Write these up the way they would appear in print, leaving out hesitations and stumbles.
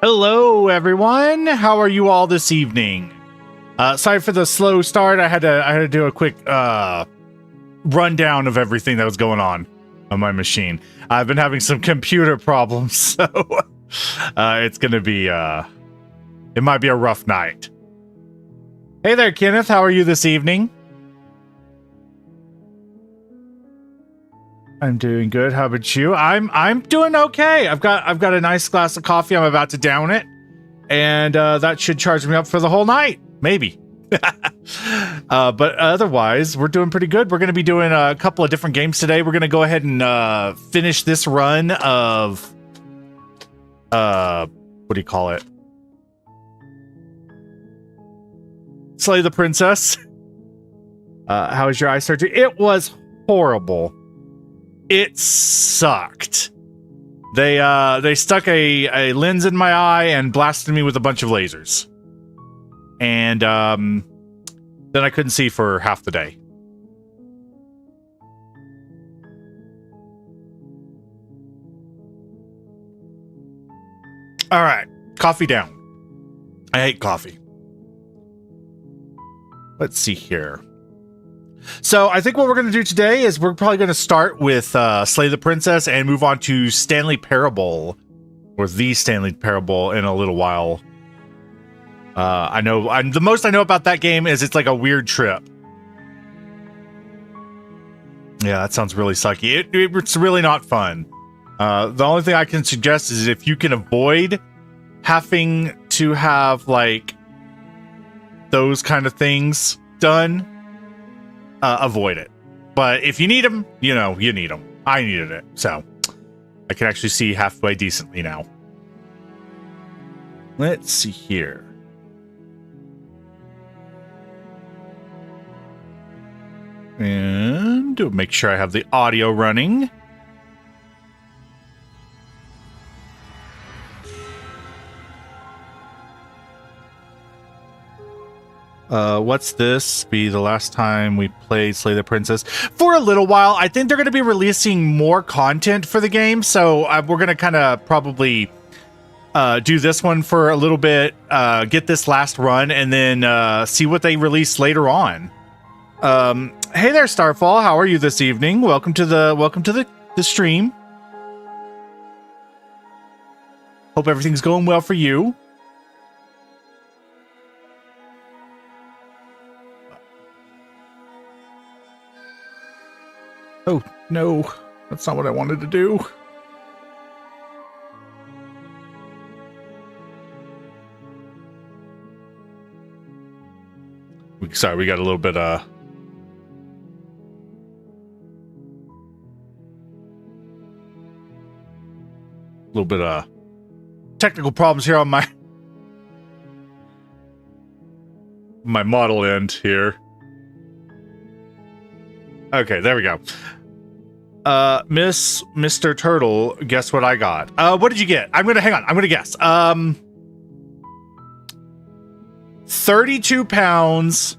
Hello, everyone. How are you all this evening? Sorry for the slow start. I had to do a quick rundown of everything that was going on my machine. I've been having some computer problems, so it's gonna be it might be a rough night. Hey there, Kenneth. How are you this evening? I'm doing good. How about you? I'm doing okay. I've got a nice glass of coffee. I'm about to down it, and that should charge me up for the whole night, maybe. But otherwise, we're doing pretty good. We're going to be doing a couple of different games today. We're going to go ahead and finish this run of what do you call it? Slay the Princess. How was your eye surgery? It was horrible. It sucked. They stuck a lens in my eye and blasted me with a bunch of lasers. And then I couldn't see for half the day. All right, coffee down. I hate coffee. Let's see here. So I think what we're going to do today is we're probably going to start with Slay the Princess and move on to Stanley Parable, or the Stanley Parable, in a little while. The most I know about that game is it's like a weird trip. Yeah, that sounds really sucky. It's really not fun. The only thing I can suggest is if you can avoid having to have like those kind of things done, avoid it. But if you need them, you need them. I needed it, so I can actually see halfway decently now. Let's see here. And make sure I have the audio running. What's this? Be the last time we played Slay the Princess for a little while. I think they're going to be releasing more content for the game, so we're going to kind of probably do this one for a little bit, get this last run, and then see what they release later on. Hey there, Starfall. How are you this evening? Welcome to the stream. Hope everything's going well for you. Oh, no. That's not what I wanted to do. Sorry, we got a little bit, technical problems here on my model end here. Okay, there we go. Mr. Turtle, guess what I got? What did you get? I'm gonna guess. 32 pounds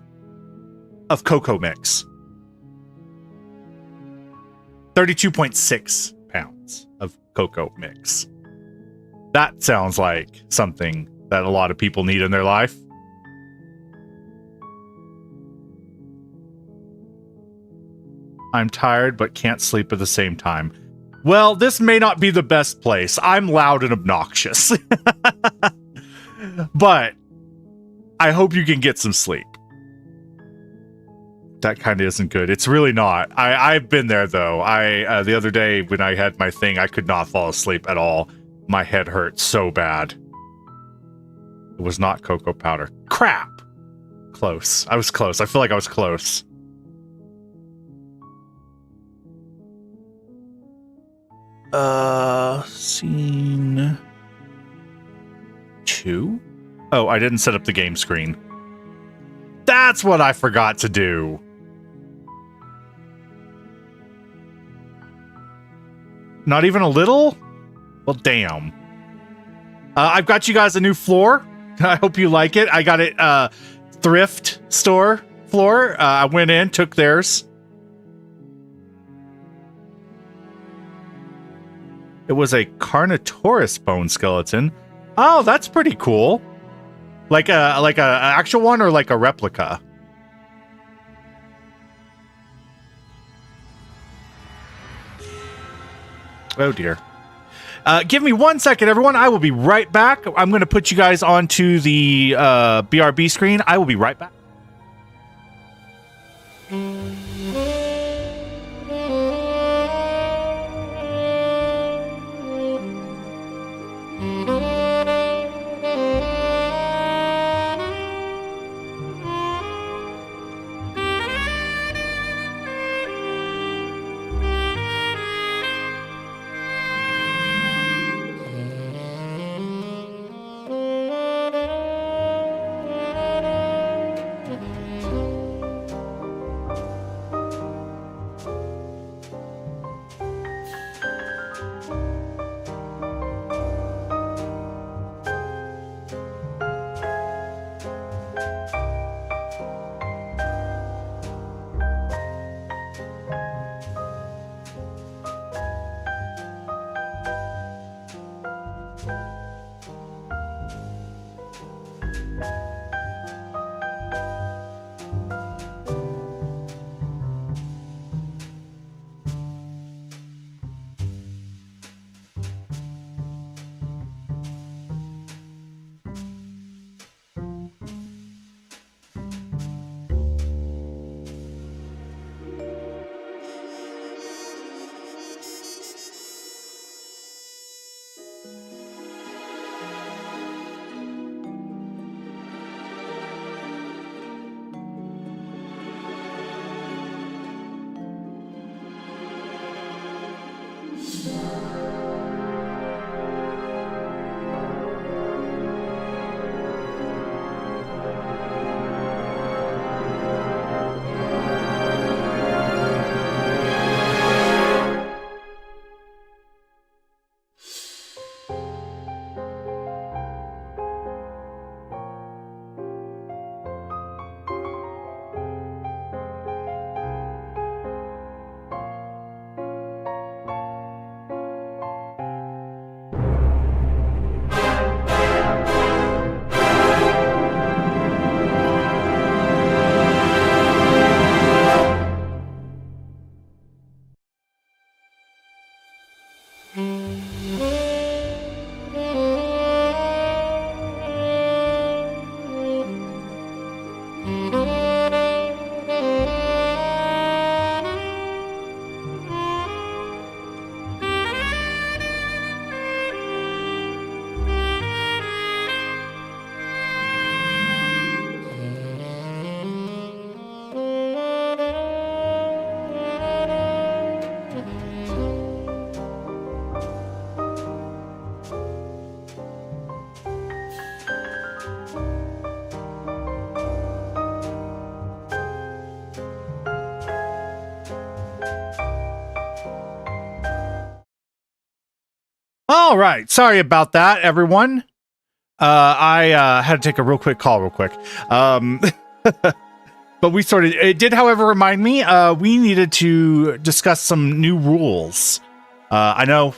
of cocoa mix. 32.6 pounds of cocoa mix. That sounds like something that a lot of people need in their life. I'm tired, but can't sleep at the same time. Well, this may not be the best place. I'm loud and obnoxious. But I hope you can get some sleep. That kind of isn't good. It's really not. I've been there, though. The other day when I had my thing, I could not fall asleep at all. My head hurt so bad. It was not cocoa powder. Crap! Close. I was close. I feel like I was close. Scene 2? Oh, I didn't set up the game screen. That's what I forgot to do. Not even a little? Well, damn. I've got you guys a new floor. I hope you like it. I got it, thrift store floor. I went in, took theirs. It was a Carnotaurus bone skeleton. Oh, that's pretty cool. Like a actual one or like a replica? Oh dear. Give me 1 second, everyone. I will be right back. I'm going to put you guys onto the BRB screen. I will be right back. All right. Sorry about that, everyone. I had to take a real quick call real quick. But it did, however, remind me, we needed to discuss some new rules. I know,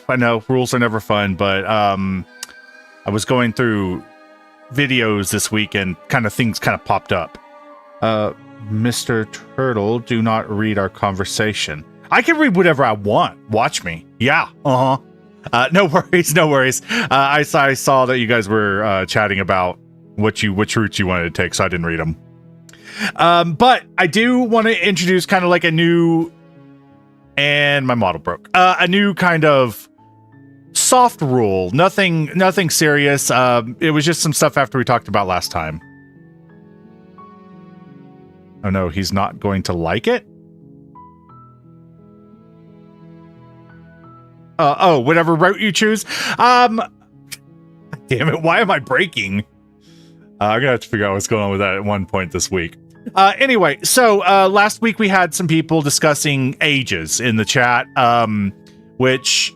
rules are never fun, but I was going through videos this week and things popped up. Mr. Turtle, do not read our conversation. I can read whatever I want. Watch me. Yeah. No worries. I saw that you guys were chatting about which routes you wanted to take, so I didn't read them. But I do want to introduce like a new, and my model broke. A new kind of soft rule. Nothing serious. It was just some stuff after we talked about last time. Oh no, he's not going to like it. Whatever route you choose. Damn it, why am I breaking? I'm gonna have to figure out what's going on with that at one point this week. Anyway, so last week we had some people discussing ages in the chat, which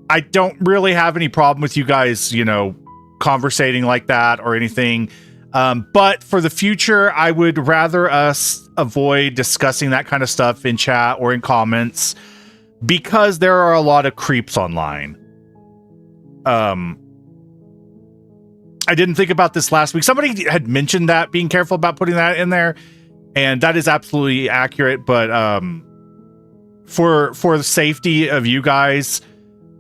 I don't really have any problem with you guys, conversating like that or anything. But for the future, I would rather us avoid discussing that kind of stuff in chat or in comments, because there are a lot of creeps online. I didn't think about this last week. Somebody had mentioned that, being careful about putting that in there, and that is absolutely accurate. But for the safety of you guys,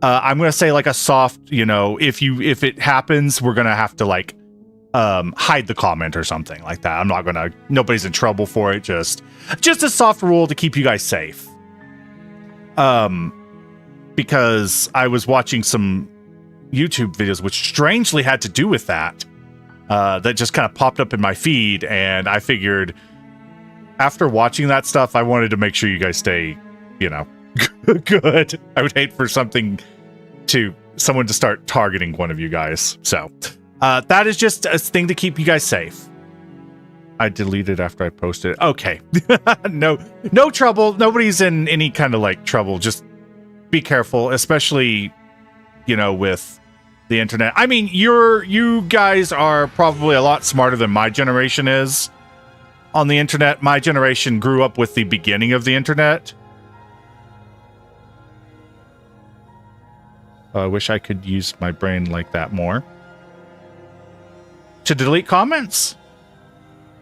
I'm gonna say like a soft, if it happens, we're gonna have to like hide the comment or something like that. Nobody's in trouble for it. Just a soft rule to keep you guys safe. Because I was watching some YouTube videos which strangely had to do with that. That just kind of popped up in my feed, and I figured after watching that stuff, I wanted to make sure you guys stay, good. I would hate for someone to start targeting one of you guys. So that is just a thing to keep you guys safe. I deleted after I posted it. Okay. No trouble. Nobody's in any kind of like trouble. Just be careful, especially, with the internet. I mean, you guys are probably a lot smarter than my generation is on the internet. My generation grew up with the beginning of the internet. I wish I could use my brain like that more. To delete comments?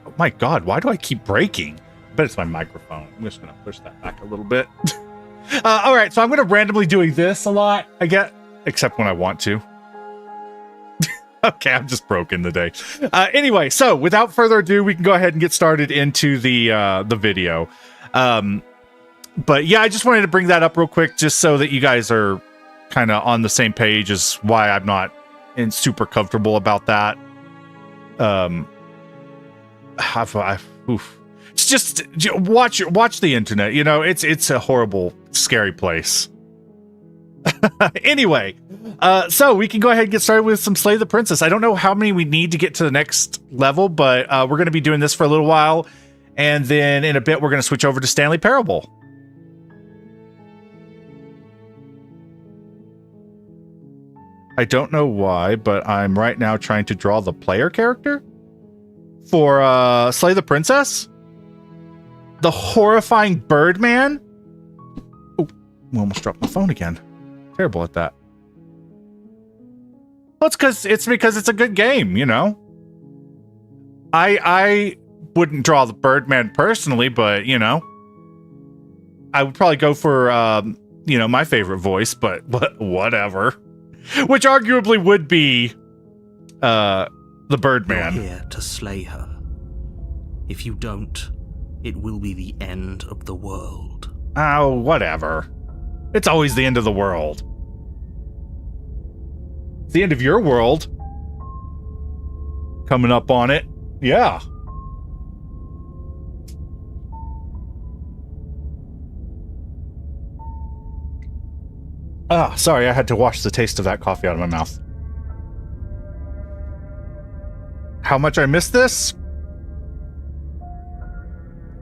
Oh my god, why do I keep breaking? I bet it's my microphone. I'm just going to push that back a little bit. Alright, so I'm going to randomly doing this a lot, I get, except when I want to. Okay, I'm just broken today. Anyway, so without further ado, we can go ahead and get started into the video. But yeah, I just wanted to bring that up real quick, just so that you guys are kind of on the same page as why I'm not super comfortable about that. It's just watch the internet. It's a horrible, scary place. Anyway, so we can go ahead and get started with some Slay the Princess. I don't know how many we need to get to the next level, but we're going to be doing this for a little while, and then in a bit we're going to switch over to Stanley Parable. I don't know why, but I'm right now trying to draw the player character for Slay the Princess. The horrifying Birdman. Oh, I almost dropped my phone again. Terrible at that. Well, it's because it's a good game, I wouldn't draw the Birdman personally, but I would probably go for my favorite voice, but whatever. Which arguably would be the Birdman. You're here to slay her. If you don't, it will be the end of the world. Oh, whatever. It's always the end of the world. It's the end of your world. Coming up on it. Yeah. Ah, sorry, I had to wash the taste of that coffee out of my mouth. How much I missed this?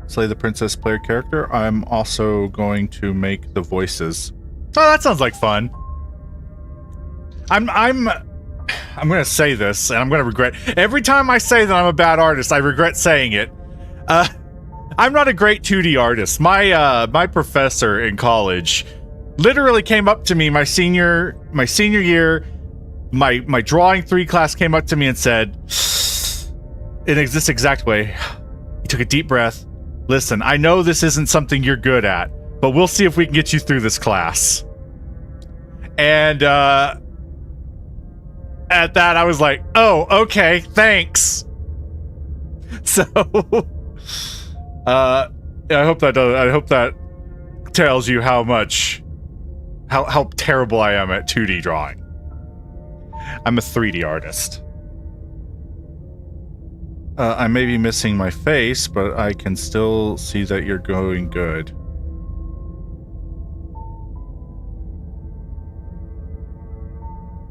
Slay the Princess player character. I'm also going to make the voices. Oh, that sounds like fun. I'm going to say this, and I'm going to regret. Every time I say that I'm a bad artist, I regret saying it. I'm not a great 2D artist. My professor in college literally came up to me my senior year. My drawing 3 class came up to me and said, in this exact way, he took a deep breath. Listen, I know this isn't something you're good at, but we'll see if we can get you through this class. And at that, I was like, oh, okay, thanks. So, I hope that tells you how terrible I am at 2D drawing. I'm a 3D artist. I may be missing my face, but I can still see that you're going good.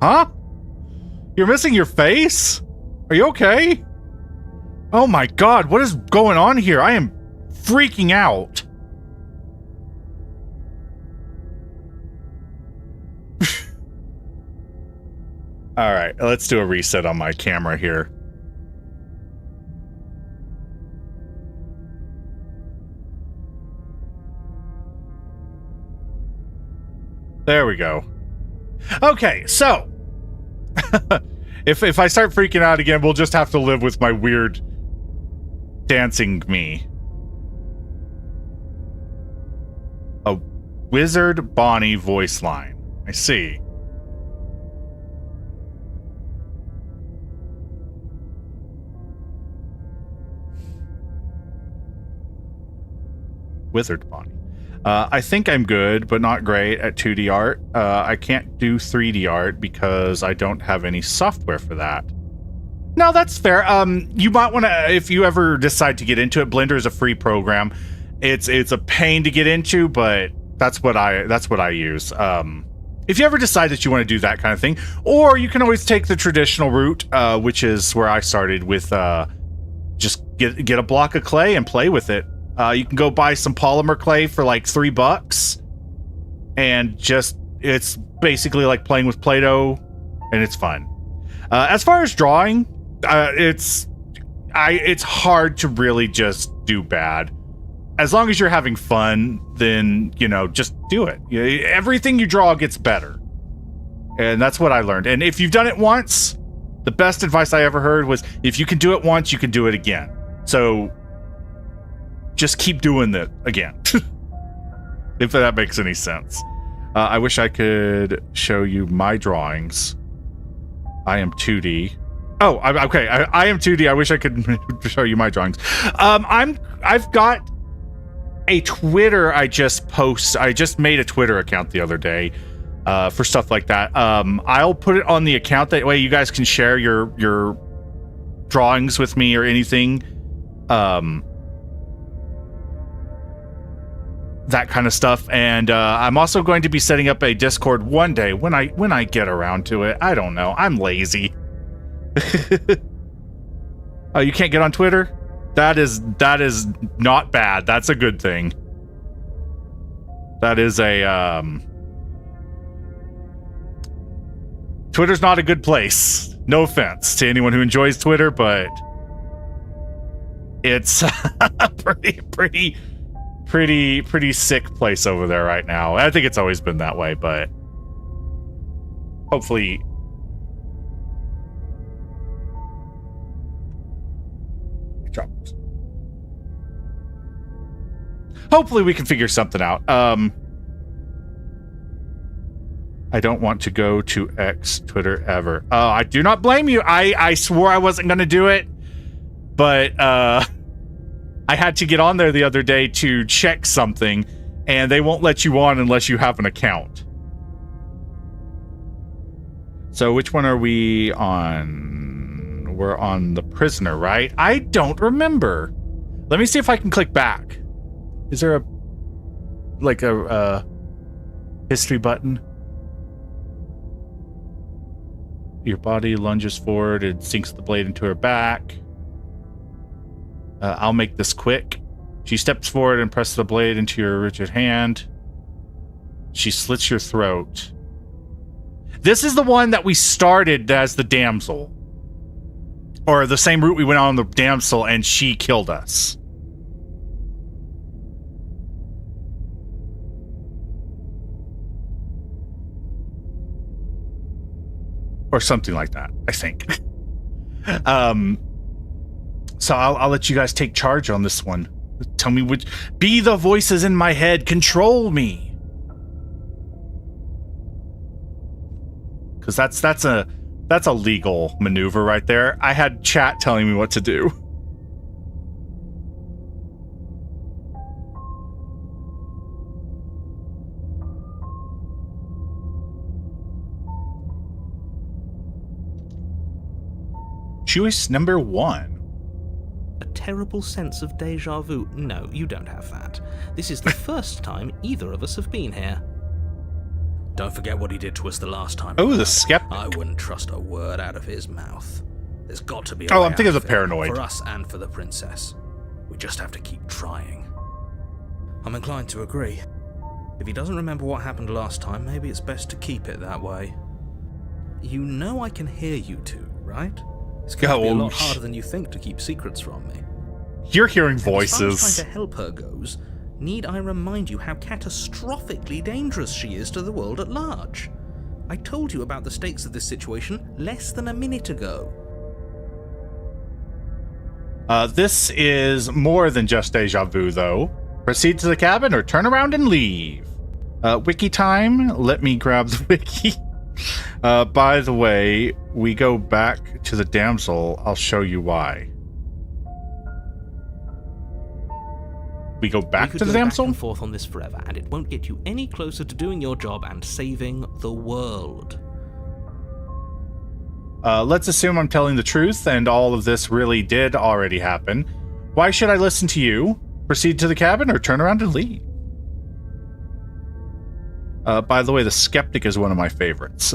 Huh? You're missing your face? Are you okay? Oh my god, what is going on here? I am freaking out. Alright, let's do a reset on my camera here. There we go. Okay, so If I start freaking out again, we'll just have to live with my weird dancing me. A Wizard Bonnie voice line. I see. Wizard Bonnie. I think I'm good, but not great at 2D art. I can't do 3D art because I don't have any software for that. No, that's fair. You might want to, if you ever decide to get into it, Blender is a free program. It's a pain to get into, but that's what I use. If you ever decide that you want to do that kind of thing, or you can always take the traditional route, which is where I started with just get a block of clay and play with it. You can go buy some polymer clay for like $3 and it's basically like playing with Play-Doh and it's fun. As far as drawing, it's hard to really just do bad. As long as you're having fun, then, just do it. Everything you draw gets better. And that's what I learned. And if you've done it once, the best advice I ever heard was, if you can do it once, you can do it again. So just keep doing it again. If that makes any sense. I wish I could show you my drawings. I am 2D. Oh, okay. I am 2D. I wish I could show you my drawings. I've got a Twitter I just made a Twitter account the other day for stuff like that. I'll put it on the account. That way you guys can share your drawings with me or anything. That kind of stuff. And I'm also going to be setting up a Discord one day when I get around to it. I don't know. I'm lazy. Oh, you can't get on Twitter? That is not bad. That's a good thing. That is a Twitter's not a good place. No offense to anyone who enjoys Twitter, but it's a pretty sick place over there right now. I think it's always been that way, but hopefully we can figure something out. I don't want to go to X Twitter ever. Oh, I do not blame you. I swore I wasn't going to do it, but I had to get on there the other day to check something, and they won't let you on unless you have an account. So which one are we on? We're on the prisoner, right? I don't remember. Let me see if I can click back. Is there a history button? Your body lunges forward and sinks the blade into her back. I'll make this quick. She steps forward and presses the blade into your rigid hand. She slits your throat. This is the one that we started as the damsel. Or the same route we went on the damsel and she killed us. Or something like that, I think. So I'll let you guys take charge on this one. Tell me which... Be the voices in my head. Control me. Because that's a legal maneuver right there. I had chat telling me what to do. Choice number 1. A terrible sense of deja vu. No, you don't have that. This is the first time either of us have been here. Don't forget what he did to us the last time. Oh, the skeptic. I wouldn't trust a word out of his mouth. There's got to be a Oh, way I'm thinking out of the paranoid. for us and for the princess. We just have to keep trying. I'm inclined to agree. If he doesn't remember what happened last time, maybe it's best to keep it that way. You know I can hear you two, right? It's going to be a lot harder than you think to keep secrets from me. You're hearing As voices. far as trying to help her goes, need I remind you how catastrophically dangerous she is to the world at large? I told you about the stakes of this situation less than a minute ago. This is more than just deja vu, though. Proceed to the cabin or turn around and leave. Wiki time. Let me grab the wiki. By the way, we go back to the damsel. I'll show you why. We go back to the damsel? Back and forth on this forever, and it won't get you any closer to doing your job and saving the world. Let's assume I'm telling the truth and all of this really did already happen. Why should I listen to you? Proceed to the cabin or turn around and leave? By the way, the skeptic is one of my favorites.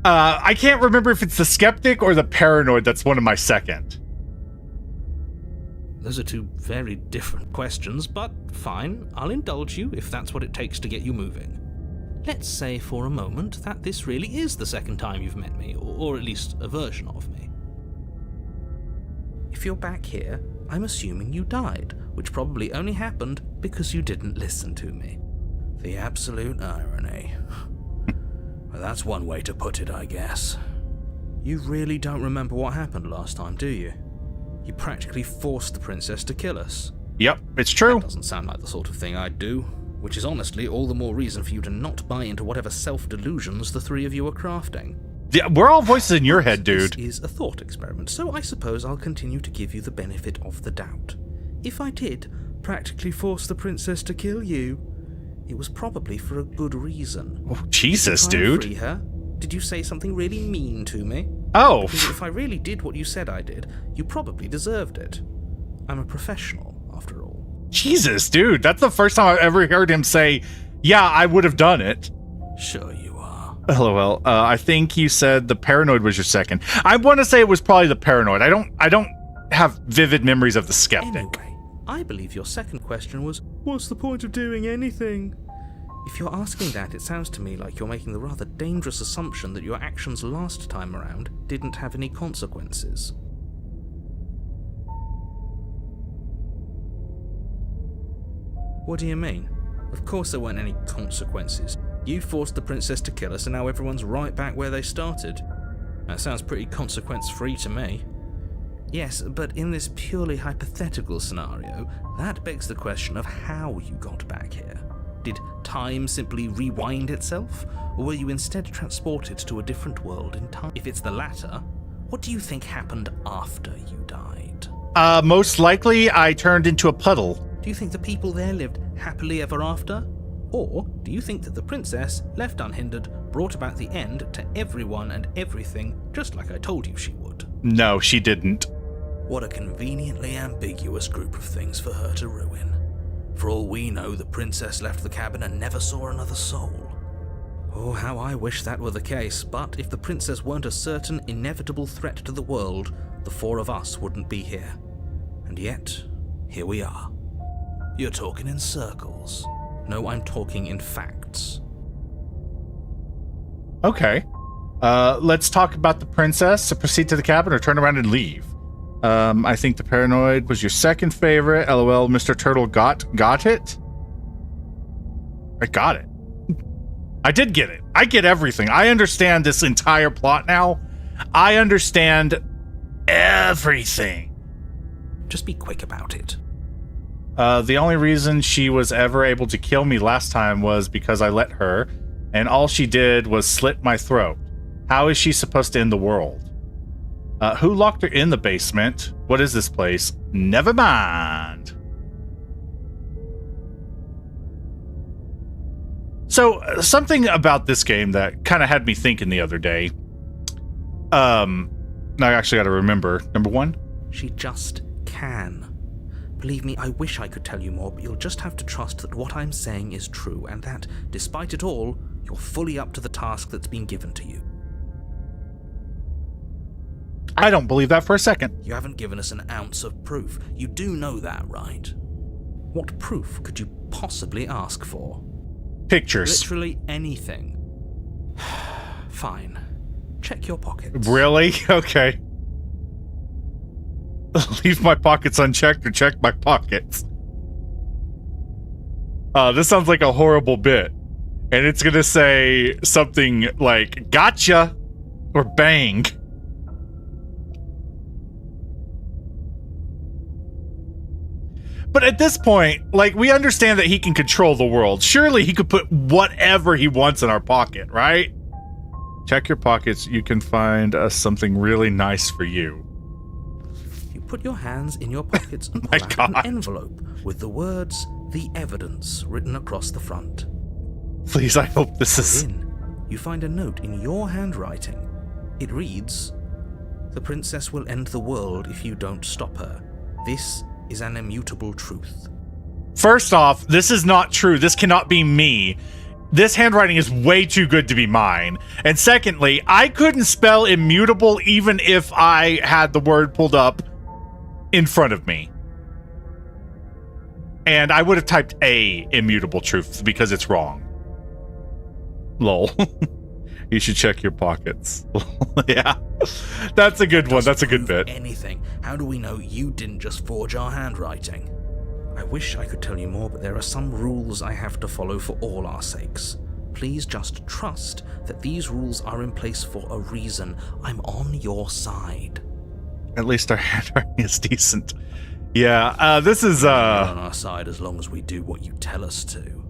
I can't remember if it's the skeptic or the paranoid that's one of my second. Those are two very different questions, but fine, I'll indulge you if that's what it takes to get you moving. Let's say for a moment that this really is the second time you've met me, or at least a version of me. If you're back here, I'm assuming you died, which probably only happened because you didn't listen to me. The absolute irony. Well, that's one way to put it, I guess. You really don't remember what happened last time, do you? You practically forced the princess to kill us. Yep, it's true. That doesn't sound like the sort of thing I'd do, which is honestly all the more reason for you to not buy into whatever self-delusions the three of you are crafting. Yeah, we're all voices in your head, dude. This is a thought experiment, so I suppose I'll continue to give you the benefit of the doubt. If I did practically force the princess to kill you, it was probably for a good reason. Oh, Jesus, did you try and dude. free her? Did you say something really mean to me? Oh. Because if I really did what you said I did, you probably deserved it. I'm a professional, after all. Jesus, dude. That's the first time I've ever heard him say, yeah, I would have done it. Sure you are. LOL. I think you said the paranoid was your second. I want to say it was probably the paranoid. I don't have vivid memories of the skeptic. Anyway, I believe your second question was, what's the point of doing anything? If you're asking that, it sounds to me like you're making the rather dangerous assumption that your actions last time around didn't have any consequences. What do you mean? Of course there weren't any consequences. You forced the princess to kill us and now everyone's right back where they started. That sounds pretty consequence-free to me. Yes, but in this purely hypothetical scenario, that begs the question of how you got back here. Did time simply rewind itself, or were you instead transported to a different world in time? If it's the latter, what do you think happened after you died? Most likely I turned into a puddle. Do you think the people there lived happily ever after? Or do you think that the princess, left unhindered, brought about the end to everyone and everything, just like I told you she would? No, she didn't. What a conveniently ambiguous group of things for her to ruin. For all we know, the princess left the cabin and never saw another soul. Oh, how I wish that were the case, but if the princess weren't a certain, inevitable threat to the world, the four of us wouldn't be here. And yet, here we are. You're talking in circles. No, I'm talking in facts. Okay. Let's talk about the princess. So proceed to the cabin or turn around and leave. I think the paranoid was your second favorite. LOL, Mr. Turtle got it? I got it. I did get it. I get everything. I understand this entire plot now. I understand everything. Just be quick about it. The only reason she was ever able to kill me last time was because I let her, and all she did was slit my throat. How is she supposed to end the world? Who locked her in the basement? What is this place? Never mind. So, something about this game that kind of had me thinking the other day. I actually got to remember. Number one? She just can. Believe me, I wish I could tell you more, but you'll just have to trust that what I'm saying is true, and that, despite it all, you're fully up to the task that's been given to you. I don't believe that for a second. You haven't given us an ounce of proof. You do know that, right? What proof could you possibly ask for? Pictures. Literally anything. Fine. Check your pockets. Really? Okay. Leave my pockets unchecked or check my pockets. This sounds like a horrible bit. And it's going to say something like, gotcha, or bang. But at this point, like, we understand that he can control the world. Surely he could put whatever he wants in our pocket, right? Check your pockets. You can find something really nice for you. You put your hands in your pockets and My pull out God. an envelope with the words, "The Evidence," written across the front. Please, I hope this is... Within, you find a note in your handwriting. It reads, "The princess will end the world if you don't stop her. This is an immutable truth." First off, this is not true. This cannot be me. This handwriting is way too good to be mine. And secondly, I couldn't spell immutable even if I had the word pulled up in front of me. And I would have typed a immutable truth because it's wrong. Lol. You should check your pockets. Yeah. That's a good one. That's a good bit. Anything. How do we know you didn't just forge our handwriting? I wish I could tell you more, but there are some rules I have to follow for all our sakes. Please just trust that these rules are in place for a reason. I'm on your side. At least our handwriting is decent. Yeah, this is, You're on our side as long as we do what you tell us to.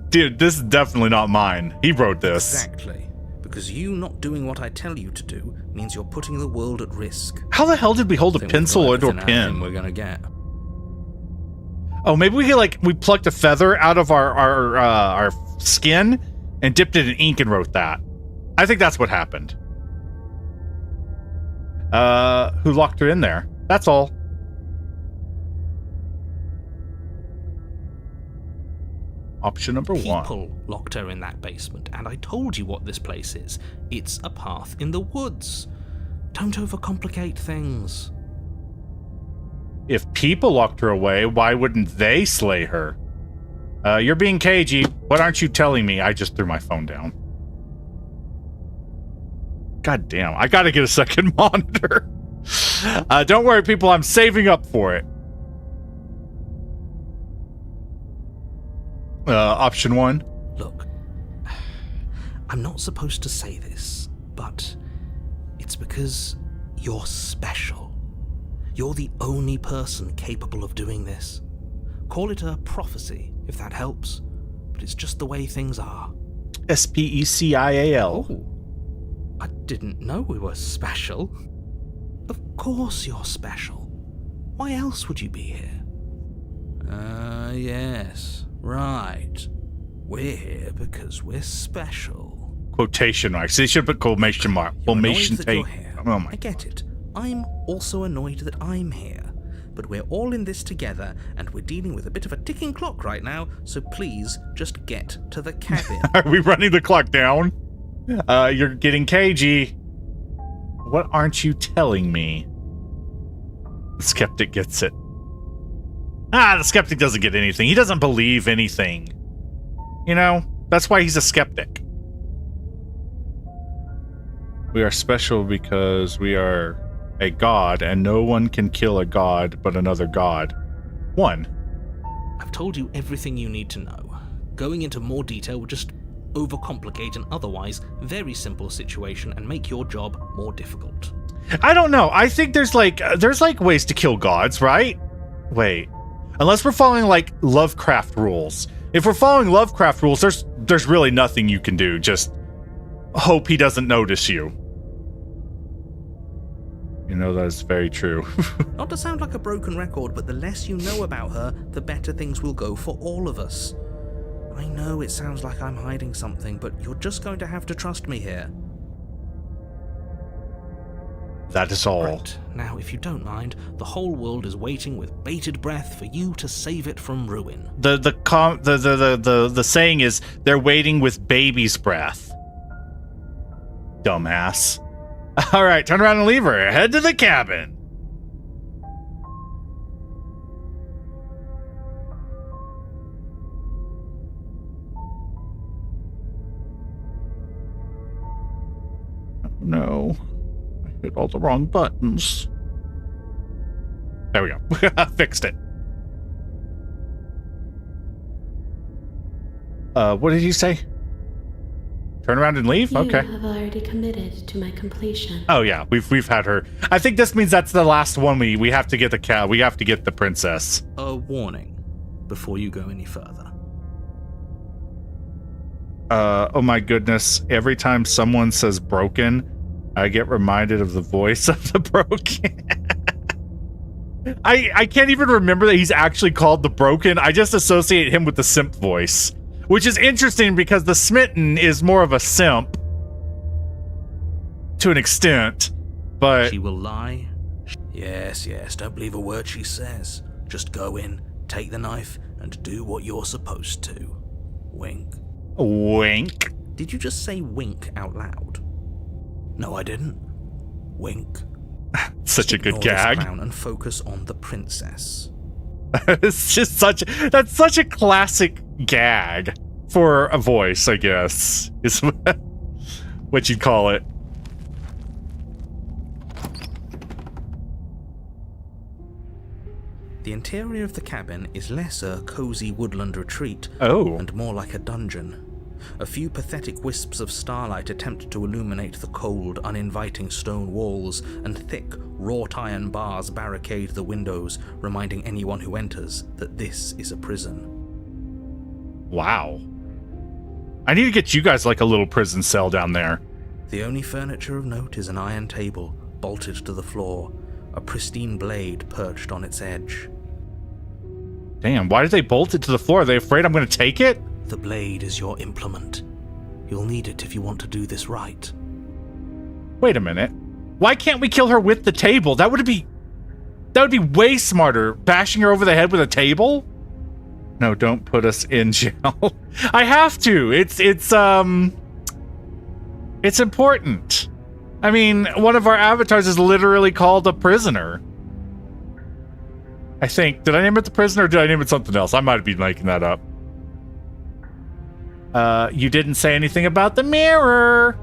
Dude, this is definitely not mine. He wrote this. Exactly. Because you not doing what I tell you to do means you're putting the world at risk. How the hell did we hold a Think we've pencil got into a everything out of him pen? we're gonna get. Oh, maybe we plucked a feather out of our skin and dipped it in ink and wrote that. I think that's what happened. Who locked her in there? That's all. Option number one. People locked her in that basement, and I told you what this place is. It's a path in the woods. Don't overcomplicate things. If people locked her away, why wouldn't they slay her? You're being cagey. What aren't you telling me? I just threw my phone down. God damn, I gotta get a second monitor. Don't worry, people, I'm saving up for it. Option one. Look, I'm not supposed to say this, but it's because you're special. You're the only person capable of doing this. Call it a prophecy, if that helps, but it's just the way things are. SPECIAL. Oh, I didn't know we were special. Of course you're special. Why else would you be here? Yes, right. We're here because we're special. Quotation marks. They should put quotation mark. Quotation You're annoyed that tape. you're here. Oh my. I get it. I'm also annoyed that I'm here. But we're all in this together, and we're dealing with a bit of a ticking clock right now, so please just get to the cabin. Are we running the clock down? You're getting cagey. What aren't you telling me? The skeptic gets it. The skeptic doesn't get anything. He doesn't believe anything. You know, that's why he's a skeptic. We are special because we are a god, and no one can kill a god but another god. One. I've told you everything you need to know. Going into more detail would just overcomplicate an otherwise very simple situation and make your job more difficult. I don't know. I think there's like ways to kill gods, right? Wait. Unless we're following like Lovecraft rules. If we're following Lovecraft rules, there's really nothing you can do. Just hope he doesn't notice you. You know, that is very true. Not to sound like a broken record, but the less you know about her, the better things will go for all of us. I know it sounds like I'm hiding something, but you're just going to have to trust me here. That is all. Right. Now, if you don't mind, the whole world is waiting with bated breath for you to save it from ruin. The saying is they're waiting with baby's breath. Dumbass. All right, turn around and leave her. Head to the cabin. Oh, no. I hit all the wrong buttons. There we go. Fixed it. What did you say? Turn around and leave? You Okay. have already committed to my completion. Oh yeah, we've had her. I think this means that's the last one. We have to get the cat. We have to get the princess. A warning before you go any further. Oh my goodness! Every time someone says broken, I get reminded of the voice of the broken. I can't even remember that he's actually called the broken. I just associate him with the simp voice. Which is interesting because the smitten is more of a simp to an extent, but She will lie. Yes, don't believe a word she says. Just go in, take the knife, and do what you're supposed to. Wink. wink. Did you just say wink out loud? No, I didn't. Wink. Such a good Ignore this gag. clown and focus on the princess. It's just that's such a classic gag for a voice, I guess, is what you'd call it. The interior of the cabin is less a cozy woodland retreat and more like a dungeon. A few pathetic wisps of starlight attempt to illuminate the cold, uninviting stone walls, and thick, wrought-iron bars barricade the windows, reminding anyone who enters that this is a prison. Wow. I need to get you guys like a little prison cell down there. The only furniture of note is an iron table, bolted to the floor, a pristine blade perched on its edge. Damn, why did they bolt it to the floor? Are they afraid I'm going to take it? The blade is your implement. You'll need it if you want to do this right. Wait a minute. Why can't we kill her with the table? That would be way smarter. Bashing her over the head with a table? No, don't put us in jail. I have to. It's important. I mean, one of our avatars is literally called a prisoner. I think. Did I name it the prisoner or did I name it something else? I might be making that up. You didn't say anything about the mirror.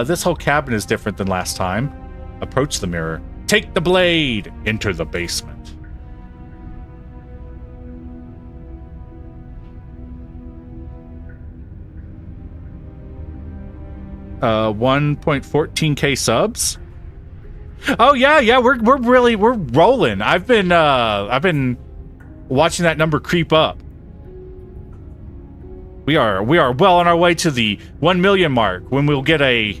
This whole cabin is different than last time. Approach the mirror. Take the blade. Enter the basement. 1.14k subs. Oh yeah, we're rolling. I've been watching that number creep up. We are well on our way to the 1 million mark when we'll get a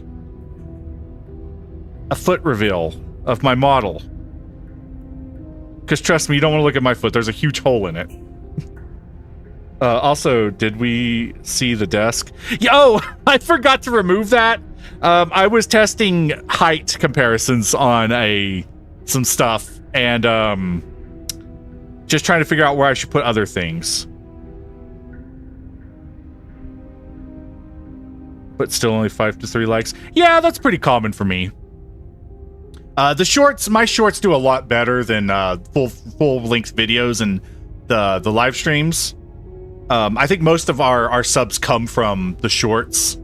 foot reveal of my model. Because trust me, you don't want to look at my foot. There's a huge hole in it. Also, did we see the desk? Yo, I forgot to remove that. I was testing height comparisons on some stuff and just trying to figure out where I should put other things. But still only 5 to 3 likes. Yeah, that's pretty common for me. The shorts, my shorts do a lot better than full length videos and the live streams. I think most of our subs come from the shorts.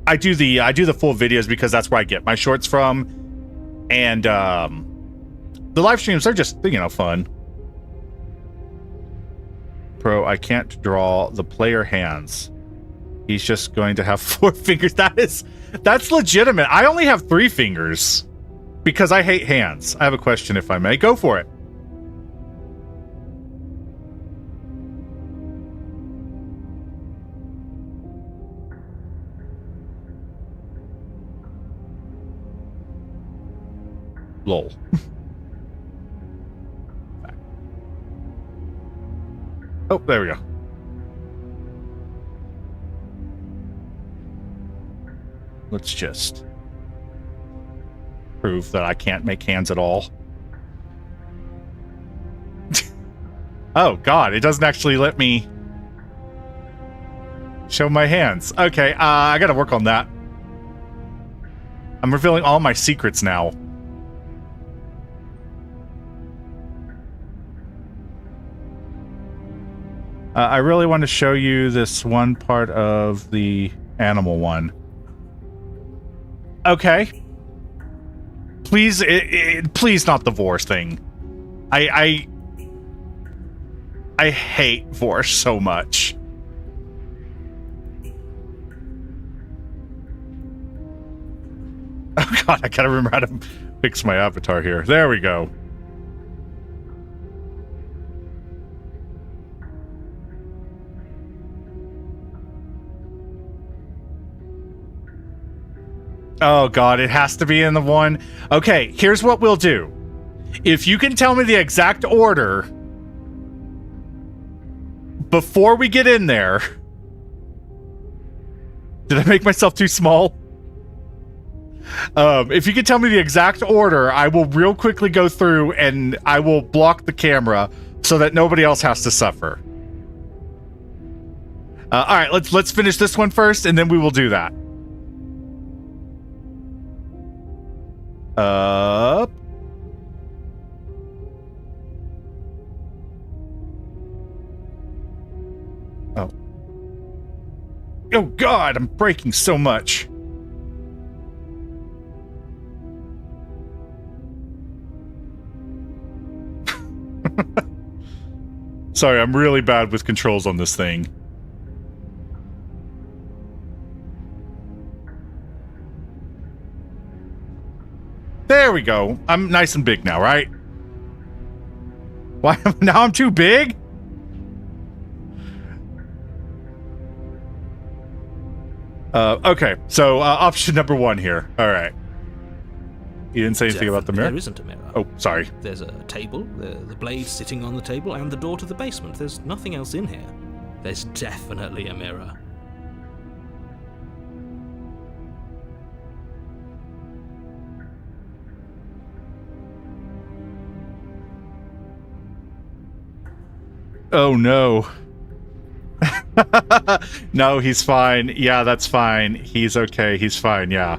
I do the full videos because that's where I get my shorts from, and the live streams are just fun. Pro, I can't draw the player hands. He's just going to have 4 fingers. That's legitimate. I only have 3 fingers because I hate hands. I have a question, if I may. Go for it. Lol. Oh, there we go. Let's just prove that I can't make hands at all. Oh god, it doesn't actually let me show my hands. Okay, I gotta work on that. I'm revealing all my secrets now. I really want to show you this one part of the animal one. Okay. Please, please not the Vor thing. I hate Vor so much. Oh god, I gotta remember how to fix my avatar here. There we go. Oh god, it has to be in the one. Okay, here's what we'll do. If you can tell me the exact order before we get in there. Did I make myself too small? If you can tell me the exact order, I will real quickly go through and I will block the camera so that nobody else has to suffer. All right, let's finish this one first, and then we will do that. Up. Oh. Oh God, I'm breaking so much. Sorry, I'm really bad with controls on this thing. There we go. I'm nice and big now, right? Why? Now I'm too big? Okay, so option number one here. All right. You didn't say anything about the mirror? There isn't a mirror. Oh, sorry. There's a table, the blade sitting on the table, and the door to the basement. There's nothing else in here. There's definitely a mirror. Oh, no. No, he's fine. Yeah, that's fine. He's okay. He's fine, yeah.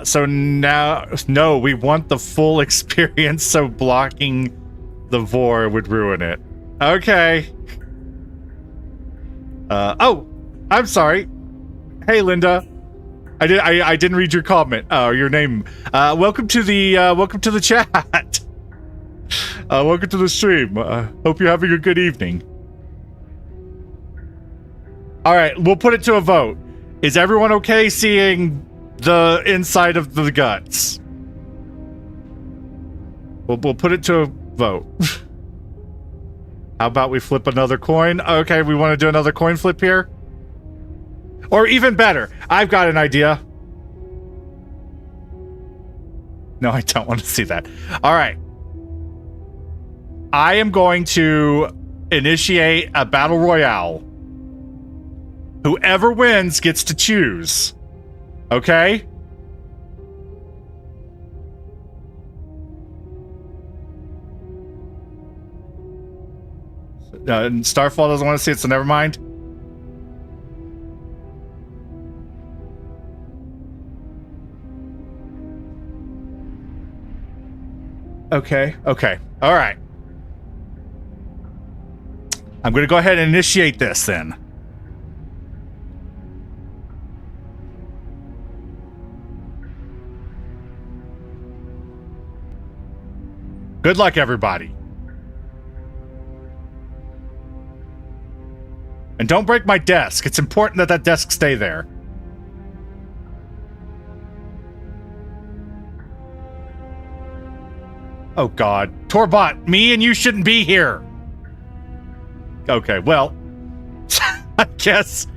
So now, no, we want the full experience, so blocking the Vor would ruin it. Okay. Oh, I'm sorry. Hey, Linda. I didn't read your comment. Oh, your name. Welcome to the chat. Welcome to the stream. Hope you're having a good evening. All right, we'll put it to a vote. Is everyone okay seeing the inside of the guts? We'll put it to a vote. How about we flip another coin? Okay, we want to do another coin flip here? Or even better, I've got an idea. No, I don't want to see that. All right. I am going to initiate a battle royale. Whoever wins gets to choose. Okay? Starfall doesn't want to see it, so never mind. Okay, okay. All right. I'm going to go ahead and initiate this then. Good luck, everybody. And don't break my desk. It's important that that desk stay there. Oh, God. Torbot, me and you shouldn't be here. Okay, well, I guess.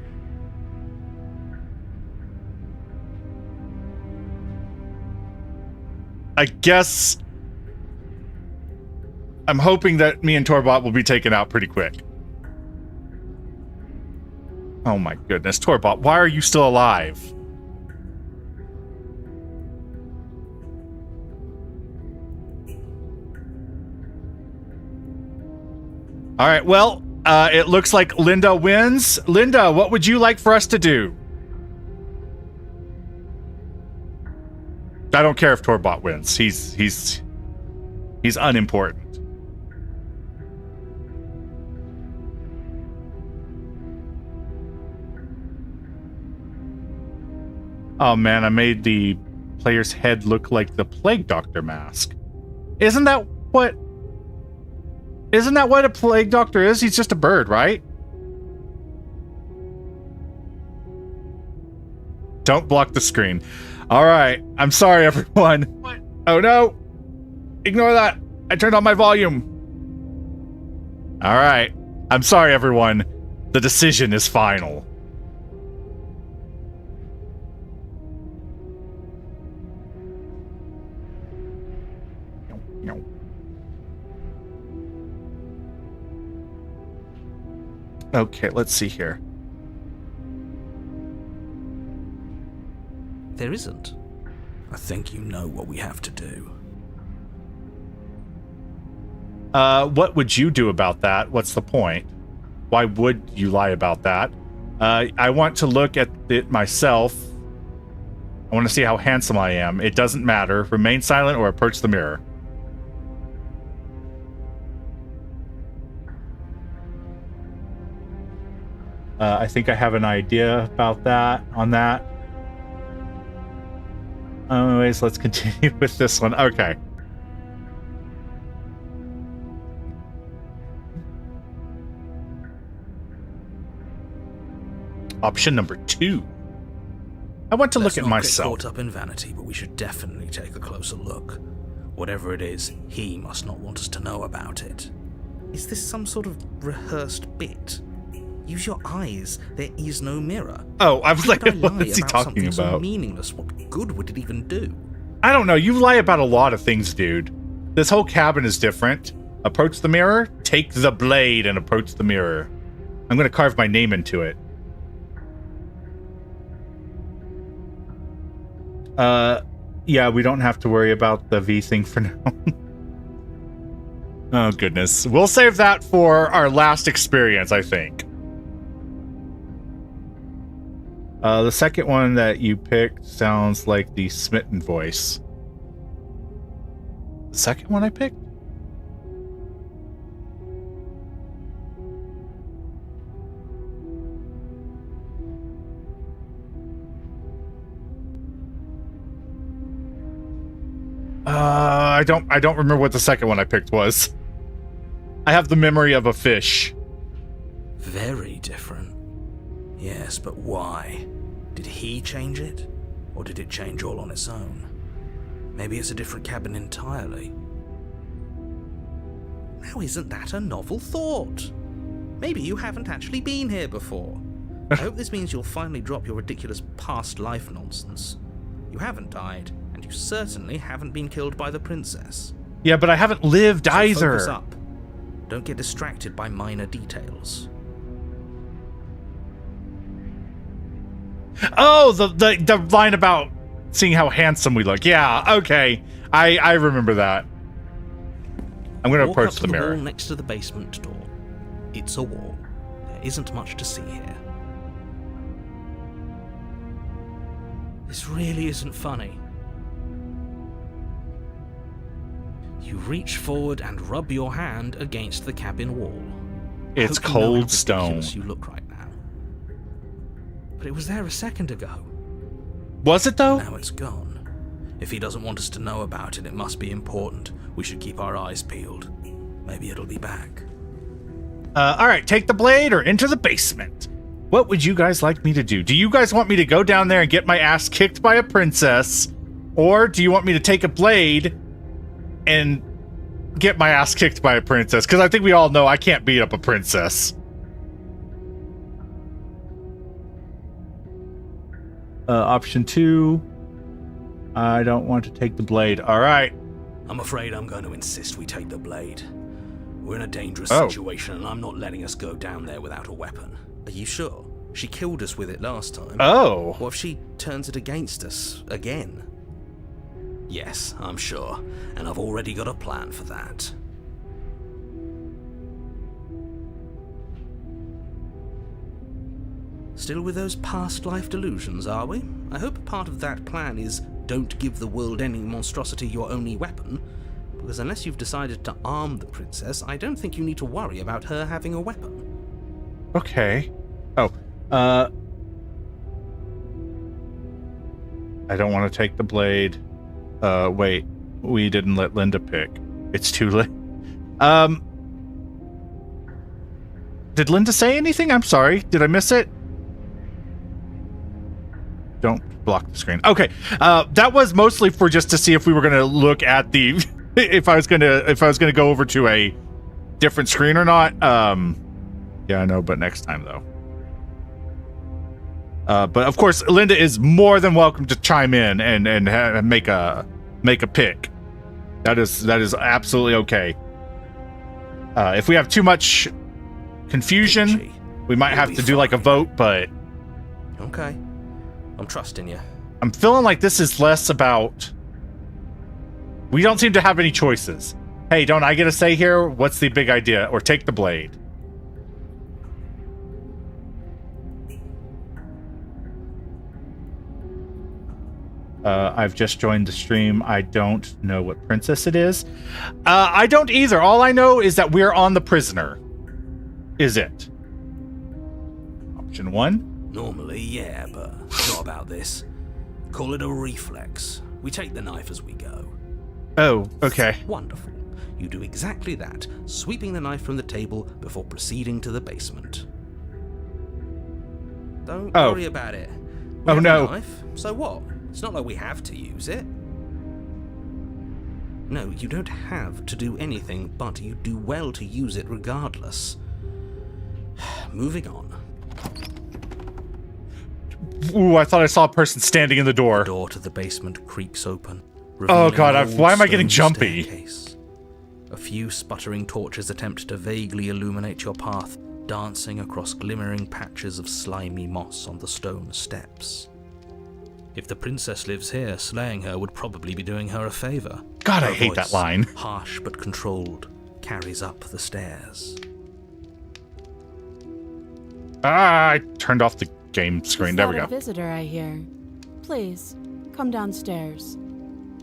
I'm hoping that me and Torbot will be taken out pretty quick. Oh my goodness, Torbot, why are you still alive? All right, well, it looks like Linda wins. Linda, what would you like for us to do? I don't care if Torbot wins. He's unimportant. Oh man, I made the player's head look like the Plague Doctor mask. Isn't that what? Isn't that what a plague doctor is? He's just a bird, right? Don't block the screen. All right. I'm sorry, everyone. What? Oh, no. Ignore that. I turned on my volume. All right. I'm sorry, everyone. The decision is final. Okay, let's see here. There isn't. I think you know what we have to do. What would you do about that? What's the point? Why would you lie about that? I want to look at it myself. I want to see how handsome I am. It doesn't matter. Remain silent or approach the mirror. I think I have an idea about that, on that. Anyways, let's continue with this one. Okay. Option number 2. I want to look at myself. Let's not get caught up in vanity, but we should definitely take a closer look. Whatever it is, he must not want us to know about it. Is this some sort of rehearsed bit? Use your eyes. There is no mirror. Oh, I was like, what is he talking about? So meaningless. What good would it even do? I don't know. You lie about a lot of things, dude. This whole cabin is different. Approach the mirror. Take the blade and approach the mirror. I'm going to carve my name into it. Yeah, we don't have to worry about the V thing for now. Oh, goodness. We'll save that for our last experience, I think. The second one that you picked sounds like the smitten voice. The second one I picked? I don't remember what the second one I picked was. I have the memory of a fish. Very different. Yes, but why? Did he change it? Or did it change all on its own? Maybe it's a different cabin entirely. Now isn't that a novel thought? Maybe you haven't actually been here before. I hope this means you'll finally drop your ridiculous past life nonsense. You haven't died, and you certainly haven't been killed by the princess. Yeah, but I haven't lived either. Focus up. Don't get distracted by minor details. Oh, the line about seeing how handsome we look. Yeah, okay. I remember that. I'm going to approach the mirror. Walk up to the wall next to the basement door. It's a wall. There isn't much to see here. This really isn't funny. You reach forward and rub your hand against the cabin wall. It's cold stone. You look right now. But it was there a second ago. Was it though? Now it's gone. If he doesn't want us to know about it, it must be important. We should keep our eyes peeled. Maybe it'll be back. Alright, take the blade or enter the basement. What would you guys like me to do? Do you guys want me to go down there and get my ass kicked by a princess? Or do you want me to take a blade and get my ass kicked by a princess? Because I think we all know I can't beat up a princess. Option 2. I don't want to take the blade. Alright. I'm afraid I'm going to insist we take the blade. We're in a dangerous situation, and I'm not letting us go down there without a weapon. Are you sure? She killed us with it last time. Oh. What if she turns it against us again? Yes, I'm sure, and I've already got a plan for that. Still with those past life delusions, are we? I hope part of that plan is don't give the world any monstrosity your only weapon, because unless you've decided to arm the princess, I don't think you need to worry about her having a weapon. Okay. Oh, I don't want to take the blade. Wait, we didn't let Linda pick. It's too late. Did Linda say anything? I'm sorry. Did I miss it? Don't block the screen. Okay. That was mostly for just to see if we were going to look at the if I was going to go over to a different screen or not. Yeah, I know, but next time though. But of course, Linda is more than welcome to chime in and make a pick. That is absolutely okay. If we have too much confusion, we might have to do like a vote, but okay. I'm trusting you. I'm feeling like this is less about... We don't seem to have any choices. Hey, don't I get a say here? What's the big idea? Or take the blade. I've just joined the stream. I don't know what princess it is. I don't either. All I know is that we're on the prisoner. Is it? Option 1? Normally, yeah, but not about this. Call it a reflex. We take the knife as we go. Oh, okay. Wonderful. You do exactly that, sweeping the knife from the table before proceeding to the basement. Don't worry about it. We have no. a knife, so what? It's not like we have to use it. No, you don't have to do anything, but you do well to use it regardless. Moving on. Ooh, I thought I saw a person standing in the door. The door to the basement creaks open. Oh god, revealing an why am I old getting stone jumpy? staircase. A few sputtering torches attempt to vaguely illuminate your path, dancing across glimmering patches of slimy moss on the stone steps. If the princess lives here, slaying her would probably be doing her a favor. God, Her I hate that voice, line. harsh but controlled, carries up the stairs. Ah, I turned off the game screen. There we go. A visitor, I hear. Please, come downstairs.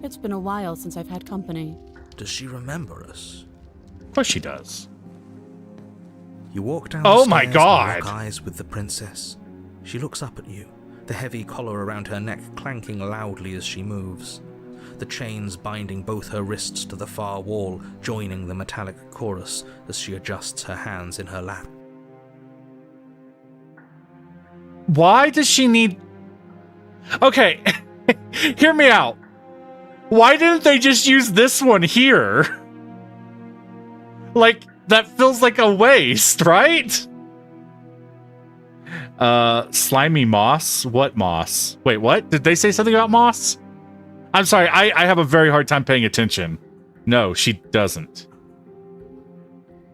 It's been a while since I've had company. Does she remember us? Of course she does. You walk down Oh the my stairs God. and lock eyes with the princess. She looks up at you, the heavy collar around her neck clanking loudly as she moves. The chains binding both her wrists to the far wall, joining the metallic chorus as she adjusts her hands in her lap. Why does she need... Okay, hear me out. Why didn't they just use this one here? Like, that feels like a waste, right? Slimy moss? What moss? Wait, what? Did they say something about moss? I'm sorry, I have a very hard time paying attention. No, she doesn't.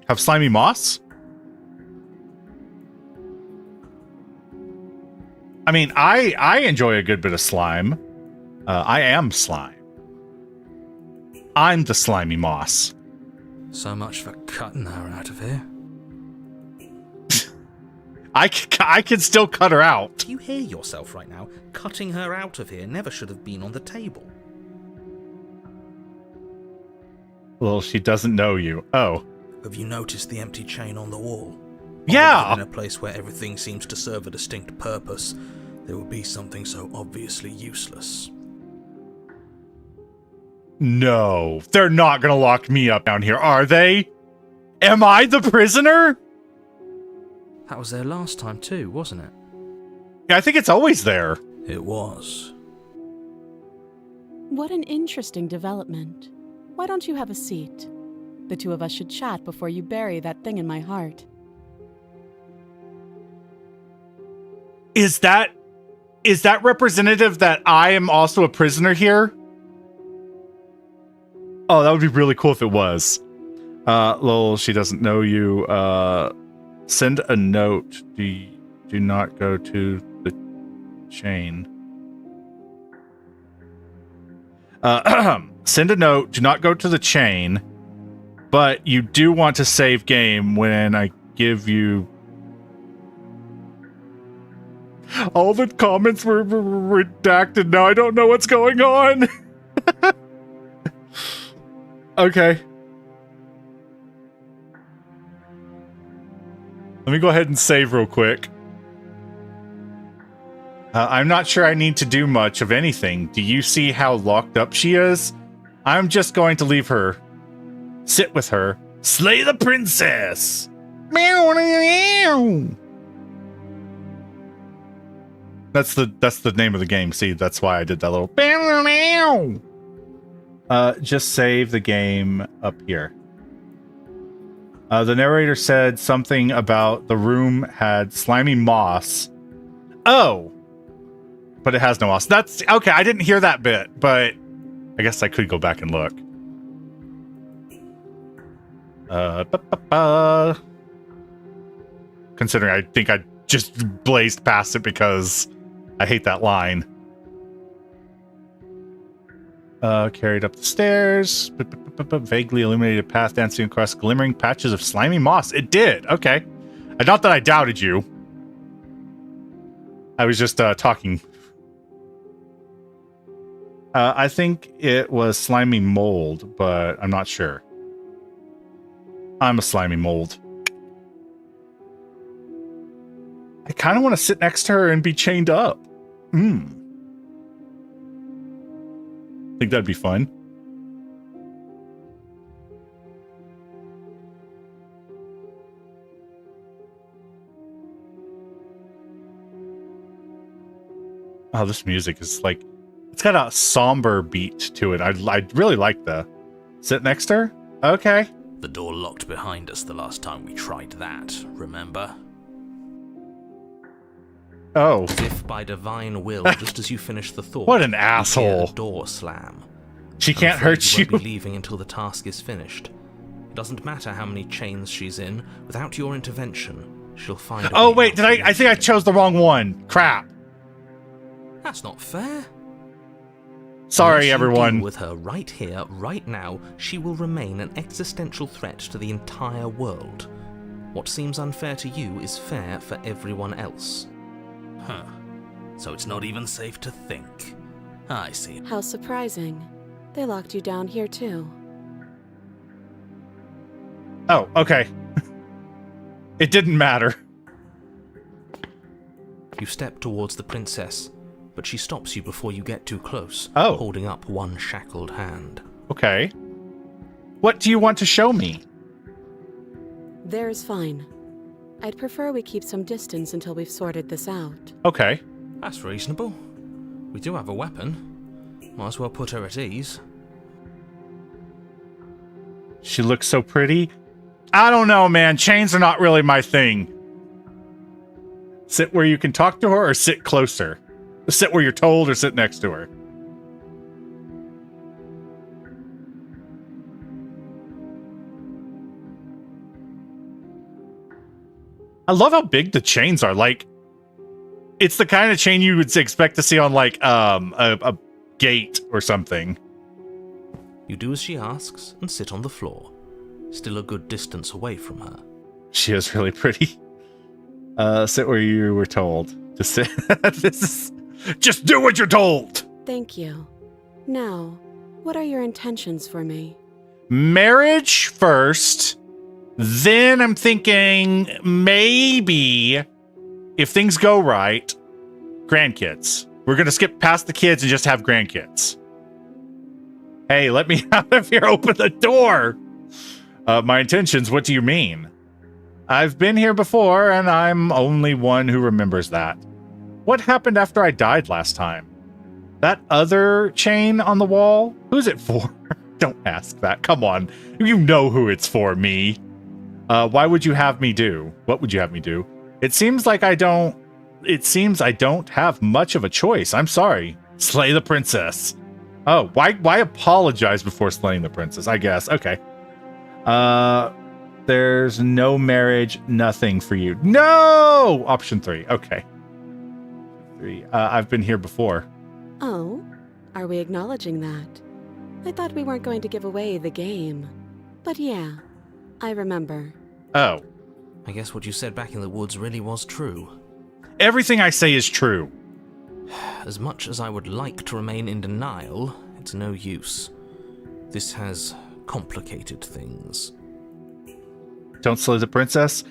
Have slimy moss? I mean, I enjoy a good bit of slime. I am slime. I'm the slimy moss. So much for cutting her out of here. I can still cut her out. Do you hear yourself right now? Cutting her out of here never should have been on the table. Well, she doesn't know you. Oh. Have you noticed the empty chain on the wall? Yeah. In a place where everything seems to serve a distinct purpose, there would be something so obviously useless. No, they're not gonna lock me up down here, are they? Am I the prisoner? That was there last time too, wasn't it? Yeah, I think it's always there. It was. What an interesting development. Why don't you have a seat? The two of us should chat before you bury that thing in my heart. Is that representative that I am also a prisoner here? Oh, that would be really cool if it was. Lol, she doesn't know you. Send a note. Do not go to the chain. Send a note. Do not go to the chain. But you do want to save game when I give you... All the comments were redacted now. I don't know what's going on. Okay. Let me go ahead and save real quick. I'm not sure I need to do much of anything. Do you see how locked up she is? I'm just going to leave her. Sit with her. Slay the princess! That's the name of the game. See, that's why I did that little. Just save the game up here. The narrator said something about the room had slimy moss. Oh, but it has no moss. That's okay. I didn't hear that bit, but I guess I could go back and look. Considering I think I just blazed past it because I hate that line. Carried up the stairs. Vaguely illuminated path dancing across glimmering patches of slimy moss. It did. Okay. Not that I doubted you. I was just talking. I think it was slimy mold, but I'm not sure. I'm a slimy mold. I kind of want to sit next to her and be chained up. Think that'd be fun. Oh, this music is like, it's got a somber beat to it. I really like the sit next to her. Okay. The door locked behind us the last time we tried that, remember? Oh. As if by divine will, just as you finish the thought. What an you asshole. hear a door slam. She can't hurt you. You won't be leaving until the task is finished. It doesn't matter how many chains she's in. Without your intervention, she'll find a Oh, way wait, out I think I chose the wrong one. Crap. That's not fair. Sorry, Unless you everyone. deal with her right here, right now, she will remain an existential threat to the entire world. What seems unfair to you is fair for everyone else. Huh. So it's not even safe to think. I see. How surprising. They locked you down here too. Oh, okay. It didn't matter. You step towards the princess, but she stops you before you get too close, Oh. holding up one shackled hand. Okay. What do you want to show me? There's fine. I'd prefer we keep some distance until we've sorted this out. Okay. That's reasonable. We do have a weapon. Might as well put her at ease. She looks so pretty. I don't know, man. Chains are not really my thing. Sit where you can talk to her or sit closer? Sit where you're told or sit next to her? I love how big the chains are. Like, it's the kind of chain you would expect to see on like a gate or something. You do as she asks and sit on the floor, still a good distance away from her. She is really pretty. Sit where you were told to sit. Just do what you're told. Thank you. Now, what are your intentions for me? Marriage first. Then I'm thinking maybe if things go right, grandkids. We're going to skip past the kids and just have grandkids. Hey, let me out of here. Open the door. My intentions, what do you mean? I've been here before, and I'm only one who remembers that. What happened after I died last time? That other chain on the wall? Who's it for? Don't ask that. Come on. You know who it's for, me. Why would you have me do? What would you have me do? It seems I don't have much of a choice. I'm sorry. Slay the princess. Oh, why apologize before slaying the princess? I guess. Okay. There's no marriage, nothing for you. No! Option 3. Okay. 3. I've been here before. Oh, are we acknowledging that? I thought we weren't going to give away the game. But yeah, I remember. Oh. I guess what you said back in the woods really was true. Everything I say is true. As much as I would like to remain in denial, it's no use. This has complicated things. Don't slay the princess?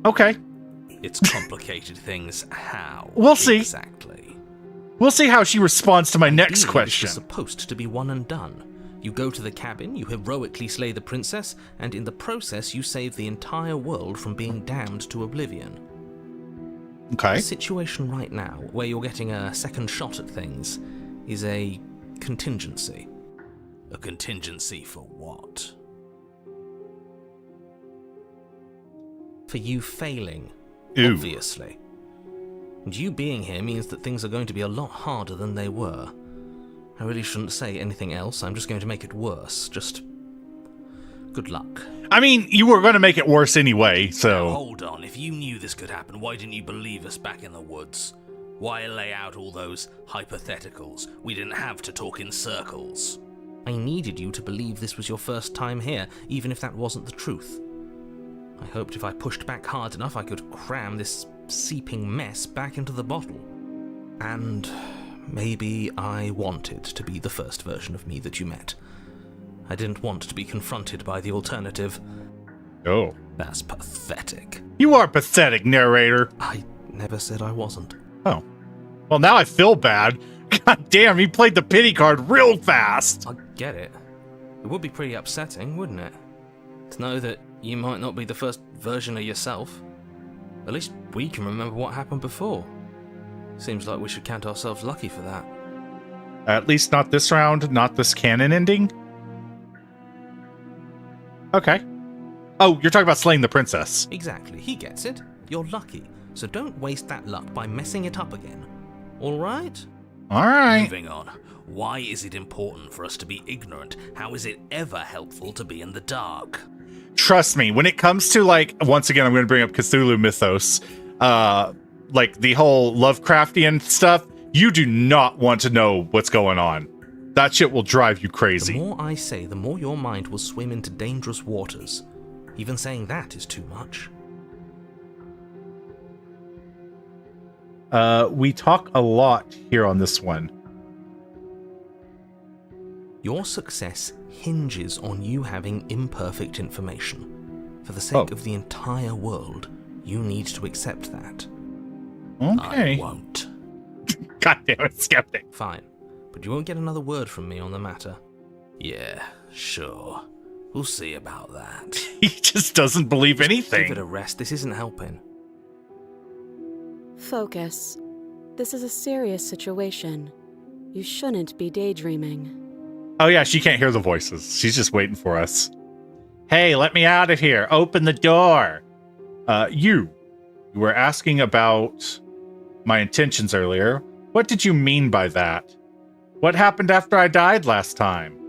Okay. It's complicated things. How? We'll see. Exactly. We'll see how she responds to my next Ideally, question. This was supposed to be one and done. You go to the cabin, you heroically slay the princess, and in the process you save the entire world from being damned to oblivion. Okay. The situation right now, where you're getting a second shot at things, is a contingency. A contingency for what? For you failing, Ew. obviously. And you being here means that things are going to be a lot harder than they were. I really shouldn't say anything else, I'm just going to make it worse. Just good luck. I mean, you were going to make it worse anyway, so... Now, hold on, if you knew this could happen, why didn't you believe us back in the woods? Why lay out all those hypotheticals? We didn't have to talk in circles. I needed you to believe this was your first time here, even if that wasn't the truth. I hoped if I pushed back hard enough I could cram this seeping mess back into the bottle. And maybe I wanted to be the first version of me that you met. I didn't want to be confronted by the alternative. Oh. That's pathetic. You are pathetic, narrator. I never said I wasn't. Oh. Well, now I feel bad. God damn, he played the pity card real fast. I get it. It would be pretty upsetting, wouldn't it? To know that you might not be the first version of yourself. At least we can remember what happened before. Seems like we should count ourselves lucky for that. At least not this round, not this canon ending. Okay. Oh, you're talking about slaying the princess. Exactly, he gets it. You're lucky, so don't waste that luck by messing it up again. Alright? Alright. Moving on. Why is it important for us to be ignorant? How is it ever helpful to be in the dark? Trust me, when it comes to, like, once again, I'm going to bring up Cthulhu mythos, like the whole Lovecraftian stuff, you do not want to know what's going on. That shit will drive you crazy. The more I say, the more your mind will swim into dangerous waters. Even saying that is too much. We talk a lot here on this one. Your success hinges on you having imperfect information. For the sake of the entire world, you need to accept that. Okay. I won't. God damn it, skeptic. Fine, but you won't get another word from me on the matter. Yeah, sure. We'll see about that. He just doesn't believe anything. Give it a rest, this isn't helping. Focus. This is a serious situation. You shouldn't be daydreaming. Oh yeah, she can't hear the voices. She's just waiting for us. Hey, let me out of here. Open the door. You were asking about my intentions earlier. What did you mean by that? What happened after I died last time?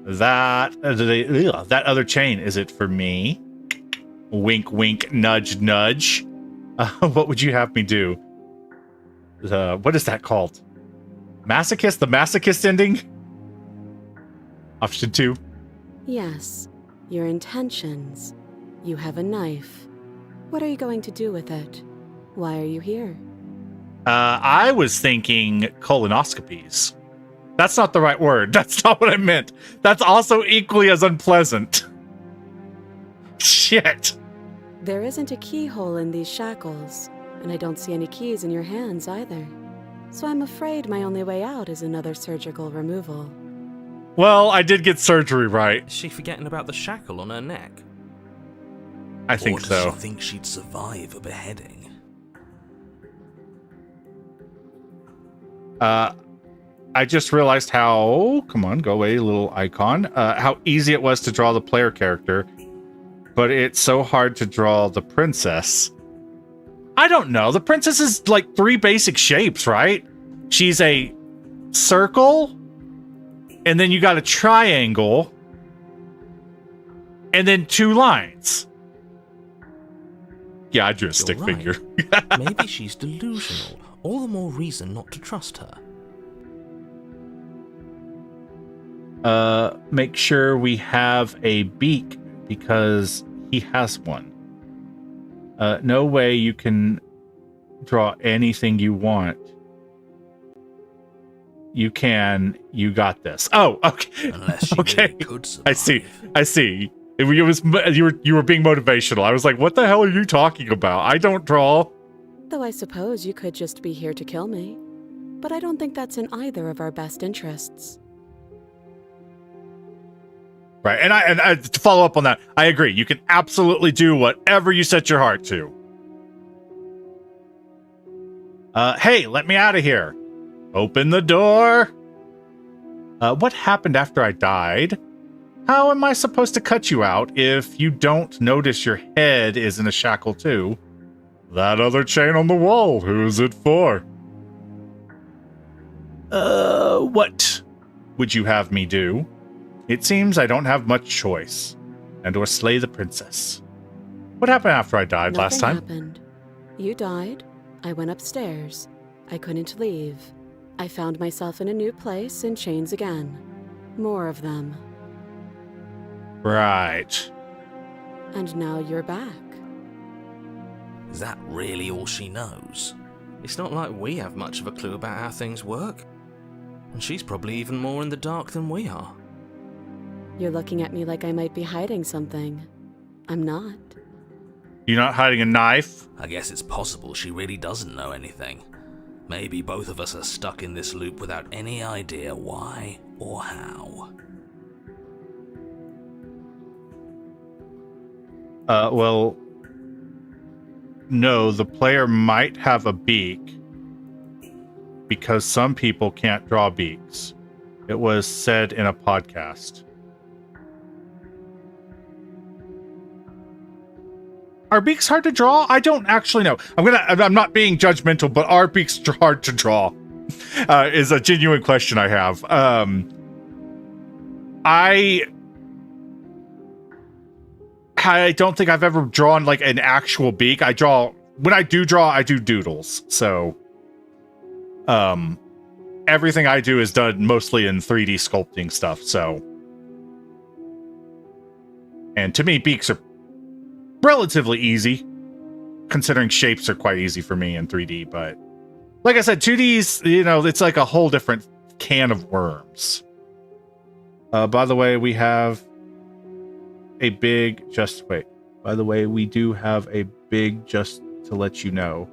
That other chain, is it for me? Wink, wink, nudge, nudge. What would you have me do? What is that called? Masochist? The masochist ending? Option 2. Yes, your intentions. You have a knife. What are you going to do with it? Why are you here? I was thinking colonoscopies. That's not the right word. That's not what I meant. That's also equally as unpleasant. Shit. There isn't a keyhole in these shackles, and I don't see any keys in your hands either. So I'm afraid my only way out is another surgical removal. Well, I did get surgery right. Is she forgetting about the shackle on her neck? I think so. Or does she think she'd survive a beheading? I just realized how... Come on, go away, little icon. How easy it was to draw the player character. But it's so hard to draw the princess. I don't know. The princess is like 3 basic shapes, right? She's a circle, and then you got a triangle, and then 2 lines. Yeah, I drew a stick figure. Maybe she's delusional. All the more reason not to trust her. Make sure we have a beak, because he has one. No way you can draw anything you want. You can. You got this. Oh, okay. Unless she okay. really could survive. I see. It was you were being motivational. I was like, what the hell are you talking about? I don't draw. Though I suppose you could just be here to kill me. But I don't think that's in either of our best interests. Right. And to follow up on that, I agree. You can absolutely do whatever you set your heart to. Hey, let me out of here. Open the door. What happened after I died? How am I supposed to cut you out if you don't notice your head is in a shackle too? That other chain on the wall, who's it for? What would you have me do? It seems I don't have much choice. And or slay the princess. What happened after I died last time? Nothing happened. You died. I went upstairs. I couldn't leave. I found myself in a new place in chains again. More of them. Right. And now you're back. Is that really all she knows? It's not like we have much of a clue about how things work. And she's probably even more in the dark than we are. You're looking at me like I might be hiding something. I'm not. You're not hiding a knife? I guess it's possible she really doesn't know anything. Maybe both of us are stuck in this loop without any idea why or how. Well, no, the player might have a beak because some people can't draw beaks. It was said in a podcast. Are beaks hard to draw? I don't actually know. I'm not being judgmental, but are beaks hard to draw? Is a genuine question I have. I don't think I've ever drawn like an actual beak. When I do draw, I do doodles. So, everything I do is done mostly in 3D sculpting stuff. So, and to me, beaks are relatively easy, considering shapes are quite easy for me in 3D. But like I said, 2D's, it's like a whole different can of worms. By the way, we have a big By the way, we do have a big just to let you know.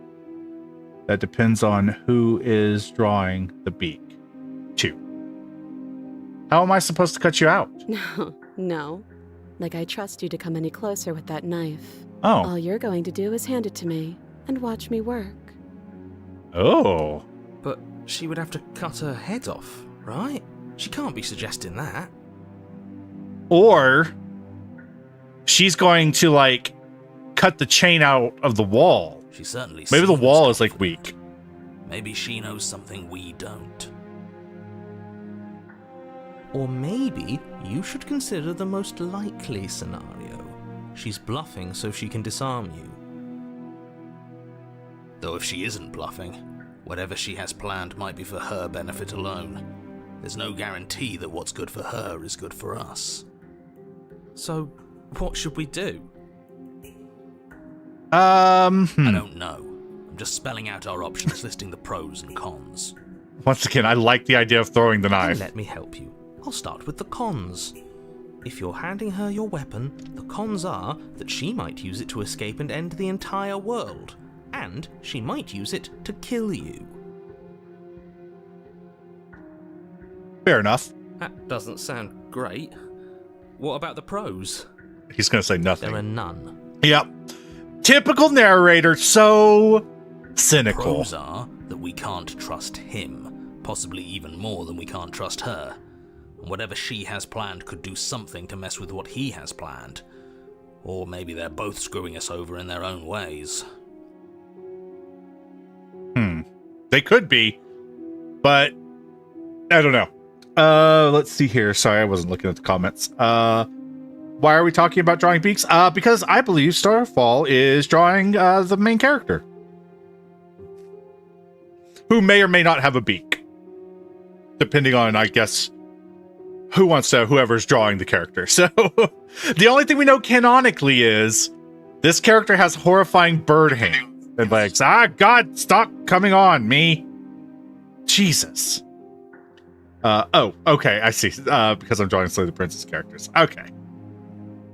That depends on who is drawing the beak, too. How am I supposed to cut you out? No. Like I trust you to come any closer with that knife. Oh. All you're going to do is hand it to me and watch me work. Oh. But she would have to cut her head off, right? She can't be suggesting that. Or she's going to, like, cut the chain out of the wall. She certainly Maybe the seems wall is, like, confident. weak. Maybe she knows something we don't. Or maybe you should consider the most likely scenario. She's bluffing so she can disarm you. Though if she isn't bluffing, whatever she has planned might be for her benefit alone. There's no guarantee that what's good for her is good for us. So, what should we do? I don't know. I'm just spelling out our options, listing the pros and cons. Once again, I like the idea of throwing the knife. And let me help you. I'll start with the cons. If you're handing her your weapon, the cons are that she might use it to escape and end the entire world, and she might use it to kill you. Fair enough. That doesn't sound great. What about the pros? He's going to say nothing. There are none. Yep. Typical narrator, so cynical. Pros are that we can't trust him, possibly even more than we can't trust her. And whatever she has planned could do something to mess with what he has planned. Or maybe they're both screwing us over in their own ways. They could be, but I don't know. Let's see here. Sorry, I wasn't looking at the comments. Why are we talking about drawing beaks? Because I believe Starfall is drawing the main character, who may or may not have a beak, depending on, I guess, whoever's drawing the character. So the only thing we know canonically is this character has horrifying bird hands and legs. God, stop coming on me. Jesus. Okay, I see. Because I'm drawing Slay the Princess characters. Okay.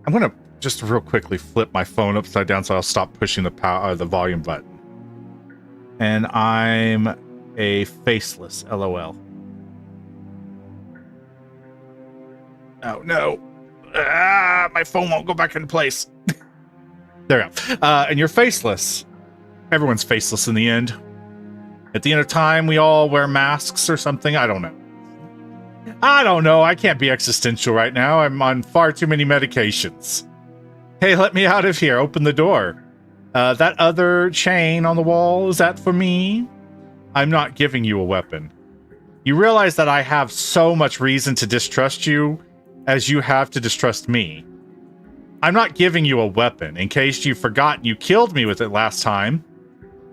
I'm going to just real quickly flip my phone upside down so I'll stop pushing the volume button. And I'm a faceless, LOL. Oh, no. My phone won't go back in place. There we go. And you're faceless. Everyone's faceless in the end. At the end of time, we all wear masks or something. I don't know. I can't be existential right now. I'm on far too many medications. Hey, let me out of here. Open the door. That other chain on the wall, is that for me? I'm not giving you a weapon. You realize that I have so much reason to distrust you as you have to distrust me. I'm not giving you a weapon. In case you've forgotten, you killed me with it last time.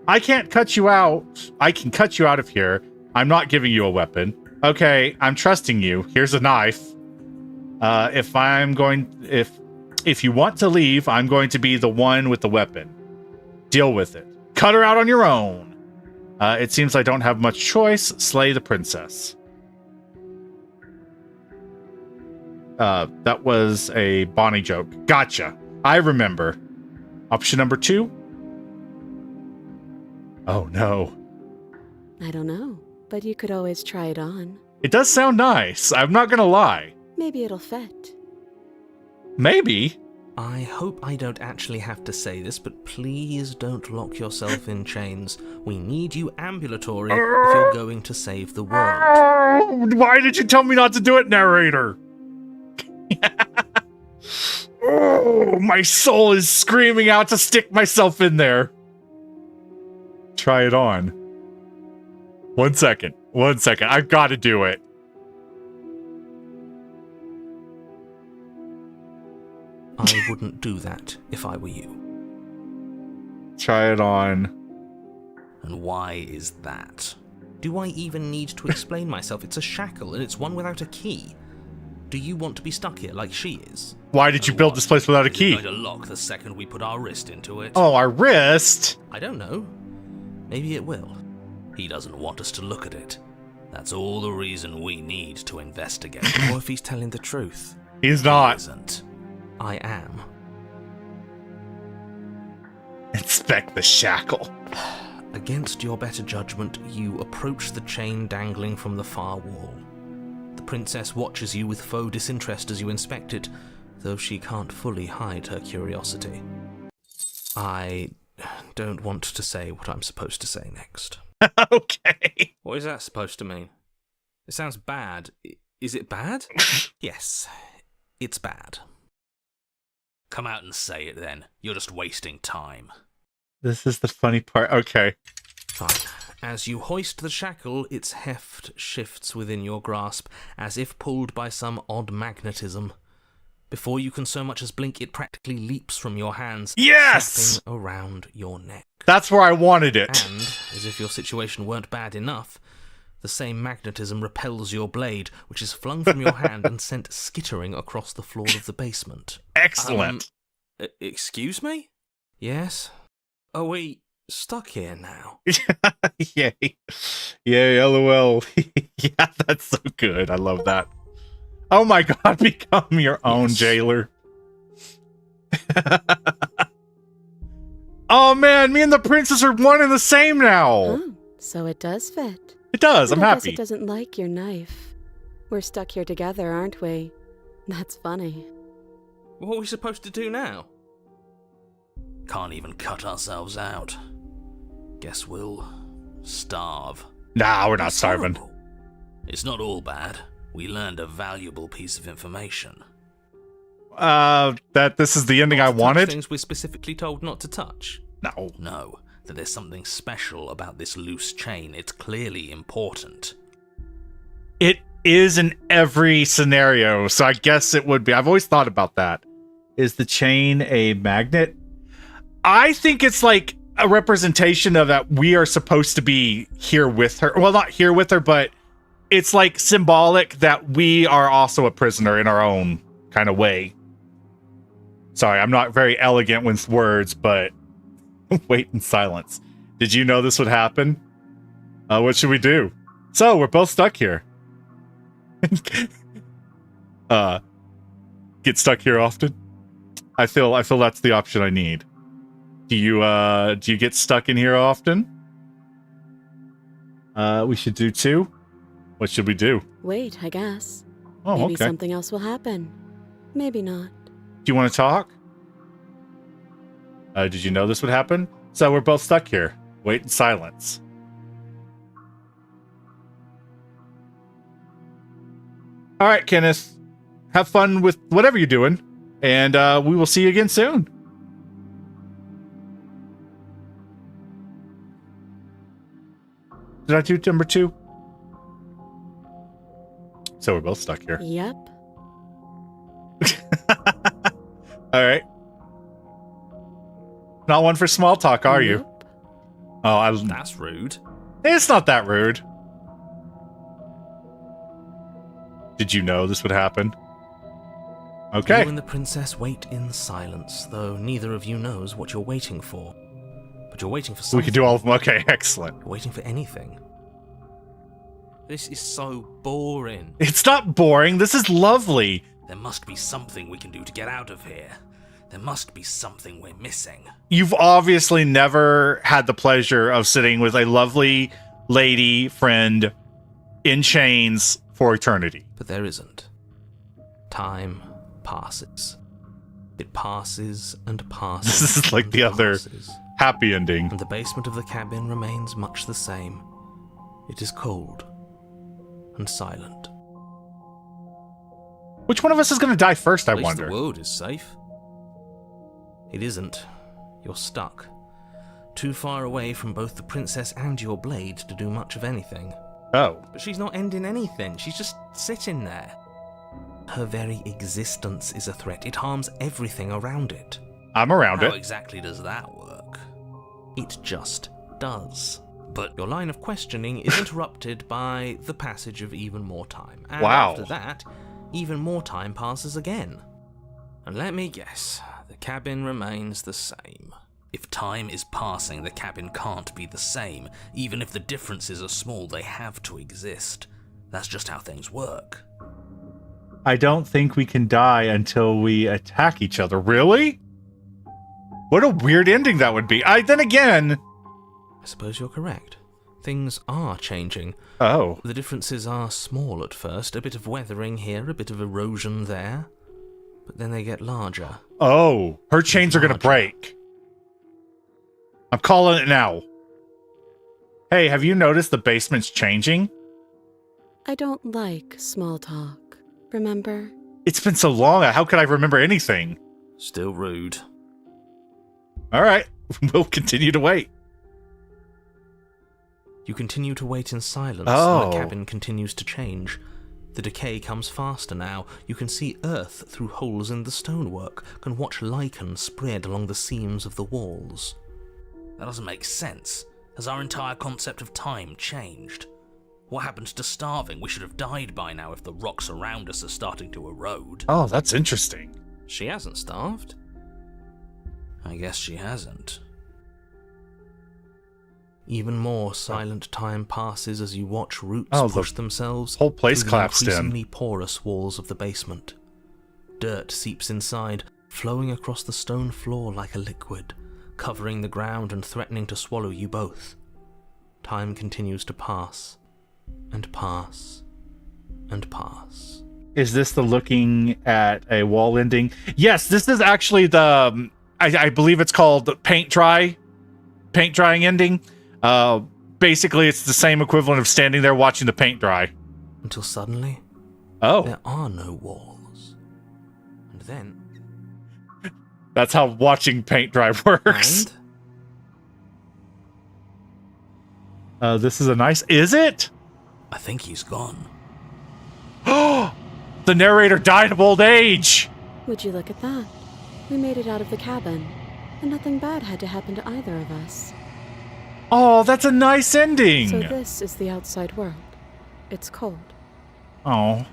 I can't cut you out. I can cut you out of here. I'm not giving you a weapon. Okay, I'm trusting you. Here's a knife. If you want to leave, I'm going to be the one with the weapon. Deal with it. Cut her out on your own. It seems I don't have much choice. Slay the princess. That was a Bonnie joke. Gotcha. I remember. Option number 2? Oh, no. I don't know, but you could always try it on. It does sound nice. I'm not gonna lie. Maybe it'll fit. Maybe. I hope I don't actually have to say this, but please don't lock yourself in chains. We need you ambulatory if you're going to save the world. Why did you tell me not to do it, narrator? Oh, my soul is screaming out to stick myself in there. Try it on. 1 second. 1 second. I've got to do it. I wouldn't do that if I were you. Try it on. And why is that? Do I even need to explain myself? It's a shackle, and it's one without a key. Do you want to be stuck here like she is? Why did you build this place without a key? It's going to lock the second we put our wrist into it. Oh, our wrist? I don't know. Maybe it will. He doesn't want us to look at it. That's all the reason we need to investigate. Or if he's telling the truth. He's not. He isn't. I am. Inspect the shackle. Against your better judgment, you approach the chain dangling from the far wall. The princess watches you with faux disinterest as you inspect it, though she can't fully hide her curiosity. I don't want to say what I'm supposed to say next. Okay. What is that supposed to mean? It sounds bad. Is it bad? Yes, it's bad. Come out and say it then. You're just wasting time. This is the funny part. Okay. Fine. As you hoist the shackle, its heft shifts within your grasp, as if pulled by some odd magnetism. Before you can so much as blink, it practically leaps from your hands, yes! wrapping around your neck. That's where I wanted it. And, as if your situation weren't bad enough, the same magnetism repels your blade, which is flung from your hand and sent skittering across the floor of the basement. Excellent. Excuse me? Yes? Are we stuck here now? Yay. Yay, LOL. Yeah, that's so good. I love that. Oh my god, become your own jailer. Oh man, me and the princess are one and the same now. Oh, so it does fit. It does, I'm I happy. guess it doesn't like your knife. We're stuck here together, aren't we? That's funny. What are we supposed to do now? Can't even cut ourselves out. Guess we'll starve. Nah, we're not starving. Horrible. It's not all bad. We learned a valuable piece of information. That this is the ending I wanted? Things we're specifically told not to touch. No. No, that there's something special about this loose chain. It's clearly important. It is in every scenario, so I guess it would be. I've always thought about that. Is the chain a magnet? I think it's like a representation of that we are supposed to be here with her. Well, not here with her, but it's like symbolic that we are also a prisoner in our own kind of way. Sorry, I'm not very elegant with words, but wait in silence. Did you know this would happen? What should we do? So, we're both stuck here. Get stuck here often? I feel that's the option I need. Do you get stuck in here often? We should do 2. What should we do? Wait, I guess. Oh, Maybe okay. something else will happen. Maybe not. Do you want to talk? Did you know this would happen? So we're both stuck here. Wait in silence. All right, Kenneth. Have fun with whatever you're doing. And we will see you again soon. Did I do number 2? So we're both stuck here. Yep. All right. Not one for small talk, are you? Nope. Oh, That's rude. it's not that rude. Did you know this would happen? Okay. You and the princess wait in silence, though neither of you knows what you're waiting for. But you're waiting for something. We could do all of them. Okay, excellent. You're waiting for anything. This is so boring. It's not boring. This is lovely. There must be something we can do to get out of here. There must be something we're missing. You've obviously never had the pleasure of sitting with a lovely lady friend in chains for eternity. But there isn't. Time passes. It passes and passes. This is like and the other passes. happy ending. And the basement of the cabin remains much the same. It is cold and silent. Which one of us is going to die first, I At least wonder? the world is safe. It isn't. You're stuck. Too far away from both the princess and your blade to do much of anything. Oh. But she's not ending anything. She's just sitting there. Her very existence is a threat. It harms everything around it. I'm around How it. exactly does that work? It just does. But your line of questioning is interrupted by the passage of even more time. And Wow. after that, even more time passes again. And let me guess, the cabin remains the same. If time is passing, the cabin can't be the same. Even if the differences are small, they have to exist. That's just how things work. I don't think we can die until we attack each other. Really? What a weird ending that would be. Then again... I suppose you're correct. Things are changing. Oh. The differences are small at first. A bit of weathering here, a bit of erosion there. But then they get larger. Oh. Her chains are going to break. I'm calling it now. Hey, have you noticed the basement's changing? I don't like small talk, remember? It's been so long. How could I remember anything? Still rude. All right. We'll continue to wait. You continue to wait in silence, Oh. and the cabin continues to change. The decay comes faster now. You can see earth through holes in the stonework, can watch lichen spread along the seams of the walls. That doesn't make sense. Has our entire concept of time changed? What happened to starving? We should have died by now if the rocks around us are starting to erode. Oh, that's interesting. She hasn't starved. I guess she hasn't. Even more silent time passes as you watch roots Oh, push themselves whole place through the collapsed in. increasingly porous walls of the basement. Dirt seeps inside, flowing across the stone floor like a liquid, covering the ground and threatening to swallow you both. Time continues to pass, and pass, and pass. Is this the looking at a wall ending? Yes, this is actually the... I believe it's called paint drying ending. Basically, it's the same equivalent of standing there watching the paint dry. Until suddenly, Oh, there are no walls. And then... that's how watching paint dry works. And This is a nice... Is it? I think he's gone. The narrator died of old age. Would you look at that? We made it out of the cabin, and nothing bad had to happen to either of us. Oh, that's a nice ending. So this is the outside world. It's cold. Oh.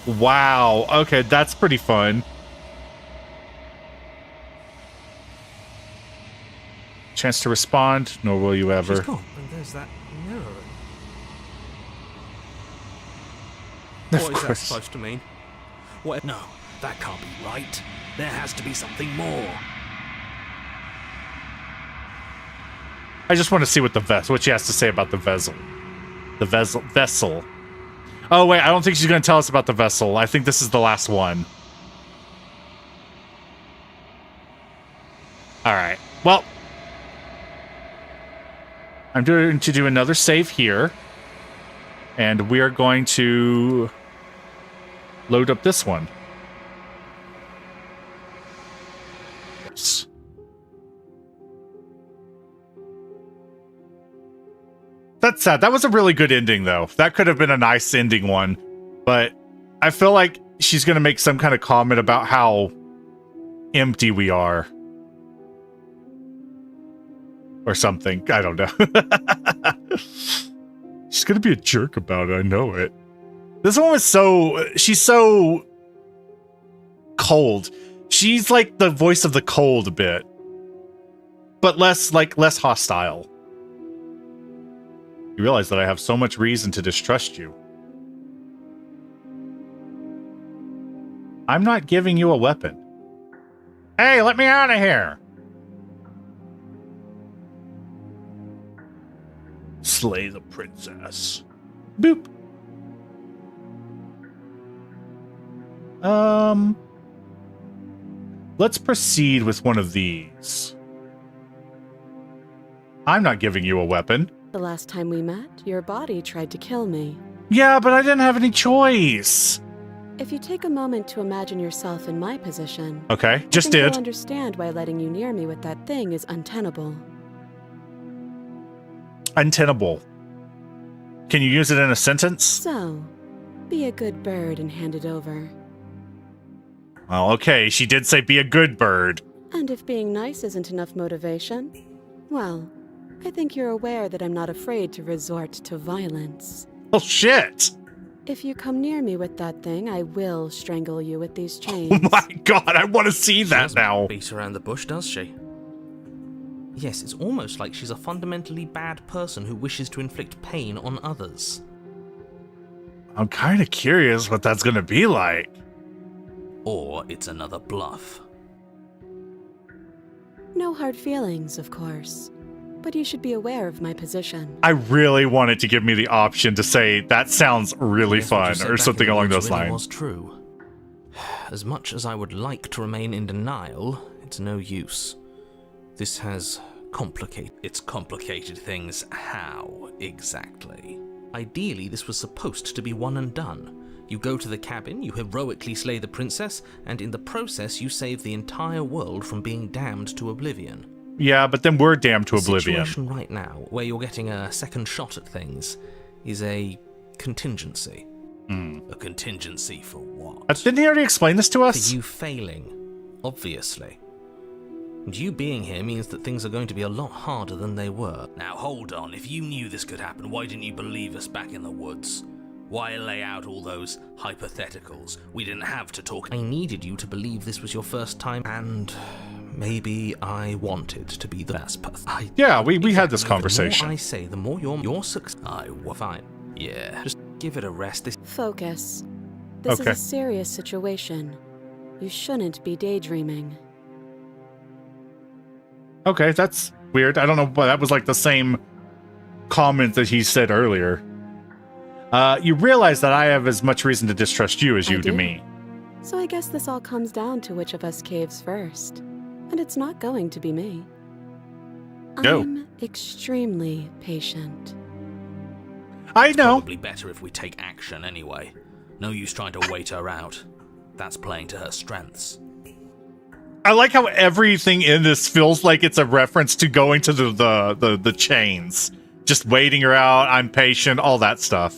Wow. Okay, that's pretty fun. Chance to respond, nor will you ever. She's gone, and there's that mirror. Of What is that course. supposed to mean? What? No, that can't be right. There has to be something more. I just want to see what she has to say about the vessel. The vessel. Oh, wait, I don't think she's going to tell us about the vessel. I think this is the last one. All right. Well, I'm going to do another save here. And we are going to load up this one. That's sad. That was a really good ending, though. That could have been a nice ending one. But I feel like she's going to make some kind of comment about how empty we are. Or something. I don't know. She's going to be a jerk about it. I know it. This one was so... She's so... cold. She's like the voice of the cold a bit. But less hostile. You realize that I have so much reason to distrust you. I'm not giving you a weapon. Hey, let me out of here! Slay the princess. Boop. Let's proceed with one of these. I'm not giving you a weapon. The last time we met, your body tried to kill me. Yeah, but I didn't have any choice. If you take a moment to imagine yourself in my position... Okay, just I think did. you'll understand why letting you near me with that thing is untenable. Untenable. Can you use it in a sentence? So, be a good bird and hand it over. Well, okay, she did say be a good bird. And if being nice isn't enough motivation, well, I think you're aware that I'm not afraid to resort to violence. Oh, shit! If you come near me with that thing, I will strangle you with these chains. Oh my god, I want to see that now. Beat around the bush, does she? Yes, it's almost like she's a fundamentally bad person who wishes to inflict pain on others. I'm kind of curious what that's going to be like. Or it's another bluff. No hard feelings, of course. But you should be aware of my position. I really wanted to give me the option to say, that sounds really Yes, what you fun, said or back something in the along woods those really lines. was true. As much as I would like to remain in denial, it's no use. This has complicated things. How, exactly? Ideally, this was supposed to be one and done. You go to the cabin, you heroically slay the princess, and in the process you save the entire world from being damned to oblivion. Yeah, but then we're damned to oblivion. The situation right now, where you're getting a second shot at things, is a contingency. A contingency for what? Didn't he already explain this to us? For you failing, obviously. And you being here means that things are going to be a lot harder than they were. Now hold on, if you knew this could happen, why didn't you believe us back in the woods? Why lay out all those hypotheticals? We didn't have to talk. I needed you to believe this was your first time, and maybe I wanted to be the best person. Yeah, we had this conversation. The more I say, the more you're success. Fine. Yeah, just give it a rest. Focus. This is a serious situation. You shouldn't be daydreaming. Okay, that's weird. I don't know, but that was like the same comment that he said earlier. You realize that I have as much reason to distrust you as you do me. So I guess this all comes down to which of us caves first. And it's not going to be me. No. I'm extremely patient. I know. Probably better if we take action anyway. No use trying to wait her out. That's playing to her strengths. I like how everything in this feels like it's a reference to going to the chains. Just waiting her out, I'm patient, all that stuff.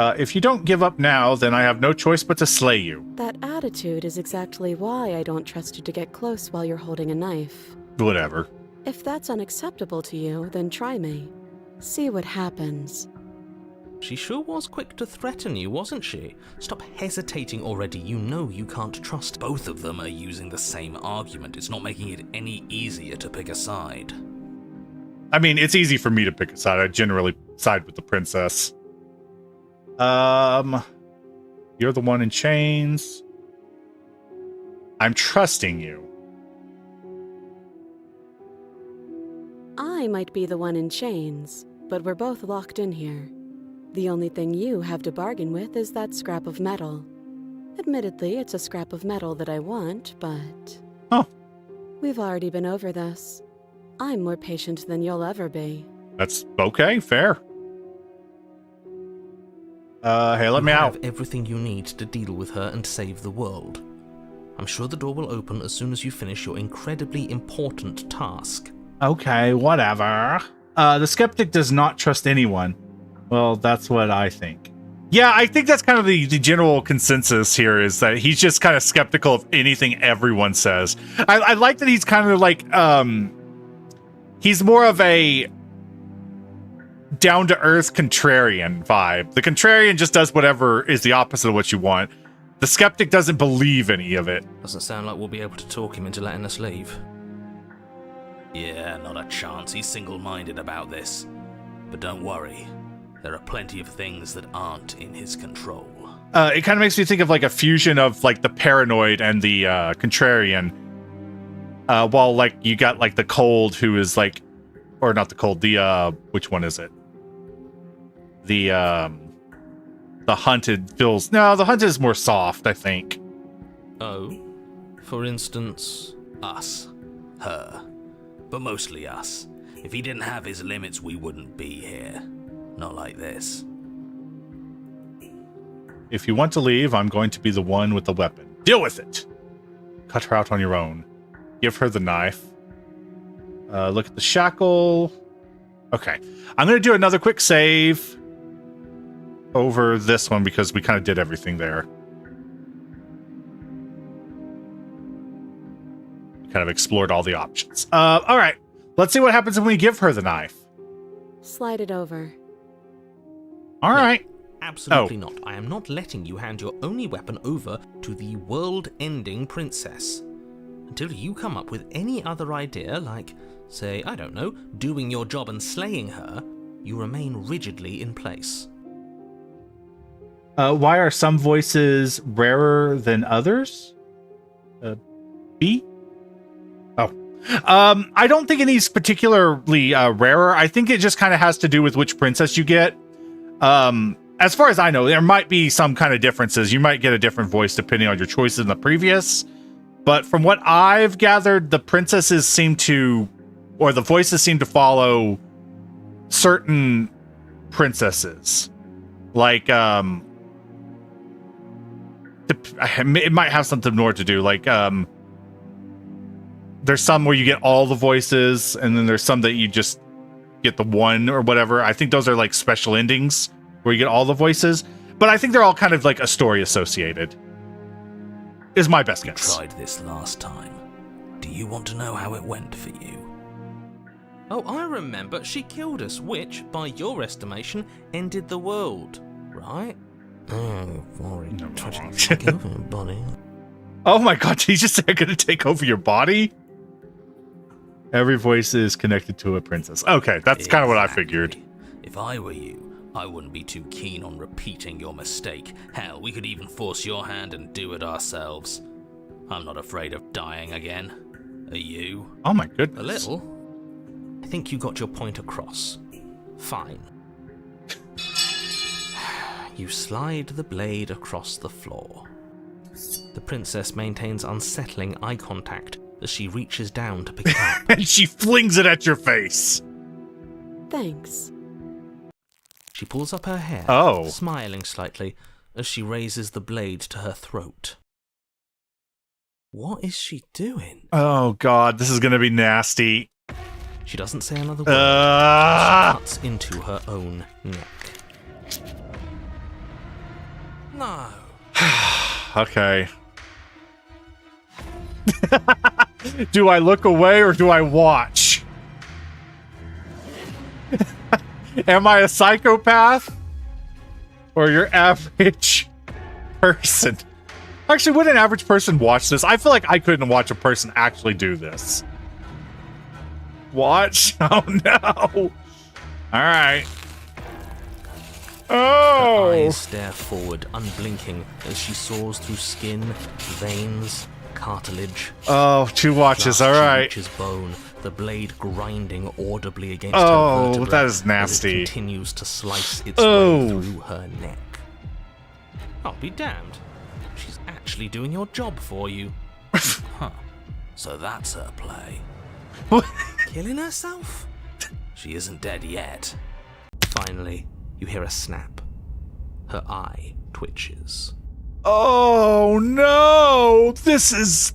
If you don't give up now, then I have no choice but to slay you. That attitude is exactly why I don't trust you to get close while you're holding a knife. Whatever. If that's unacceptable to you, then try me. See what happens. She sure was quick to threaten you, wasn't she? Stop hesitating already. You know you can't trust. Both of them are using the same argument. It's not making it any easier to pick a side. I mean, it's easy for me to pick a side. I generally side with the princess. You're the one in chains. I'm trusting you. I might be the one in chains, but we're both locked in here. The only thing you have to bargain with is that scrap of metal. Admittedly, it's a scrap of metal that I want, but... Oh. We've already been over this. I'm more patient than you'll ever be. That's okay, fair. Hey, let me out. You have everything you need to deal with her and save the world. I'm sure the door will open as soon as you finish your incredibly important task. Okay, whatever. The skeptic does not trust anyone. Well, that's what I think. Yeah, I think that's kind of the general consensus here, is that he's just kind of skeptical of anything everyone says. I like that he's kind of like, he's more of a down-to-earth contrarian vibe. The contrarian just does whatever is the opposite of what you want. The skeptic doesn't believe any of it. Doesn't sound like we'll be able to talk him into letting us leave. Yeah, not a chance. He's single-minded about this. But don't worry. There are plenty of things that aren't in his control. It kind of makes me think of like a fusion of like the paranoid and the contrarian. While like you got like the cold, who is like, or not the cold, the which one is it? The hunted feels, no, the hunted is more soft, I think. Oh, for instance, us, her, but mostly us. If he didn't have his limits, we wouldn't be here. Not like this. If you want to leave, I'm going to be the one with the weapon. Deal with it. Cut her out on your own. Give her the knife. Look at the shackle. Okay. I'm going to do another quick save over this one because we kind of did everything there. Kind of explored all the options. All right. Let's see what happens when we give her the knife. Slide it over. All right. Absolutely not. I am not letting you hand your only weapon over to the world-ending princess. Until you come up with any other idea, like, say, I don't know, doing your job and slaying her, you remain rigidly in place. Why are some voices rarer than others? B? Oh. I don't think any's particularly rarer. I think it just kind of has to do with which princess you get. As far as I know, there might be some kind of differences. You might get a different voice depending on your choices in the previous. But from what I've gathered, the princesses seem to, or the voices seem to follow certain princesses. Like, it might have something more to do. Like, there's some where you get all the voices, and then there's some that you just get the one or whatever. I think those are like special endings where you get all the voices. But I think they're all kind of like a story associated. Is my best guess. Tried this last time. Do you want to know how it went for you? Oh, I remember. She killed us, which, by your estimation, ended the world, right? Oh, worry. No, Take over your body. Oh my god, did he just say I'm gonna take over your body? Every voice is connected to a princess. Okay, that's kind of what I figured. If I were you, I wouldn't be too keen on repeating your mistake. Hell, we could even force your hand and do it ourselves. I'm not afraid of dying again. Are you? Oh my goodness. A little. I think you got your point across. Fine. You slide the blade across the floor. The princess maintains unsettling eye contact as she reaches down to pick it up. And she flings it at your face. Thanks. She pulls up her hair, smiling slightly as she raises the blade to her throat. What is she doing? Oh god, this is gonna be nasty. She doesn't say another word. She cuts into her own neck. No. Okay. Do I look away or do I watch? Am I a psychopath? Or your average person? Actually, would an average person watch this? I feel like I couldn't watch a person actually do this. Watch? Oh no. Alright. Oh! Her eyes stare forward, unblinking, as she saws through skin, veins, cartilage. Oh, 2 watches, alright. She reaches bone, the blade grinding audibly against her Oh, vertebrae that is as nasty. it continues to slice its way through her neck. I'll be damned. She's actually doing your job for you. Huh. So that's her play. What? Killing herself? She isn't dead yet. Finally, you hear a snap. Her eye twitches. Oh no! This is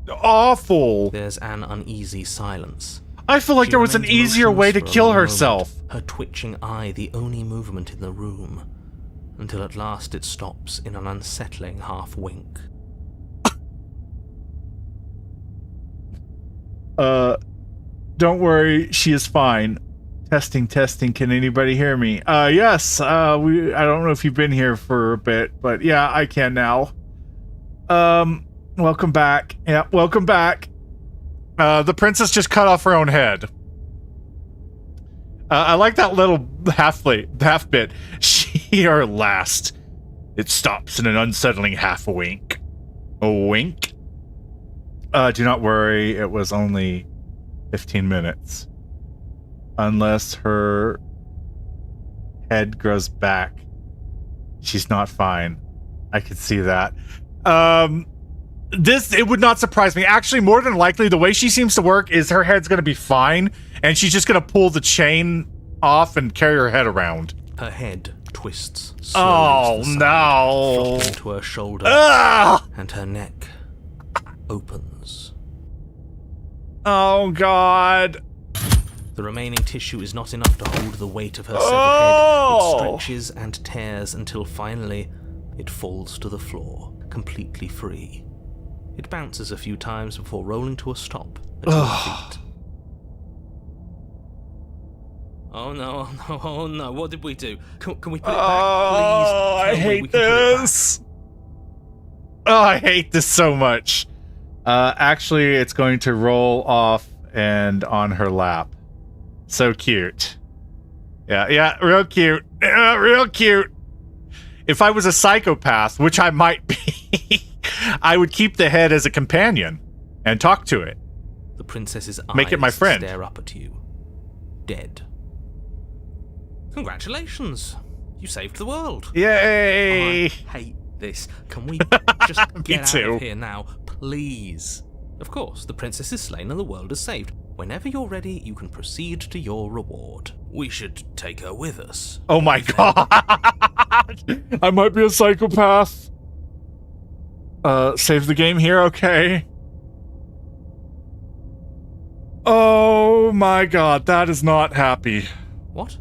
awful. There's an uneasy silence. I feel like She there was an remains easier way to motionless for a kill long herself. moment, her twitching eye the only movement in the room, until at last it stops in an unsettling half-wink. Don't worry, she is fine. Testing, can anybody hear me? Yes, I don't know if you've been here for a bit, but yeah, I can now. Welcome back. Yeah, welcome back. The princess just cut off her own head. I like that little half bit. She are last. It stops in an unsettling half wink. A wink? Do not worry, it was only 15 minutes. Unless her head grows back. She's not fine. I could see that. It would not surprise me. Actually, more than likely, the way she seems to work is her head's going to be fine, and she's just going to pull the chain off and carry her head around. Her head twists slowly Oh, to the side, no. dropping to her shoulder, Ah! and her neck opens. Oh, God. The remaining tissue is not enough to hold the weight of her severed Oh! head. It stretches and tears until finally it falls to the floor, completely free. It bounces a few times before rolling to a stop at your feet. Oh no, oh no, oh no, what did we do? Can we put it back, please? Oh, I Tell me we hate can put it back. this. Oh, I hate this so much. Actually, it's going to roll off and on her lap. So cute. Yeah, real cute. Real cute. If I was a psychopath, which I might be, I would keep the head as a companion and talk to it. The princess's Make it my eyes friend. stare up at you. Dead. Congratulations. You saved the world. Yay! I hate this. Can we just get out too. of here now, please? Of course, the princess is slain and the world is saved. Whenever you're ready, you can proceed to your reward. We should take her with us. Oh my god! I might be a psychopath. Save the game here, okay. Oh my god, that is not happy. What?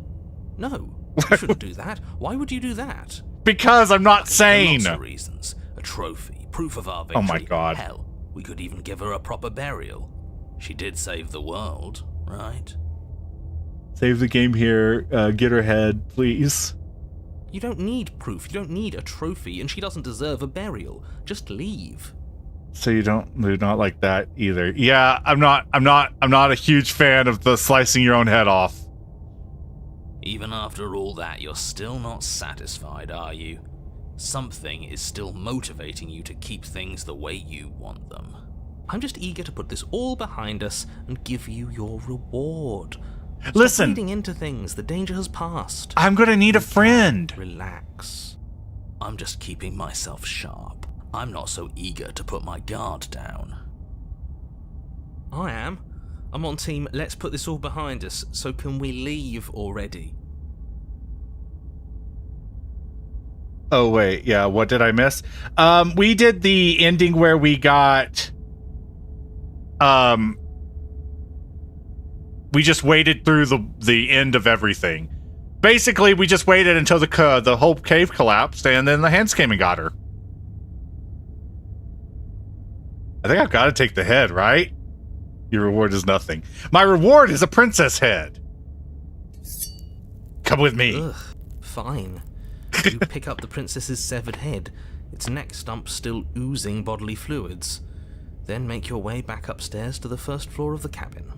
No, you shouldn't do that. Why would you do that? Because I'm not sane. Lots of reasons. A trophy, proof of our victory. Oh my god. Hell, we could even give her a proper burial. She did save the world, right? Save the game here. Get her head, please. You don't need proof. You don't need a trophy, and she doesn't deserve a burial. Just leave. So you're not like that either. Yeah, I'm not a huge fan of the slicing your own head off. Even after all that, you're still not satisfied, are you? Something is still motivating you to keep things the way you want them. I'm just eager to put this all behind us and give you your reward. Stop Listen. reading into things. The danger has passed. I'm gonna need a friend. Relax. I'm just keeping myself sharp. I'm not so eager to put my guard down. I am. I'm on team, let's put this all behind us, so can we leave already? Oh wait, yeah, what did I miss? We did the ending where we got we just waited through the end of everything. Basically, we just waited until the whole cave collapsed, and then the hands came and got her. I think I've got to take the head, right? Your reward is nothing. My reward is a princess head. Come with me. Ugh, fine. You pick up the princess's severed head, its neck stump still oozing bodily fluids. Then make your way back upstairs to the first floor of the cabin.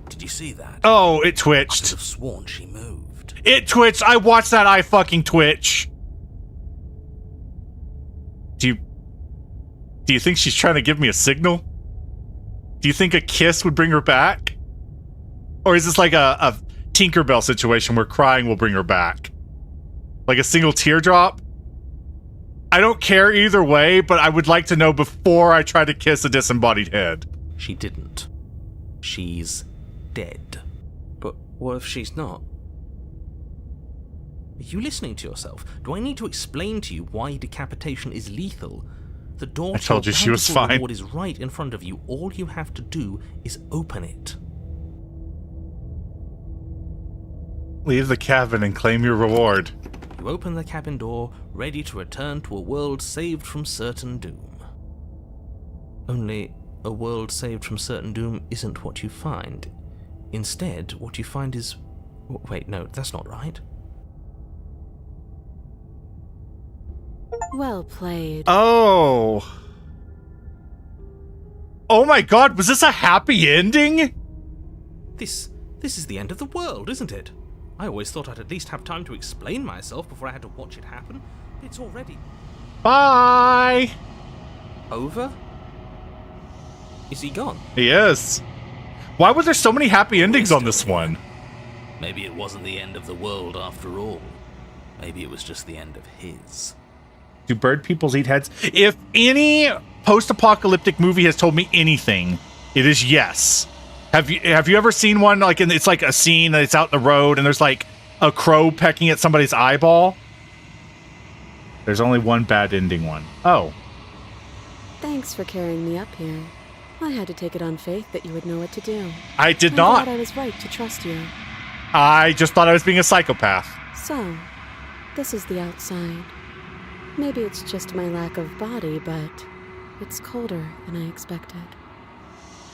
Did you see that? Oh, it I could twitched. have sworn she moved. It twitched. I watched that eye fucking twitch. Do you... Do you think she's trying to give me a signal? Do you think a kiss would bring her back? Or is this like a Tinkerbell situation where crying will bring her back? Like a single teardrop? I don't care either way, but I would like to know before I try to kiss a disembodied head. She didn't. She's dead. But what if she's not? Are you listening to yourself? Do I need to explain to you why decapitation is lethal? The door I told you she was fine. What is right in front of you. All you have to do is open it. Leave the cabin and claim your reward. You open the cabin door, ready to return to a world saved from certain doom. Only a world saved from certain doom isn't what you find. Instead, what you find is... Wait, no, that's not right. Well played. Oh. Oh my god, was this a happy ending? This is the end of the world, isn't it? I always thought I'd at least have time to explain myself before I had to watch it happen. It's already... Bye! over? Is he gone? He is. Why were there so many happy endings on this one? Maybe it wasn't the end of the world after all. Maybe it was just the end of his. Do bird peoples eat heads? If any post-apocalyptic movie has told me anything, it is yes. Have you ever seen one like it's like a scene that it's out in the road and there's like a crow pecking at somebody's eyeball? There's only one bad ending one. Oh. Thanks for carrying me up here. I had to take it on faith that you would know what to do. I did I not. thought I was right to trust you. I just thought I was being a psychopath. So, this is the outside. Maybe it's just my lack of body, but it's colder than I expected.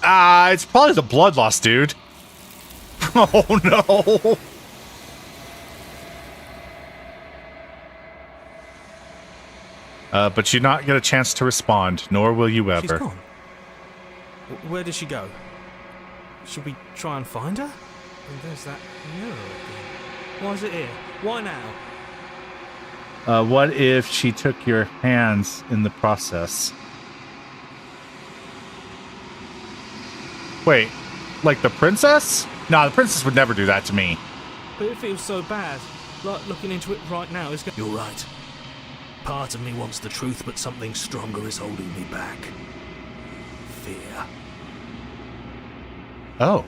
It's probably the blood loss, dude. Oh no. But you not get a chance to respond, nor will you ever. She's gone. Where did she go? Should we try and find her? And there's that mirror again. Why is it here? Why now? What if she took your hands in the process? Wait, like the princess? No, the princess would never do that to me. But it feels so bad. Like looking into it right now is... You're right. Part of me wants the truth, but something stronger is holding me back. Fear. Oh.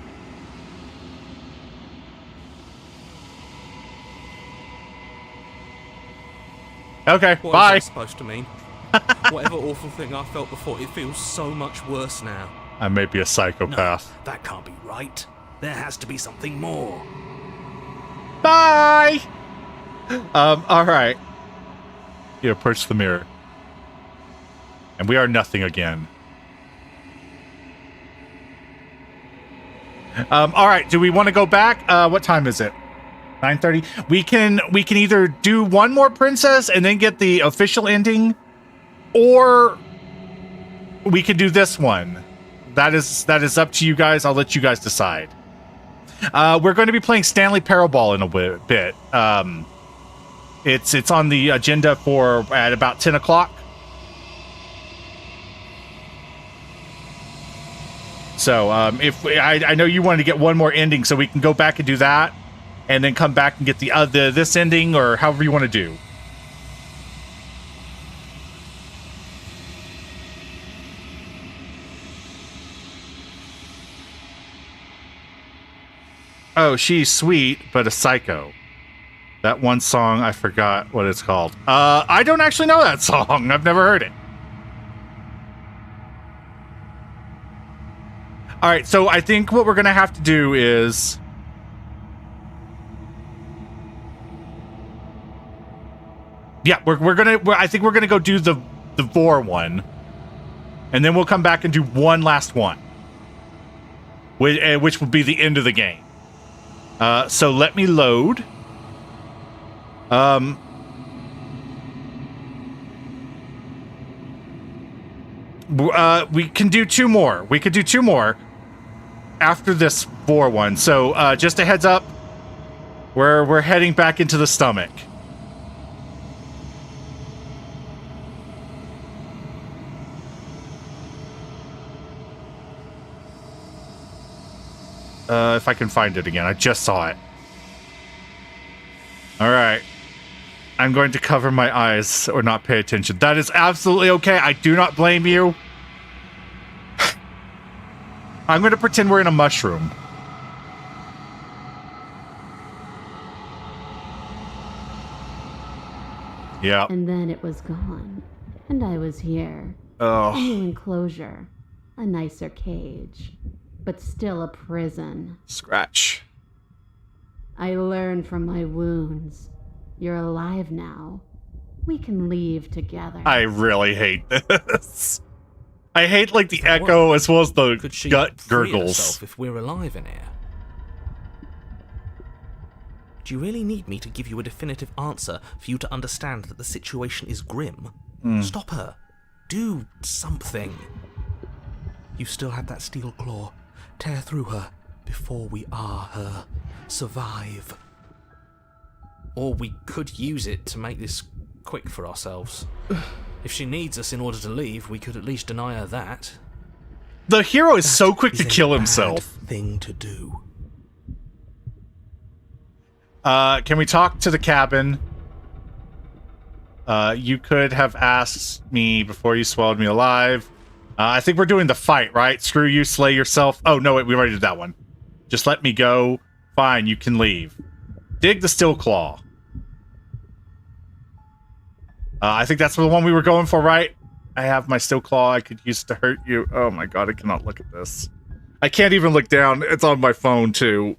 Okay, What bye. is that supposed to mean? Whatever awful thing I felt before, it feels so much worse now. I may be a psychopath. No, that can't be right. There has to be something more. Bye! Alright. You approach the mirror. And we are nothing again. Alright, do we want to go back? What time is it? 9:30? We can either do one more princess and then get the official ending, or we could do this one. That is up to you guys. I'll let you guys decide. We're going to be playing Stanley Parable in a bit. It's on the agenda for at about 10 o'clock. So I know you wanted to get one more ending, so we can go back and do that, and then come back and get the this ending, or however you want to do. Oh, she's sweet, but a psycho. That one song, I forgot what it's called. I don't actually know that song. I've never heard it. All right, so I think what we're going to have to do is... Yeah, I think we're going to go do the Vor one. And then we'll come back and do one last one. Which will be the end of the game. So let me load. We can do two more. We could do two more after this Vor one. So just a heads up, we're heading back into the stomach. If I can find it again. I just saw it. All right. I'm going to cover my eyes or not pay attention. That is absolutely okay. I do not blame you. I'm going to pretend we're in a mushroom. Yeah. And then it was gone. And I was here. Oh. A new enclosure. A nicer cage. But still a prison. Scratch. I learned from my wounds. You're alive now. We can leave together. I really hate this. I hate, like, the echo as well as the Could she gut free gurgles. herself if we're alive in here? Do you really need me to give you a definitive answer for you to understand that the situation is grim? Stop her. Do something. You still have that steel claw. Tear through her before we are her. Survive. Or we could use it to make this quick for ourselves. If she needs us in order to leave, we could at least deny her that. The hero is so quick Is to a kill bad himself. thing to do. Can we talk to the cabin? You could have asked me before you swallowed me alive. I think we're doing the fight, right? Screw you, slay yourself. Oh, no, wait, we already did that one. Just let me go. Fine, you can leave. Dig the steel claw. I think that's the one we were going for, right? I have my steel claw. I could use it to hurt you. Oh my god, I cannot look at this. I can't even look down. It's on my phone, too.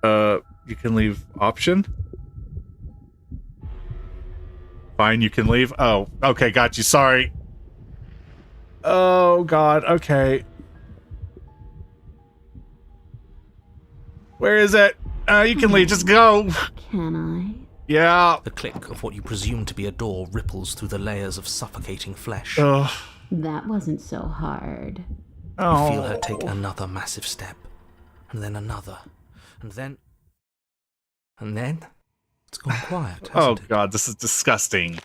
You can leave option? Fine, you can leave. Oh, okay, got you. Sorry. Oh, God, okay. Where is it? You can leave. Just go. Can I? Yeah. The click of what you presume to be a door ripples through the layers of suffocating flesh. Ugh. That wasn't so hard. Oh. You feel her take another massive step, and then another, and then it's gone quiet, Oh, hasn't it? God, this is disgusting.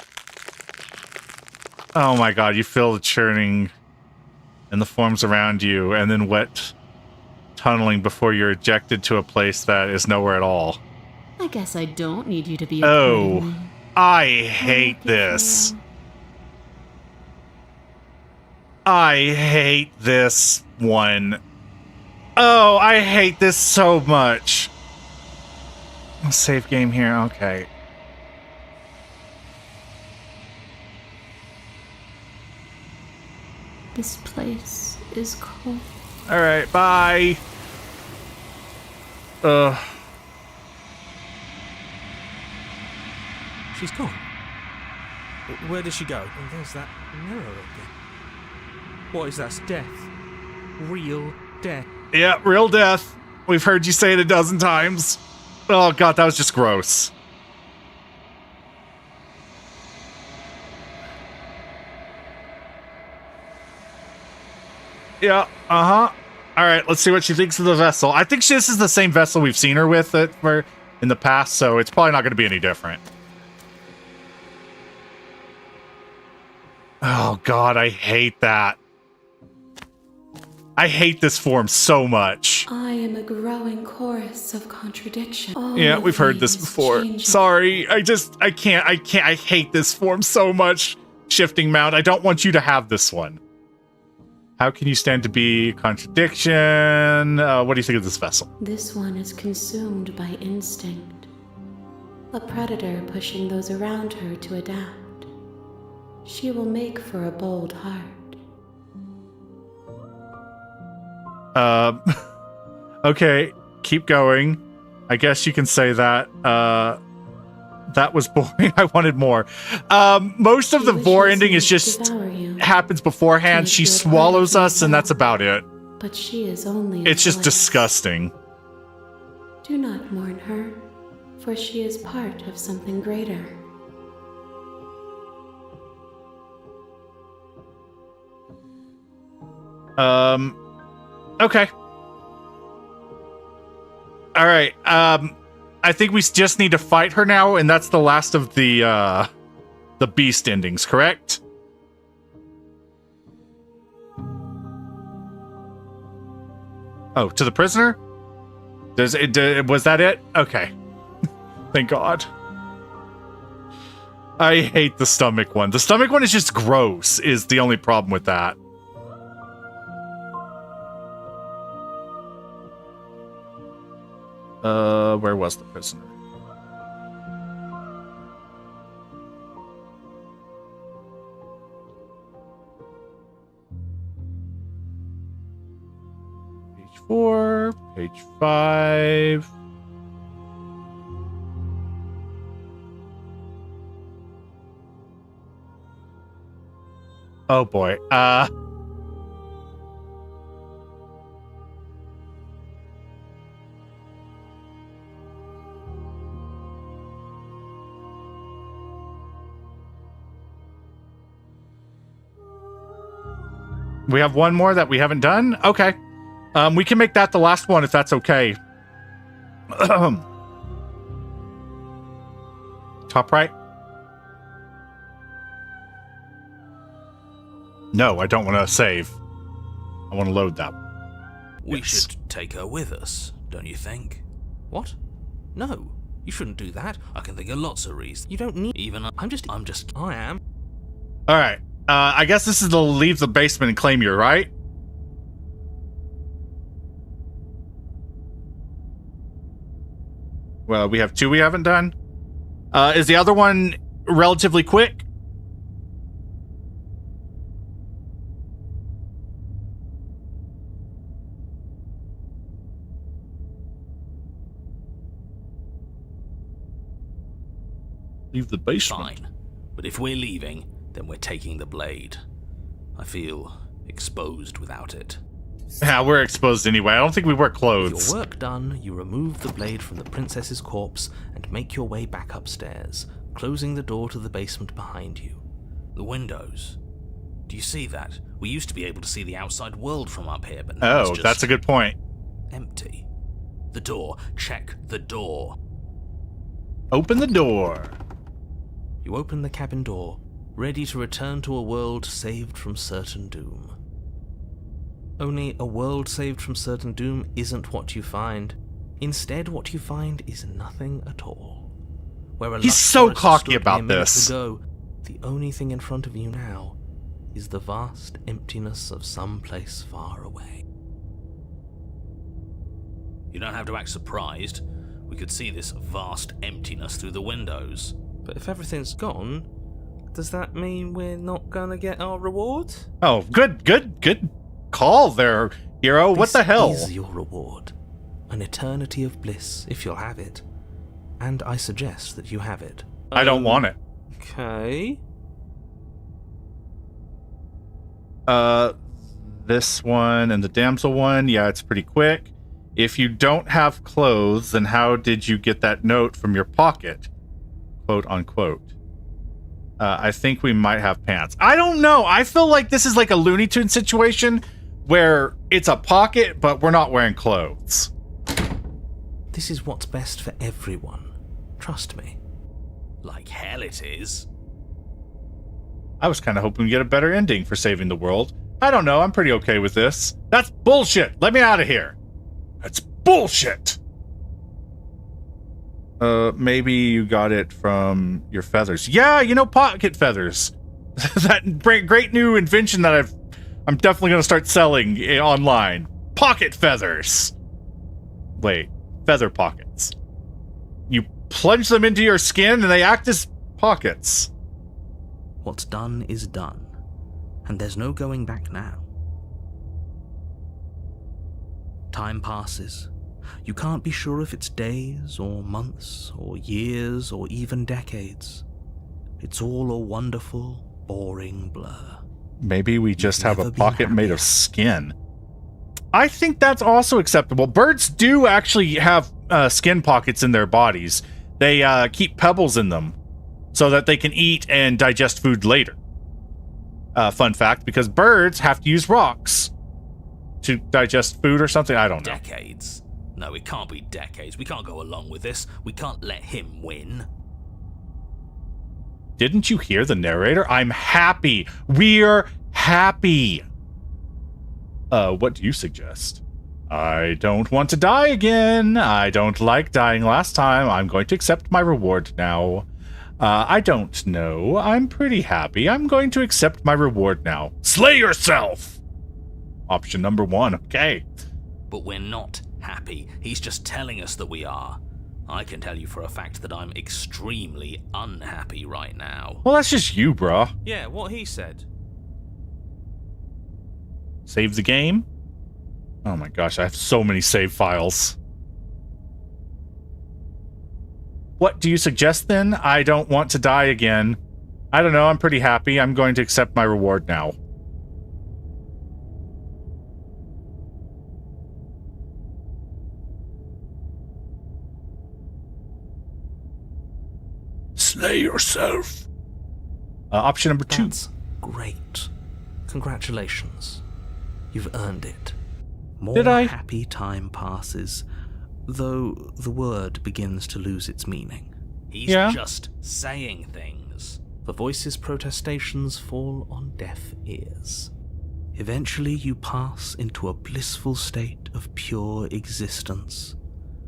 Oh, my God, you feel the churning in the forms around you, and then wet tunneling before you're ejected to a place that is nowhere at all. I guess I don't need you to be Oh, accordingly. I hate this. I hate this one. Oh, I hate this so much. Save game here, okay. This place is cold. Alright, bye. She's gone. Where did she go? And there's that mirror again. What is that? Death. Real death. Yeah, real death. We've heard you say it a dozen times. Oh, God, that was just gross. Yeah, uh-huh. All right, let's see what she thinks of the vessel. I think this is the same vessel we've seen her with in the past, so it's probably not going to be any different. Oh, God, I hate that. I hate this form so much. I am a growing chorus of contradiction. Yeah, we've heard this before. Sorry, I can't. I hate this form so much. Shifting mount, I don't want you to have this one. How can you stand to be contradiction? What do you think of this vessel? This one is consumed by instinct. A predator pushing those around her to adapt. She will make for a bold heart. Okay, keep going. I guess you can say that. That was boring. I wanted more. Most of the vor ending is just happens beforehand. She swallows us, and that's about it. But she is only It's just disgusting. Do not mourn her, for she is part of something greater. Okay. All right. I think we just need to fight her now, and that's the last of the beast endings, correct? Oh, to the prisoner? Was that it? Okay. Thank God. I hate the stomach one. The stomach one is just gross, is the only problem with that. Where was the prisoner? Page 4, page 5. Oh boy. We have one more that we haven't done? Okay. We can make that the last one if that's okay. Top right? No, I don't want to save. I want to load that. We should take her with us, don't you think? What? No, you shouldn't do that. I can think of lots of reasons. You don't need even. I am. All right. I guess this is the leave the basement and claim you, right? Well, we have 2 we haven't done. Is the other one relatively quick? Leave the basement. Fine. But if we're leaving, then we're taking the blade. I feel exposed without it. Yeah, we're exposed anyway. I don't think we wear With clothes. your work done, you remove the blade from the princess's corpse and make your way back upstairs, closing the door to the basement behind you. The windows. Do you see that? We used to be able to see the outside world from up here, but now it's just that's a good point. empty. The door. Check the door. Open the door. You open the cabin door, ready to return to a world saved from certain doom. Only a world saved from certain doom isn't what you find. Instead, what you find is nothing at all. Where a He's lush so forest cocky stood about mere minutes this. Ago, the only thing in front of you now is the vast emptiness of some place far away. You don't have to act surprised. We could see this vast emptiness through the windows. But if everything's gone, does that mean we're not gonna get our reward? Oh, good call there, hero. What the hell? This is your reward. An eternity of bliss, if you'll have it. And I suggest that you have it. I don't want it. Okay. This one and the damsel one, yeah, it's pretty quick. If you don't have clothes, then how did you get that note from your pocket? Quote unquote. I think we might have pants. I don't know. I feel like this is like a Looney Tunes situation where it's a pocket, but we're not wearing clothes. This is what's best for everyone. Trust me. Like hell it is. I was kind of hoping to get a better ending for saving the world. I don't know. I'm pretty okay with this. That's bullshit. Let me out of here. That's bullshit. Maybe you got it from your feathers. Yeah, you know, pocket feathers. That great new invention that I'm definitely going to start selling online. Pocket feathers. Wait, feather pockets. You plunge them into your skin and they act as pockets. What's done is done. And there's no going back now. Time passes. You can't be sure if it's days or months or years or even decades. It's all a wonderful, boring blur. Maybe we just have a pocket made of skin. I think that's also acceptable. Birds do actually have skin pockets in their bodies. They keep pebbles in them so that they can eat and digest food later. Fun fact, because birds have to use rocks to digest food or something. I don't know. Decades? No, it can't be decades. We can't go along with this. We can't let him win. Didn't you hear the narrator? I'm happy. We're happy. What do you suggest? I don't want to die again. I don't like dying last time. I'm going to accept my reward now. I don't know. I'm pretty happy. I'm going to accept my reward now. Slay yourself! Option number 1. Okay. But we're not happy. He's just telling us that we are. I can tell you for a fact that I'm extremely unhappy right now. Well, that's just you, bruh. Yeah, what he said. Save the game? Oh my gosh, I have so many save files. What do you suggest then? I don't want to die again. I don't know, I'm pretty happy. I'm going to accept my reward now. Slay yourself. Option number 2. That's great. Congratulations. You've earned it. More happy time passes, though the word begins to lose its meaning. He's just saying things. The voice's protestations fall on deaf ears. Eventually you pass into a blissful state of pure existence.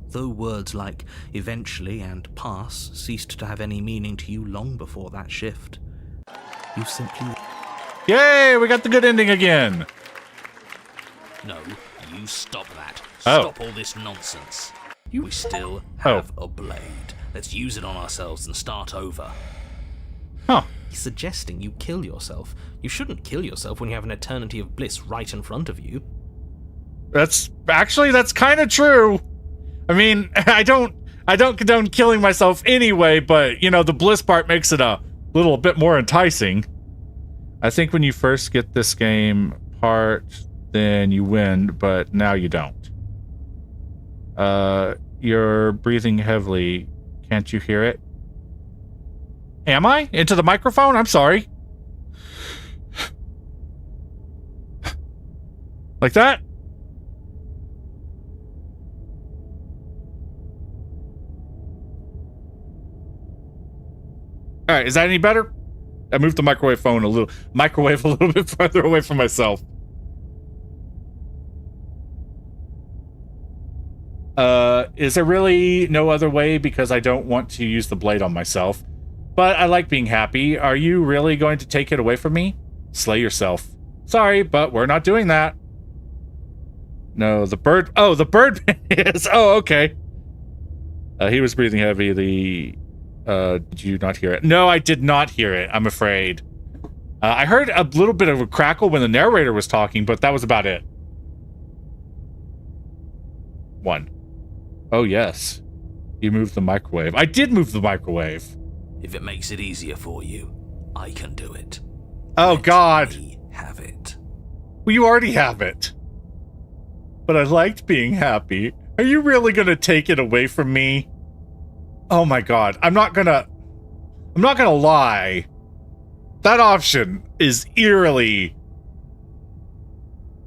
Though words like eventually and pass ceased to have any meaning to you long before that shift, you simply... Yay, we got the good ending again. No, you stop that. Oh. Stop all this nonsense. We still have a blade. Let's use it on ourselves and start over. Huh. He's suggesting you kill yourself. You shouldn't kill yourself when you have an eternity of bliss right in front of you. That's kind of true. I mean, I don't condone killing myself anyway, but you know, the bliss part makes it a little bit more enticing. I think when you first get this game part, then you win, but now you don't. You're breathing heavily. Can't you hear it? Am I? Into the microphone? I'm sorry. Like that? All right, is that any better? I moved the microwave a little bit farther away from myself. Is there really no other way because I don't want to use the blade on myself? But I like being happy. Are you really going to take it away from me? Slay yourself. Sorry, but we're not doing that. No, the bird... Oh, the bird is... Oh, okay. He was breathing heavily. Did you not hear it? No, I did not hear it, I'm afraid. I heard a little bit of a crackle when the narrator was talking, but that was about it. 1. Oh, yes. You moved the microwave. I did move the microwave. If it makes it easier for you, I can do it. Oh, God. Let me have it. Well, you already have it. But I liked being happy. Are you really gonna take it away from me? Oh my God. I'm not gonna lie. That option is eerily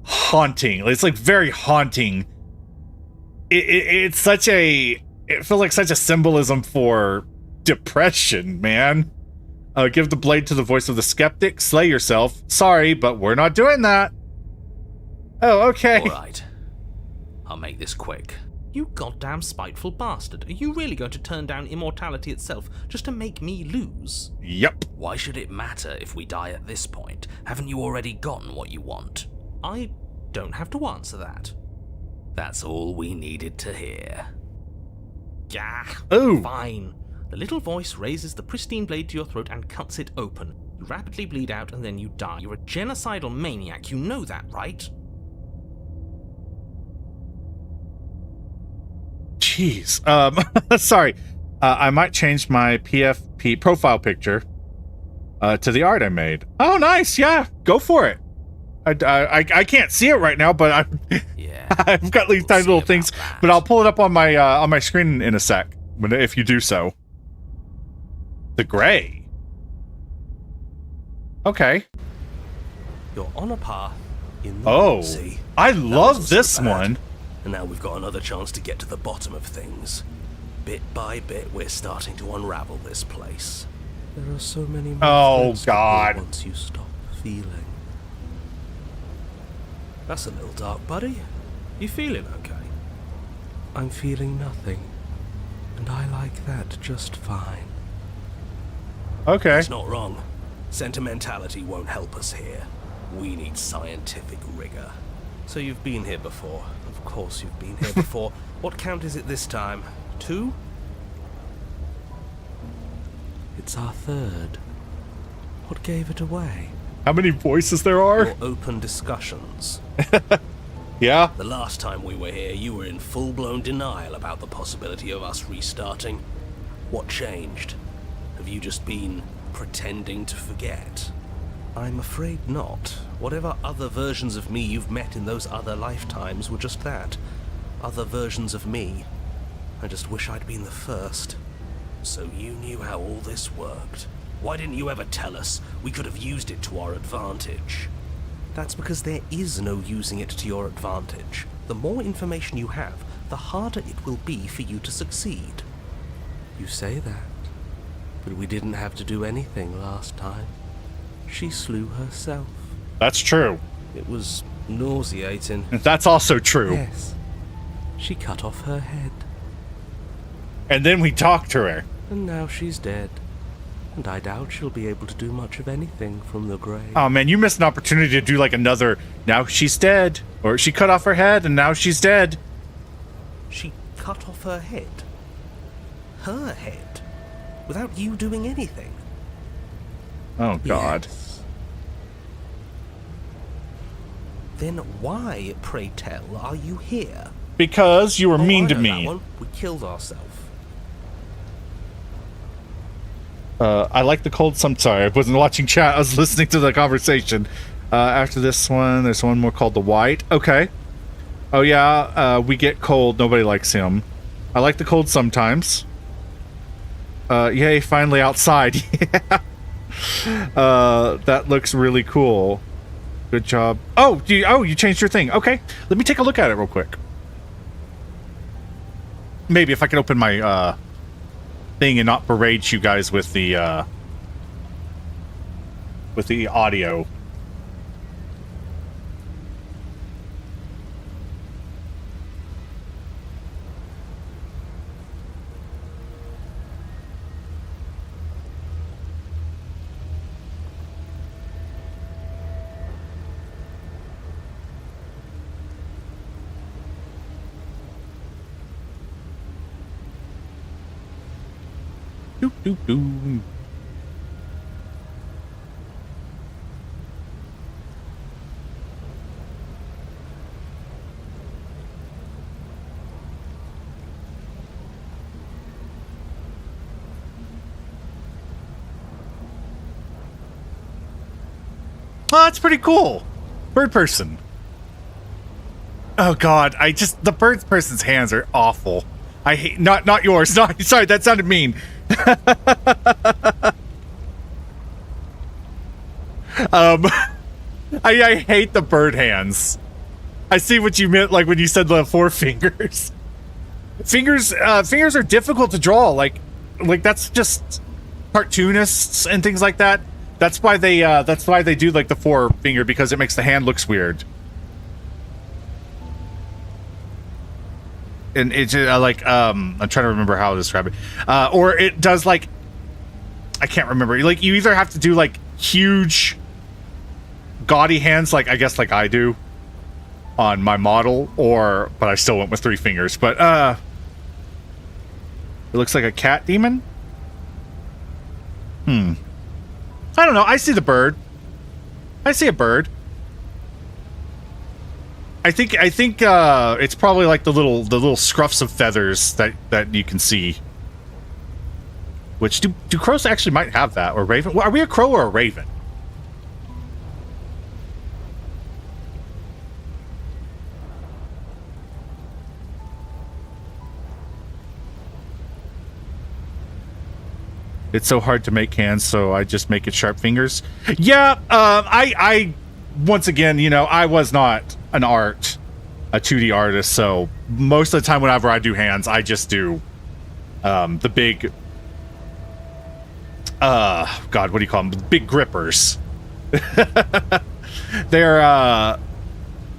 haunting. It's like very haunting. It feels like such a symbolism for depression, man. Give the blade to the voice of the skeptic. Slay yourself. Sorry, but we're not doing that. Oh, okay. All right. I'll make this quick. You goddamn spiteful bastard. Are you really going to turn down immortality itself just to make me lose? Yep. Why should it matter if we die at this point? Haven't you already gotten what you want? I don't have to answer that. That's all we needed to hear. Yeah. Ooh. Fine. The little voice raises the pristine blade to your throat and cuts it open. You rapidly bleed out and then you die. You're a genocidal maniac, you know that, right? Jeez. Sorry. I might change my PFP profile picture to the art I made. Oh, nice. Yeah, go for it. I can't see it right now, but I've got these tiny little things. But I'll pull it up on my screen in a sec if you do so. The gray. Okay. You're on a path in the sea. I love this one. And now we've got another chance to get to the bottom of things. Bit by bit, we're starting to unravel this place. There are so many more threads to pull once you stop feeling. That's a little dark, buddy. You feeling okay? I'm feeling nothing, and I like that just fine. Okay. It's not wrong. Sentimentality won't help us here. We need scientific rigor. So you've been here before. Of course you've been here before. What count is it this time? 2? It's our third. What gave it away? How many voices there are? Your open discussions. Yeah. The last time we were here, you were in full-blown denial about the possibility of us restarting. What changed? Have you just been pretending to forget? I'm afraid not. Whatever other versions of me you've met in those other lifetimes were just that. Other versions of me. I just wish I'd been the first. So you knew how all this worked. Why didn't you ever tell us? We could have used it to our advantage. That's because there is no using it to your advantage. The more information you have, the harder it will be for you to succeed. You say that, but we didn't have to do anything last time. She slew herself. That's true. It was nauseating. That's also true. Yes. She cut off her head, And then we talked to her. and now she's dead. And I doubt she'll be able to do much of anything from the grave. Oh man, you missed an opportunity to do like another, now she's dead. Or she cut off her head and now she's dead. She cut off her head. Her head. Without you doing anything. Oh god. Yes. Then why, pray tell, are you here? Because you were mean I to know that me. one. We killed ourselves. I like the cold sorry, I wasn't watching chat, I was listening to the conversation. After this one, there's one more called the White. Okay. Oh yeah, we get cold, nobody likes him. I like the cold sometimes. Yay, finally outside. Yeah. That looks really cool. Good job. Oh, you changed your thing. Okay. Let me take a look at it real quick. Maybe if I can open my thing and not berate you guys with the audio. Doop, doop, doop. Oh, that's pretty cool. Bird person. Oh god, the bird person's hands are awful. I hate not yours. Not sorry, that sounded mean. I hate the bird hands. I see what you meant, like when you said the 4 fingers. Fingers are difficult to draw. Like that's just cartoonists and things like that. That's why they do like the 4 finger, because it makes the hand looks weird. And it's like I'm trying to remember how to describe it. Or it does like, I can't remember. Like you either have to do like huge, gaudy hands, like I guess like I do on my model, but I still went with 3 fingers. But it looks like a cat demon. I don't know. I see the bird. I see a bird. I think it's probably like the little scruffs of feathers that you can see. Which do crows actually might have that, or raven? Well, are we a crow or a raven? It's so hard to make hands, so I just make it sharp fingers. Yeah, I once again, I was not a 2D artist, so most of the time whenever I do hands, I just do the big God, what do you call them? Big grippers. They're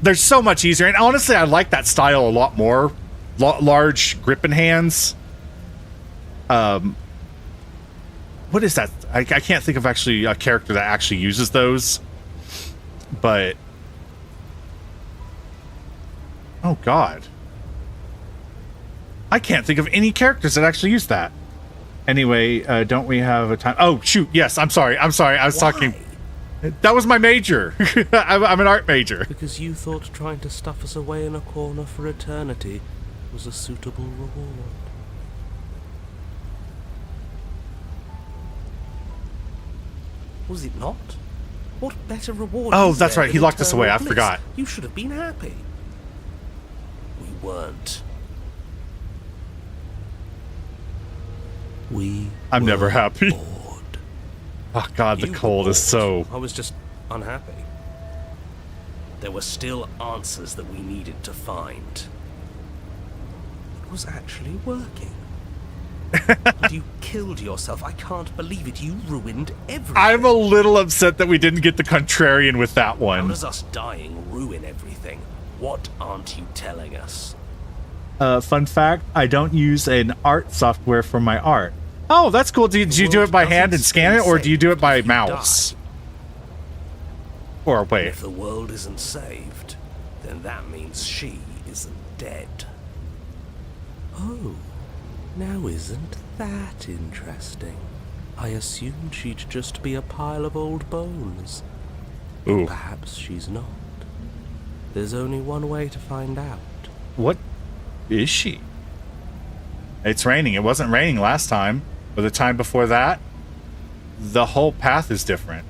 They're so much easier. And honestly, I like that style a lot more. Large gripping hands. What is that? I can't think of actually a character that actually uses those. But... oh, God. I can't think of any characters that actually use that. Anyway, don't we have a time? Oh, shoot. Yes, I'm sorry. I was talking... that was my major. I'm an art major. Because you thought trying to stuff us away in a corner for eternity was a suitable reward. Was it not? What better reward? Oh, is that's there right. He than locked us away. I eternal forgot. bliss? You should have been happy. We weren't. I'm never happy. Bored. Oh, God, the You were cold is bored. so... I was just unhappy. There were still answers that we needed to find. It was actually working. And you killed yourself. I can't believe it. You ruined everything. I'm a little upset that we didn't get the contrarian with that How one. does us dying ruin everything? What aren't you telling us? Fun fact, I don't use an art software for my art. Oh, that's cool. Do you do it by hand and scan it, or do you do it by mouse? Or And wait. if the world isn't saved, then that means she isn't dead. Oh, now isn't that interesting? I assumed she'd just be a pile of old bones. Ooh. Perhaps she's not. There's only one way to find out. What is she? It's raining. It wasn't raining last time, or the time before that. The whole path is different.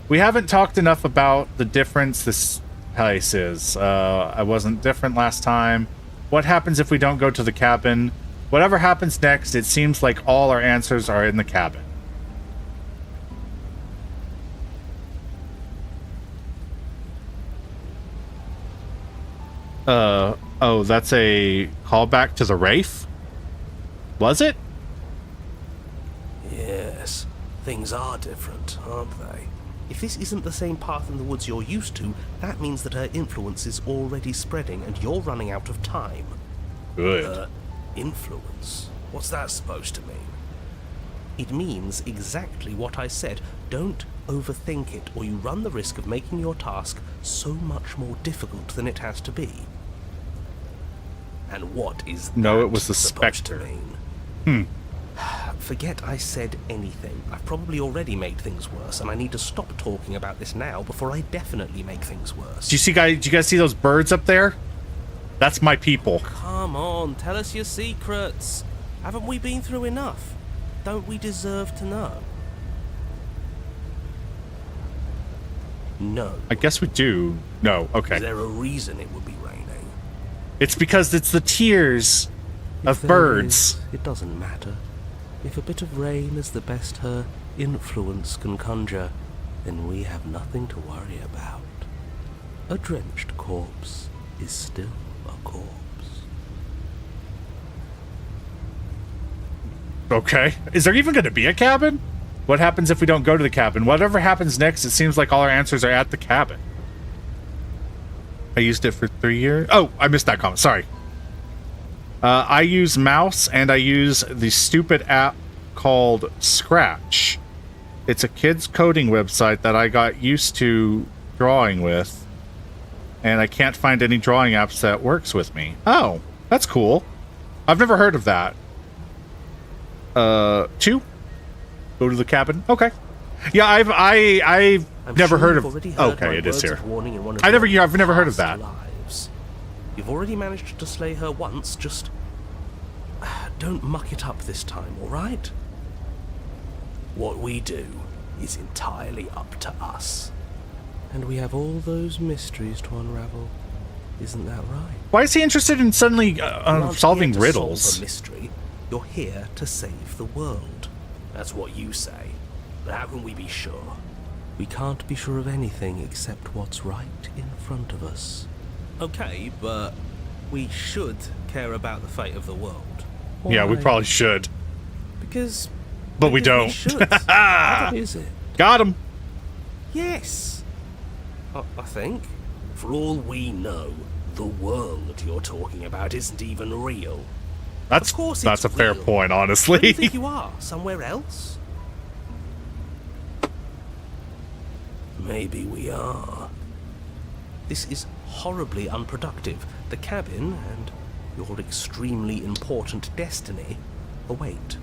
We haven't talked enough about the difference this place is. I wasn't different last time. What happens if we don't go to the cabin? Whatever happens next, it seems like all our answers are in the cabin. Oh, that's a callback to the Wraith? Was it? Yes, things are different, aren't they? If this isn't the same path in the woods you're used to, that means that her influence is already spreading and you're running out of time. Good. Influence? What's that supposed to mean? It means exactly what I said. Don't overthink it, or you run the risk of making your task so much more difficult than it has to be. And what is No, that it was the supposed to Spectre. mean? Forget I said anything. I've probably already made things worse, and I need to stop talking about this now before I definitely make things worse. Do you guys see those birds up there? That's my people. Come on, tell us your secrets. Haven't we been through enough? Don't we deserve to know? No. I guess we do. No, okay. Is there a reason it would be raining? It's because it's the tears of If there birds. is, it doesn't matter. If a bit of rain is the best her influence can conjure, then we have nothing to worry about. A drenched corpse is still a corpse. Okay. Is there even going to be a cabin? What happens if we don't go to the cabin? Whatever happens next, it seems like all our answers are at the cabin. I used it for 3 years. Oh, I missed that comment. Sorry. I use mouse, and I use the stupid app called Scratch. It's a kids coding website that I got used to drawing with, and I can't find any drawing apps that works with me. Oh, that's cool. I've never heard of that. 2? Go to the cabin? Okay. Yeah, I've I'm never sure heard you've of... already heard Okay, my it is words here. of warning in one of I've never your heard of past that. lives. You've already managed to slay her once, just don't muck it up this time, all right? What we do is entirely up to us. And we have all those mysteries to unravel. Isn't that right? Why is he interested in suddenly You aren't solving here to riddles? solve a mystery. You're here to save the world. That's what you say. But how can we be sure? We can't be sure of anything except what's right in front of us. Okay, but we should care about the fate of the world. Yeah, we Why? probably should. Because... But we because don't. should. What is it? Got him. Yes. I think. For all we know, the world you're talking about isn't even real. That's Of course that's a it's fair real. point, Where do you honestly. think you are? Somewhere else? Maybe we are. This is horribly unproductive. The cabin and your extremely important destiny await.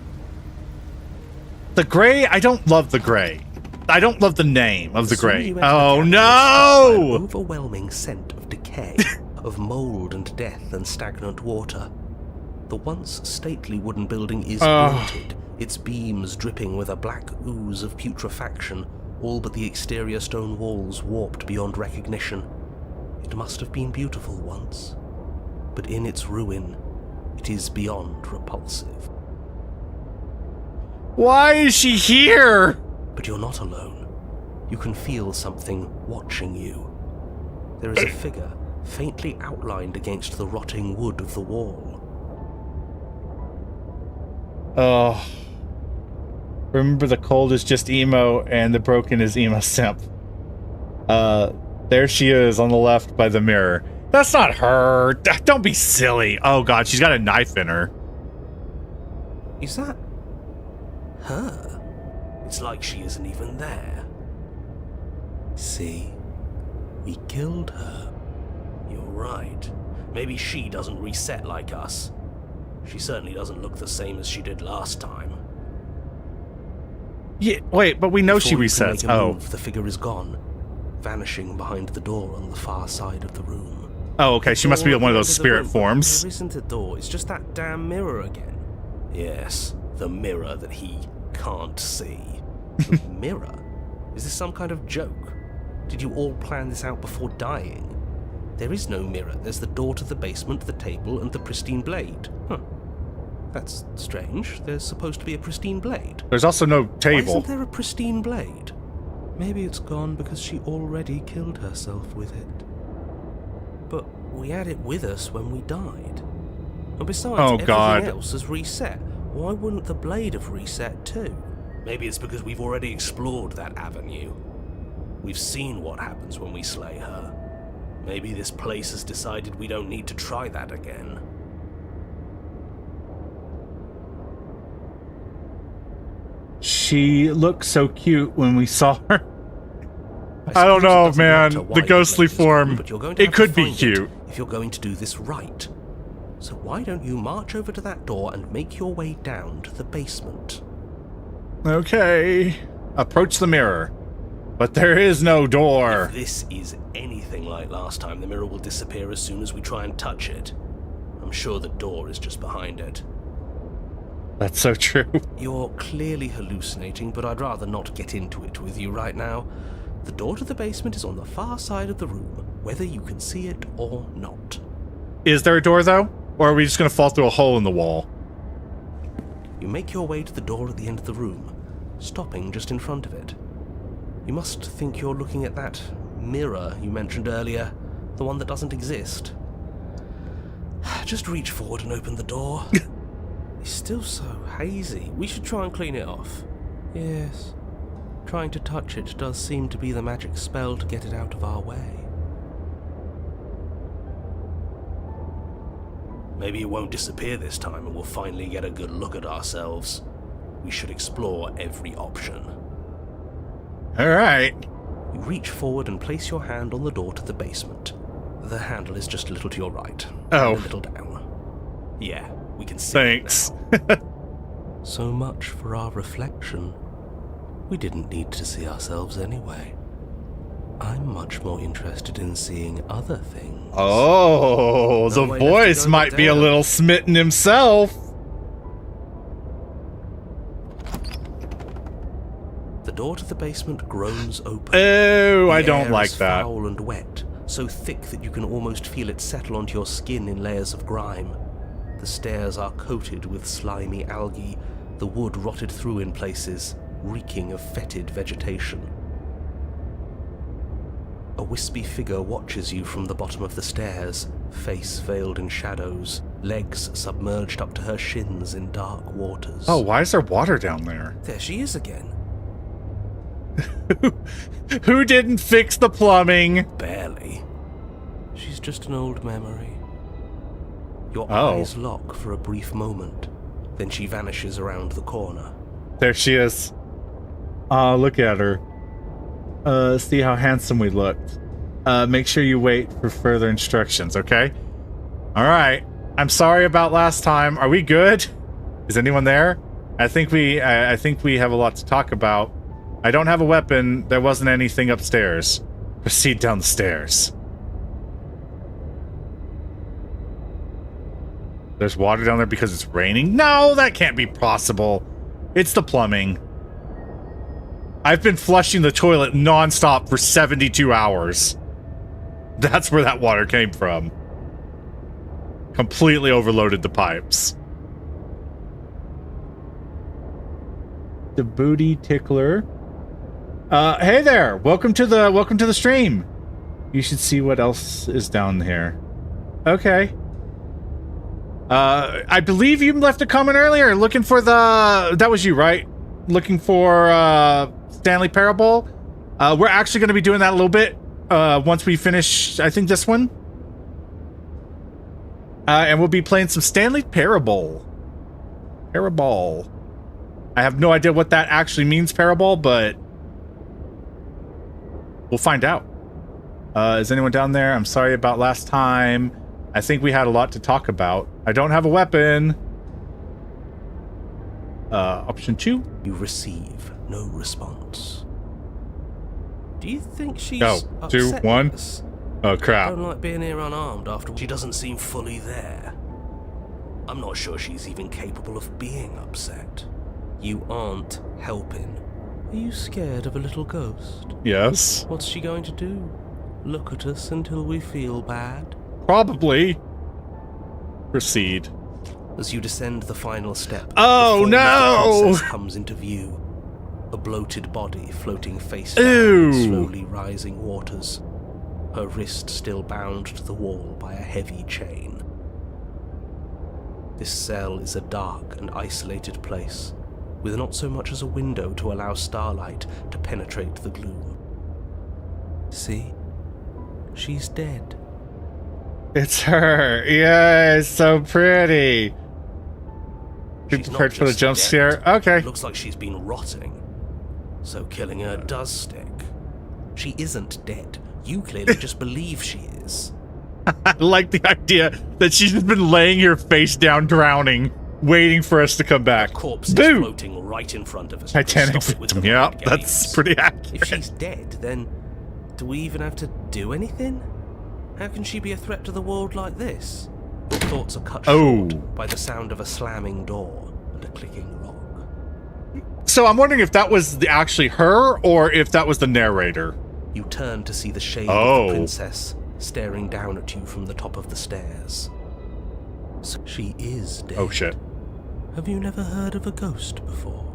The Gray, I don't love the Gray. I don't love the name of the Soon Gray. you enter the Oh cabin, you're struck by an no! overwhelming scent of decay, of mold and death and stagnant water. The once stately wooden building is haunted, its beams dripping with a black ooze of putrefaction, all but the exterior stone walls warped beyond recognition. It must have been beautiful once, but in its ruin, it is beyond repulsive. Why is she here? But you're not alone. You can feel something watching you. There is a figure, faintly outlined against the rotting wood of the wall. Oh. Remember, the cold is just emo and the broken is emo simp. There she is on the left by the mirror. That's not her. Don't be silly. Oh god, she's got a knife in her. Is that her? It's like she isn't even there. See? We killed her. You're right. Maybe she doesn't reset like us. She certainly doesn't look the same as she did last time. Yeah, wait, but we know Before she you can resets. make a Oh. move, the figure is gone, vanishing behind the door on the far side of the room. Oh, okay, she must be Door one of at those the end the spirit room. forms. There isn't a door, it's just that damn mirror again. Yes, the mirror that he can't see. The mirror? Is this some kind of joke? Did you all plan this out before dying? There is no mirror. There's the door to the basement, the table, and the pristine blade. Huh. That's strange. There's supposed to be a pristine blade. There's also no Why table. isn't there a pristine blade? Maybe it's gone because she already killed herself with it. But we had it with us when we died. And besides, Oh, everything God. else has reset. Why wouldn't the blade have reset too? Maybe it's because we've already explored that avenue. We've seen what happens when we slay her. Maybe this place has decided we don't need to try that again. She looked so cute when we saw her. I suppose don't it know, doesn't man. matter why The the ghostly blade is gone, form. but you're going to It have could to be find it cute. if you're going to do this right. So why don't you march over to that door and make your way down to the basement? Okay. Approach the mirror. But there is no door. If this is anything like last time, the mirror will disappear as soon as we try and touch it. I'm sure the door is just behind it. That's so true. You're clearly hallucinating, but I'd rather not get into it with you right now. The door to the basement is on the far side of the room, whether you can see it or not. Is there a door, though? Or are we just going to fall through a hole in the wall? You make your way to the door at the end of the room, stopping just in front of it. You must think you're looking at that mirror you mentioned earlier, the one that doesn't exist. Just reach forward and open the door. It's still so hazy. We should try and clean it off. Yes. Trying to touch it does seem to be the magic spell to get it out of our way. Maybe it won't disappear this time and we'll finally get a good look at ourselves. We should explore every option. Alright. You reach forward and place your hand on the door to the basement. The handle is just a little to your right. Oh. And a little down. Yeah, we can see Thanks. it now. So much for our reflection. We didn't need to see ourselves anyway. I'm much more interested in seeing other things. Oh, the No way left to voice go might but be a down. little smitten himself. The door to the basement groans open. Oh, I The don't air like is that. foul and wet, so thick that you can almost feel it settle onto your skin in layers of grime. The stairs are coated with slimy algae, the wood rotted through in places, reeking of fetid vegetation. A wispy figure watches you from the bottom of the stairs, face veiled in shadows, legs submerged up to her shins in dark waters. Oh, why is there water down there? There she is again. Who didn't fix the plumbing? Barely. just an old memory. Your Oh. eyes lock for a brief moment, then she vanishes around the corner. There she is. Oh, look at her. See how handsome we looked. Make sure you wait for further instructions, okay? All right. I'm sorry about last time. Are we good? Is anyone there? I think we have a lot to talk about. I don't have a weapon. There wasn't anything upstairs. Proceed down the stairs. There's water down there because it's raining? No, that can't be possible. It's the plumbing. I've been flushing the toilet nonstop for 72 hours. That's where that water came from. Completely overloaded the pipes. The booty tickler. Hey there. Welcome to the stream. You should see what else is down here. Okay. I believe you left a comment earlier looking for that was you, right? Looking for Stanley Parable. We're actually going to be doing that a little bit once we finish, I think, this one. And we'll be playing some Stanley Parable. Parable. I have no idea what that actually means, Parable, but we'll find out. Is anyone down there? I'm sorry about last time. I think we had a lot to talk about. I don't have a weapon. Option 2. You receive no response. Do you think she's Go. 2, upset 1. with us? Oh, I crap. don't like being here unarmed after she doesn't seem fully there. I'm not sure she's even capable of being upset. You aren't helping. Are you scared of a little ghost? Yes. What's she going to do? Look at us until we feel bad? Probably. Proceed. As you descend the final step, Oh, the no! princess comes into view. A bloated body floating face down Ew. in slowly rising waters. Her wrist still bound to the wall by a heavy chain. This cell is a dark and isolated place, with not so much as a window to allow starlight to penetrate the gloom. See? She's dead. It's her. Yeah, it's so pretty. Be She's not prepared for the just jump dead. scare. Okay. Looks like she's been rotting. So killing her does stick. She isn't dead. You clearly just believe she is. I like the idea that she's just been laying here face down, drowning, waiting for us to come back. Her corpse is Boom! floating right in front of us. Titanic Stop it with victim. the Yeah, mind that's games. pretty If accurate. she's dead, then do we even have to do anything? How can she be a threat to the world like this? Your thoughts are cut Oh. short by the sound of a slamming door and a clicking rock. So I'm wondering if that was actually her or if that was the narrator. You turn to see the shade Oh. of the princess staring down at you from the top of the stairs. So she is dead. Oh, shit. Have you never heard of a ghost before?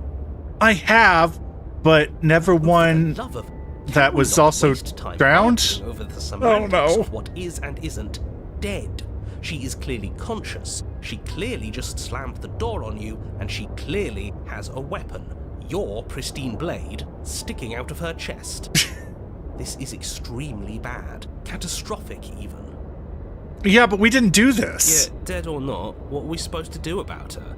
I have, but never one Love of that Can we was not also waste time drowned. arguing over the semantics no. of what is and isn't dead. She is clearly conscious. She clearly just slammed the door on you, and she clearly has a weapon. Your pristine blade sticking out of her chest. This is extremely bad. Catastrophic, even. Yeah, but we didn't do this. Yeah, dead or not, what are we supposed to do about her?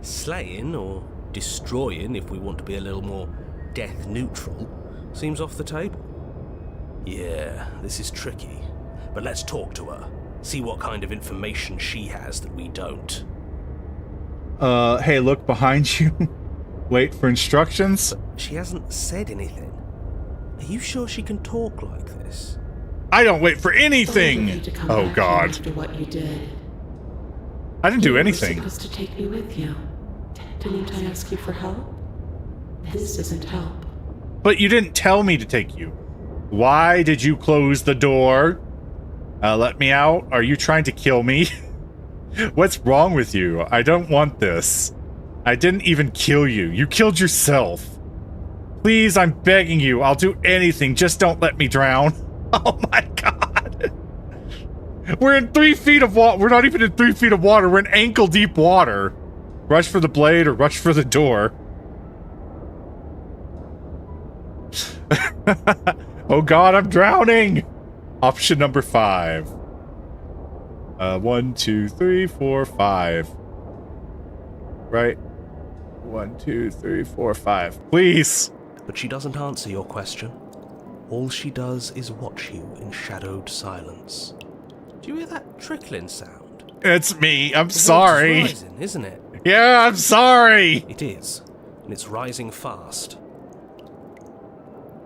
Slaying, or destroying, if we want to be a little more death neutral, seems off the table. Yeah, this is tricky. But let's talk to her. See what kind of information she has that we don't. Hey, look behind you. Wait for instructions. She hasn't said anything. Are you sure she can talk like this? I don't wait for Bold of you anything. to come Oh, back here God. After what you did. I didn't do You were anything. supposed to take me with you. Didn't I ask you for help? This isn't help. But you didn't tell me to take you. Why did you close the door? Let me out? Are you trying to kill me? What's wrong with you? I don't want this. I didn't even kill you. You killed yourself. Please, I'm begging you. I'll do anything. Just don't let me drown. Oh my God. We're in 3 feet of water. We're not even in 3 feet of water. We're in ankle deep water. Rush for the blade or rush for the door. Oh God, I'm drowning. Option number 5. 1, 2, 3, 4, 5. Right? 1, 2, 3, 4, 5. Please. But she doesn't answer your question. All she does is watch you in shadowed silence. Do you hear that trickling sound? It's me. I'm The sorry. water's rising, isn't it? Yeah, I'm sorry. It is, and it's rising fast.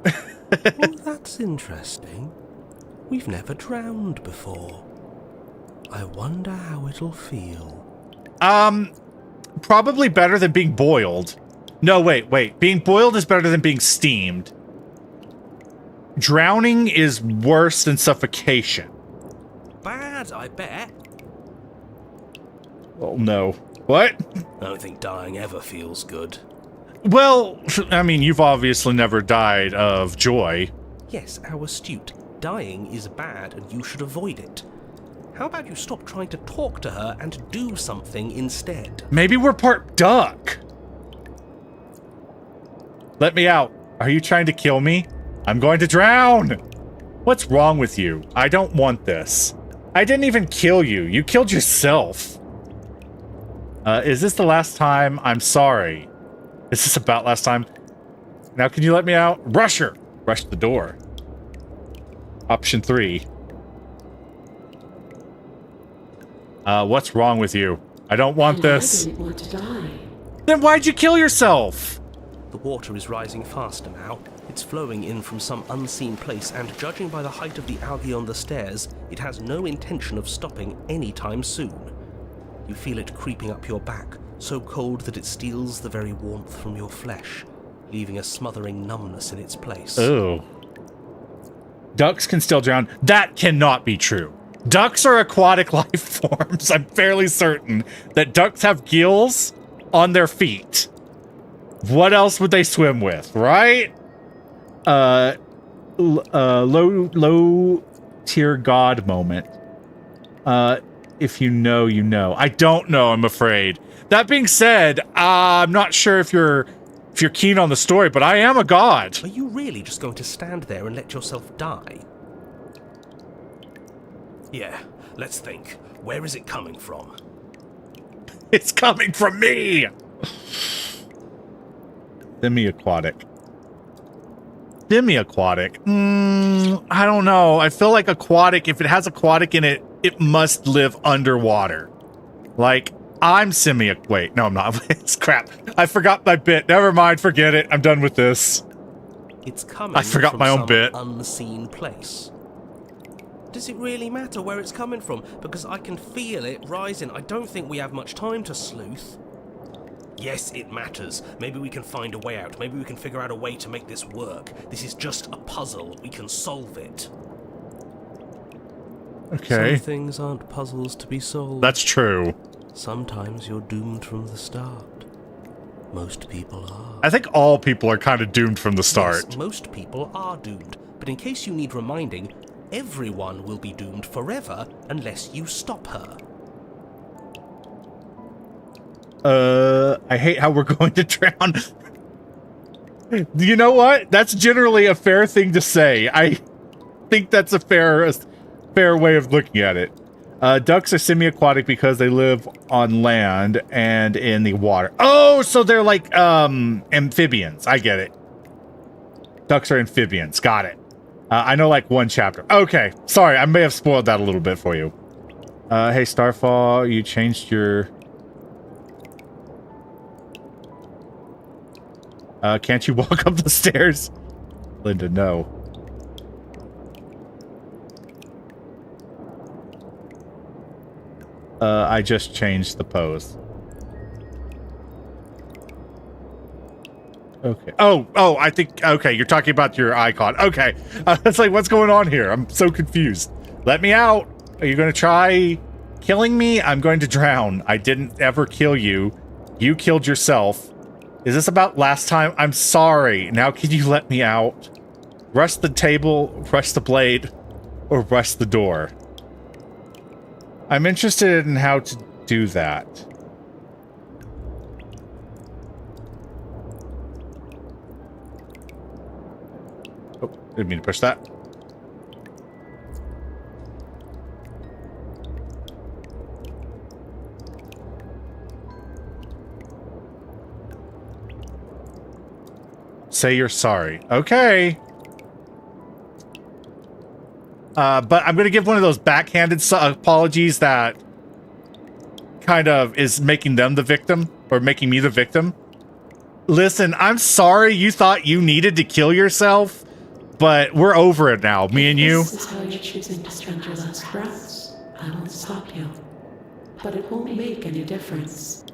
Well, that's interesting. We've never drowned before. I wonder how it'll feel. Probably better than being boiled. No, wait. Being boiled is better than being steamed. Drowning is worse than suffocation. Bad, I bet. Oh, no. What? I don't think dying ever feels good. Well, I mean, you've obviously never died of joy. Yes, how astute. Dying is bad and you should avoid it. How about you stop trying to talk to her and do something instead? Maybe we're part duck. Let me out. Are you trying to kill me? I'm going to drown. What's wrong with you? I don't want this. I didn't even kill you. You killed yourself. Is this the last time? I'm sorry. Is this about last time? Now can you let me out? Rush her. Rush the door. Option 3. What's wrong with you? I don't want this. I didn't want to die. Then why'd you kill yourself? The water is rising faster now. It's flowing in from some unseen place, and judging by the height of the algae on the stairs, it has no intention of stopping anytime soon. You feel it creeping up your back, so cold that it steals the very warmth from your flesh, leaving a smothering numbness in its place. Oh. Ducks can still drown. That cannot be true. Ducks are aquatic life forms. I'm fairly certain that ducks have gills on their feet. What else would they swim with, right? Low tier god moment. If you know, you know. I don't know, I'm afraid. That being said, I'm not sure if you're keen on the story, but I am a god. Are you really just going to stand there and let yourself die? Yeah, let's think. Where is it coming from? It's coming from me! Semi-aquatic. Semi-aquatic. I don't know. I feel like aquatic, if it has aquatic in it, it must live underwater. Like, I'm wait, no, I'm not. It's crap. I forgot my bit. Never mind, forget it. I'm done with this. It's coming I forgot from my own some bit. unseen place. Does it really matter where it's coming from? Because I can feel it rising. I don't think we have much time to sleuth. Yes, it matters. Maybe we can find a way out. Maybe we can figure out a way to make this work. This is just a puzzle. We can solve it. Okay. Some things aren't puzzles to be solved. That's true. Sometimes you're doomed from the start. Most people are. I think all people are kind of doomed from the start. Yes, most people are doomed. But in case you need reminding, everyone will be doomed forever unless you stop her. I hate how we're going to drown. You know what? That's generally a fair thing to say. I think that's a fair way of looking at it. Ducks are semi-aquatic because they live on land and in the water. Oh, so they're like amphibians. I get it. Ducks are amphibians. Got it. I know like one chapter. Okay. Sorry, I may have spoiled that a little bit for you. Hey, Starfall, you changed your... can't you walk up the stairs? Linda, no. I just changed the pose. Okay. Oh, I think, okay, you're talking about your icon. Okay. It's like, what's going on here? I'm so confused. Let me out. Are you going to try killing me? I'm going to drown. I didn't ever kill you. You killed yourself. Is this about last time? I'm sorry. Now can you let me out? Rush the table, rush the blade, or rush the door? I'm interested in how to do that. Oh, didn't mean to push that. Say you're sorry. Okay. But I'm going to give one of those backhanded apologies that kind of is making them the victim, or making me the victim. Listen, I'm sorry you thought you needed to kill yourself, but we're over it now, me and you. This is how you're choosing to spend your last breaths. I won't stop you. But it won't make any difference.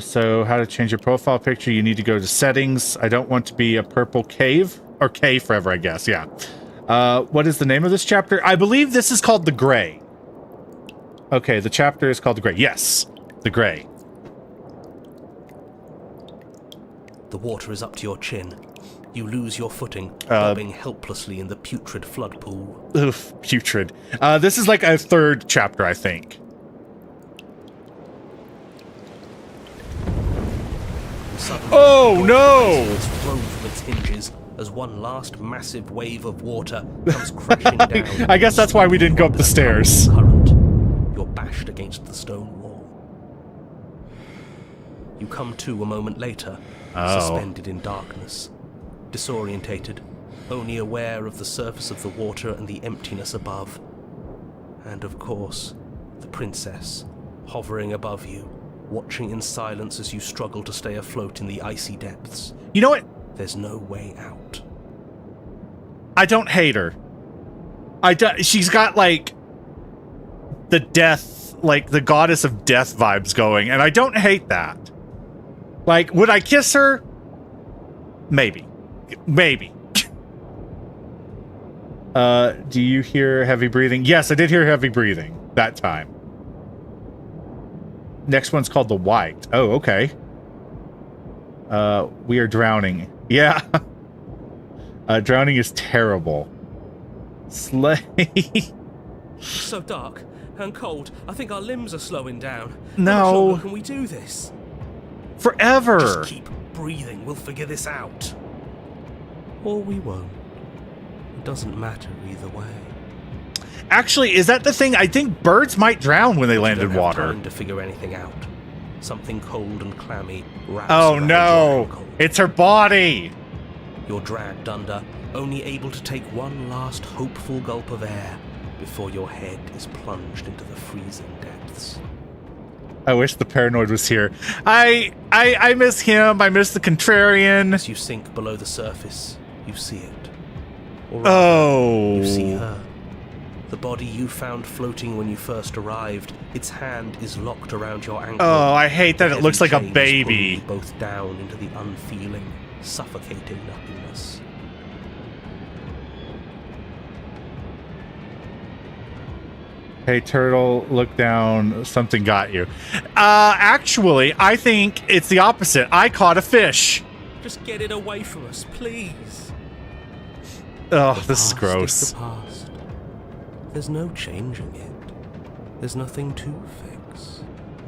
So how to change your profile picture? You need to go to settings. I don't want to be a purple cave, or cave forever, I guess. Yeah. What is the name of this chapter? I believe this is called The Gray. Okay, the chapter is called The Gray. Yes, The Gray. The water is up to your chin. You lose your footing, bobbing helplessly in the putrid flood pool. Oof, putrid. This is like a third chapter, I think. Oh no! It's thrown from its hinges as one last massive wave of water comes crashing down. I guess that's why we didn't go up the stairs. Current. You're bashed against the stone wall. You come to a moment later, suspended in darkness, disorientated, only aware of the surface of the water and the emptiness above. And of course, the princess, hovering above you, watching in silence as you struggle to stay afloat in the icy depths. You know what? There's no way out. I don't hate her. She's got, like, the death, like, the goddess of death vibes going, and I don't hate that. Like, would I kiss her? Maybe. Maybe. Do you hear heavy breathing? Yes, I did hear heavy breathing that time. Next one's called the White. Oh, okay. We are drowning. Yeah. Drowning is terrible. Slay. It's so dark and cold. I think our limbs are slowing down. No. How much longer can we do this? Forever. Just keep breathing. We'll figure this out. Or we won't. It doesn't matter either way. Actually, is that the thing? I think birds might drown when they land in You don't have water. time to figure anything out. Something cold and clammy wraps Oh around no! your ankle. It's her body! You're dragged under, only able to take one last hopeful gulp of air before your head is plunged into the freezing depths. I wish the paranoid was here. I miss him. I miss the contrarian. As you sink below the surface, you see it. Or rather, Oh. you see her. The body you found floating when you first arrived, its hand is locked around your ankle. Oh, I hate that it looks like a Heavy chains baby. pull you both down into the unfeeling, suffocating nothingness. Hey, turtle, look down. Something got you. Actually, I think it's the opposite. I caught a fish. Just get it away from us, please. Oh, The this is past gross. the past. There's no changing it. There's nothing to fix.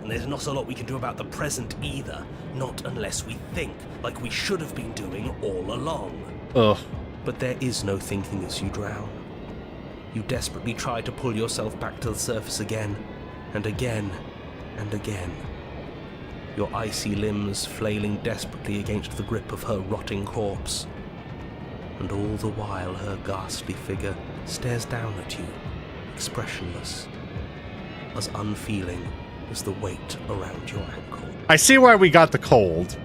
And there's not a lot we can do about the present either. Not unless we think, like we should have been doing all along. Ugh. But there is no thinking as you drown. You desperately try to pull yourself back to the surface again, and again, and again. Your icy limbs flailing desperately against the grip of her rotting corpse. And all the while her ghastly figure stares down at you, expressionless, as unfeeling as the weight around your ankle. I see why we got the cold.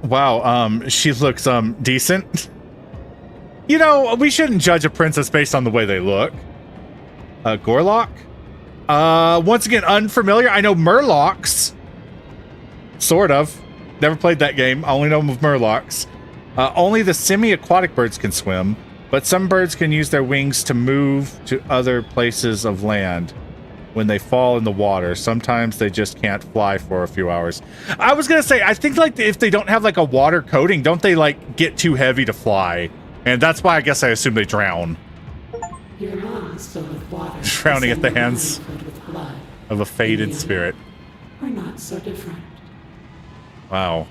Wow, she looks, decent. You know, we shouldn't judge a princess based on the way they look. Gorlock? Once again, unfamiliar. I know Murlocs. Sort of. Never played that game. I only know them of Murlocs. Only the semi-aquatic birds can swim, but some birds can use their wings to move to other places of land when they fall in the water. Sometimes they just can't fly for a few hours. I was gonna say, I think like if they don't have like a water coating, don't they like get too heavy to fly? And that's why I guess I assume they drown. Your lungs filled with water. Drowning at the hands Filled with blood. of a faded spirit. we're not so different. Wow.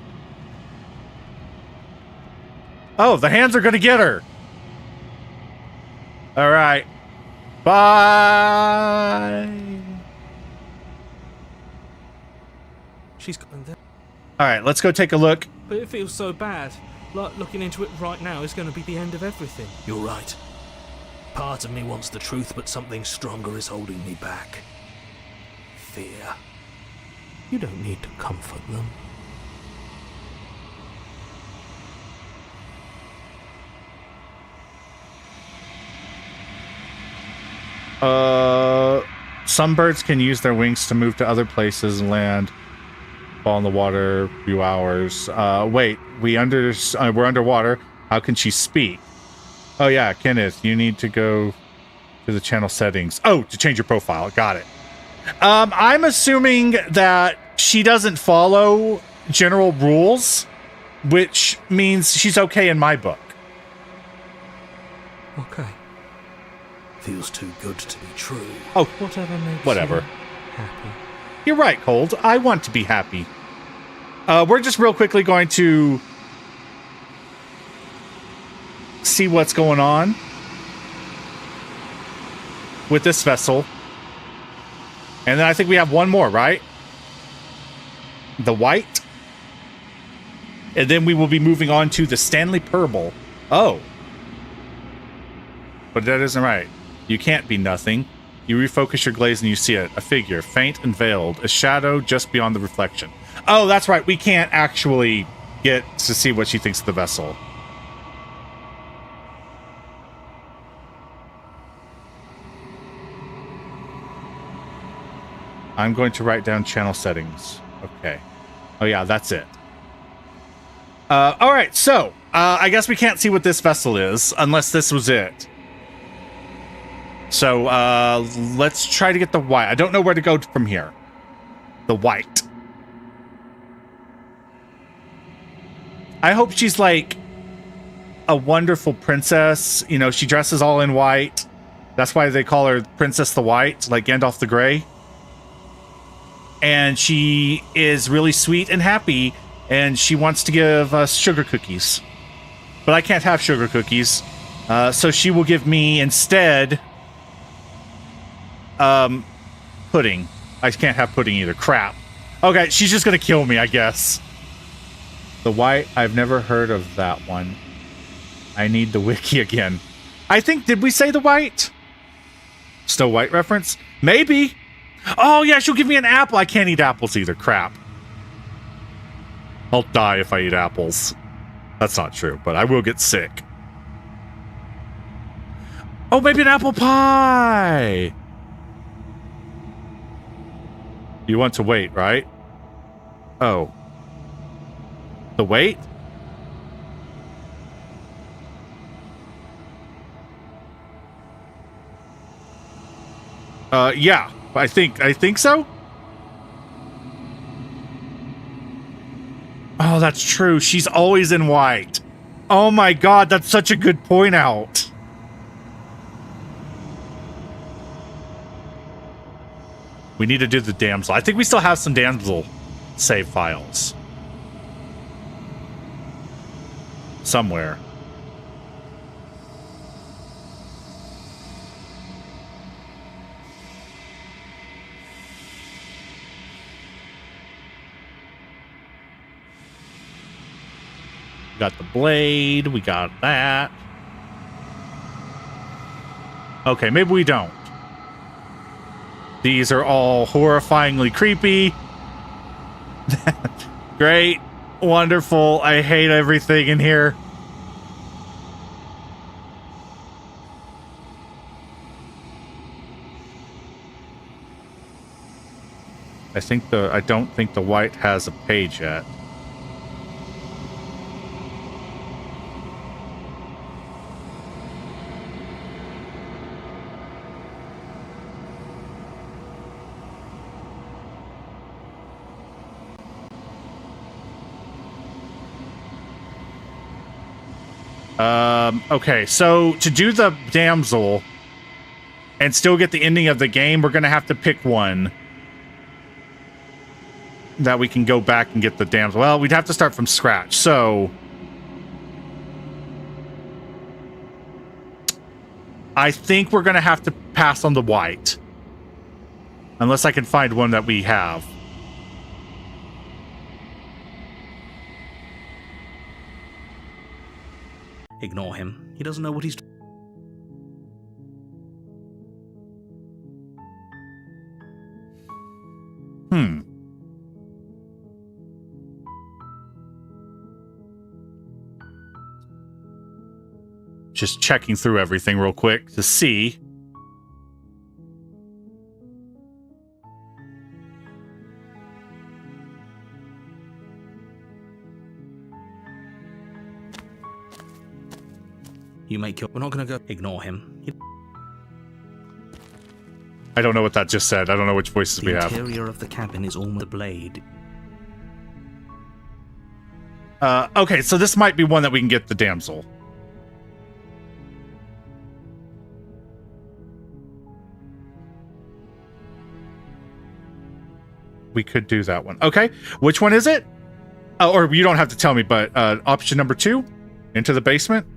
Oh, the hands are going to get her. All right. Bye. She's going there. All right, let's go take a look. But it feels so bad. Like looking into it right now is going to be the end of everything. You're right. Part of me wants the truth, but something stronger is holding me back. Fear. You don't need to comfort them. Some birds can use their wings to move to other places and land, fall in the water a few hours. Wait, we're underwater. How can she speak? Oh yeah, Kenneth, you need to go to the channel settings. Oh, to change your profile. Got it. I'm assuming that she doesn't follow general rules, which means she's okay in my book. Okay. Feels too good to be true. Oh, Whatever makes whatever. you happy. You're right, Cold. I want to be happy. We're just real quickly going to see what's going on with this vessel. And then I think we have one more, right? The white. And then we will be moving on to the Stanley Purple. Oh. But that isn't right. You can't be nothing. You refocus your glaze and you see it. A figure, faint and veiled. A shadow just beyond the reflection. Oh, that's right. We can't actually get to see what she thinks of the vessel. I'm going to write down channel settings. Okay. Oh, yeah, that's it. All right, so I guess we can't see what this vessel is unless this was it. So let's try to get the white. I don't know where to go from here. The white. I hope she's like a wonderful princess. You know, she dresses all in white. That's why they call her Princess the White, like Gandalf the Grey. And she is really sweet and happy, and she wants to give us sugar cookies. But I can't have sugar cookies, so she will give me instead pudding. I can't have pudding either. Crap. Okay, she's just gonna kill me, I guess. The white, I've never heard of that one. I need the wiki again. I think, did we say the white? Snow White reference? Maybe. Oh yeah, she'll give me an apple. I can't eat apples either. Crap. I'll die if I eat apples. That's not true, but I will get sick. Oh, maybe an apple pie. You want to wait, right? Oh. The wait? Yeah. I think so. Oh, that's true. She's always in white. Oh my god, that's such a good point out. We need to do the damsel. I think we still have some damsel save files. Somewhere. We got the blade. We got that. Okay, maybe we don't. These are all horrifyingly creepy. Great. Wonderful. I hate everything in here. I don't think the white has a page yet. Okay, so to do the damsel and still get the ending of the game, we're gonna have to pick one. that we can go back and get the damsel. Well, we'd have to start from scratch, so I think we're going to have to pass on the white. Unless I can find one that we have. Ignore him. He doesn't know what he's doing. Just checking through everything real quick to see. You make your... We're not going to go... Ignore him. I don't know what that just said. I don't know which voices we The have. interior of the cabin is almost the blade. Okay, so this might be one that we can get the damsel. We could do that one. Okay, which one is it? Or you don't have to tell me, but option number 2, into the basement.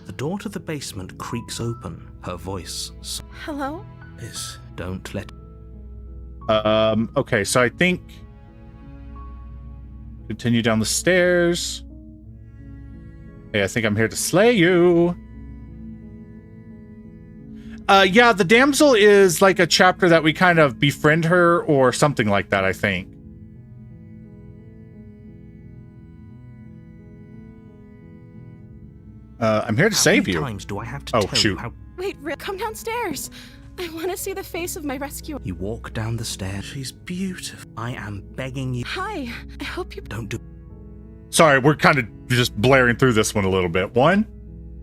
The door to the basement creaks open. Her voice Hello? is, don't let... Okay, so I think continue down the stairs. Hey, I think I'm here to slay you. Yeah, the damsel is like a chapter that we kind of befriend her or something like that, I think. I'm here to save you. How many times do I have to tell shoot. you how... Wait, Rick, come downstairs. I want to see the face of my rescuer. You walk down the stairs. She's beautiful. I am begging you. Hi, I hope you... Don't do... Sorry, we're kind of just blaring through this one a little bit.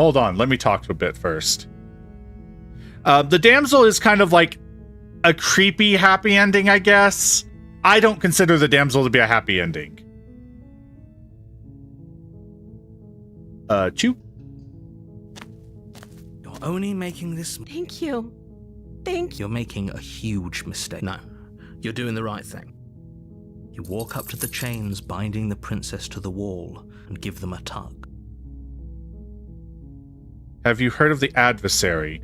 Hold on, let me talk a bit first. The damsel is kind of like a creepy happy ending, I guess. I don't consider the damsel to be a happy ending. Chew. You're only making this... Thank you. Thank you. You're making a huge mistake. No, you're doing the right thing. You walk up to the chains binding the princess to the wall and give them a tug. Have you heard of the adversary?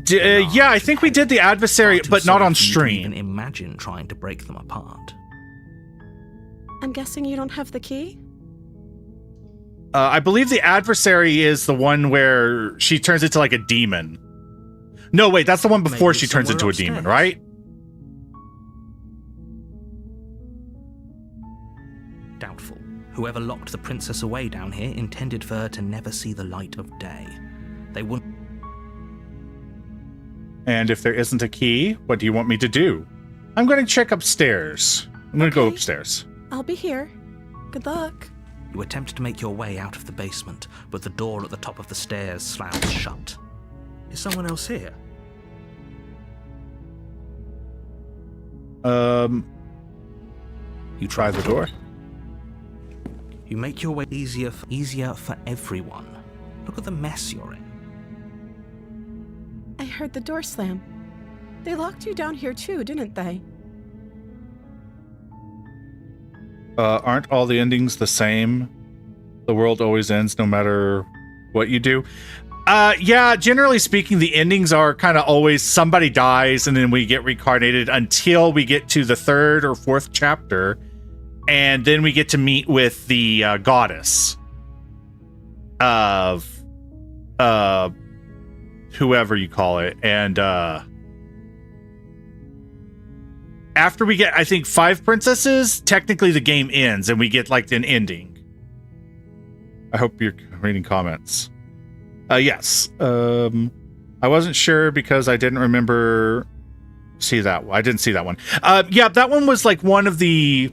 Yeah, I think we did the adversary, but not on stream. Even imagine trying to break them apart. I'm guessing you don't have the key? I believe the adversary is the one where she turns into like a demon. No, wait, that's the one before Maybe she turns into somewhere a demon, upstairs. right? Doubtful. Whoever locked the princess away down here intended for her to never see the light of day. They wouldn't... And if there isn't a key, what do you want me to do? I'm going to check upstairs. I'm going to go Okay. upstairs. I'll be here. Good luck. You attempt to make your way out of the basement, but the door at the top of the stairs slams shut. Is someone else here? You try the door. You make your way easier for everyone. Look at the mess you're in. I heard the door slam. They locked you down here too, didn't they? Aren't all the endings the same? The world always ends no matter what you do. Yeah, generally speaking, the endings are kind of always somebody dies and then we get reincarnated until we get to the 3rd or 4th chapter. And then we get to meet with the goddess of whoever you call it. And after we get, I think, 5 princesses, technically the game ends and we get like an ending. I hope you're reading comments. Yes. I wasn't sure because I didn't remember I didn't see that one. Yeah, that one was like one of the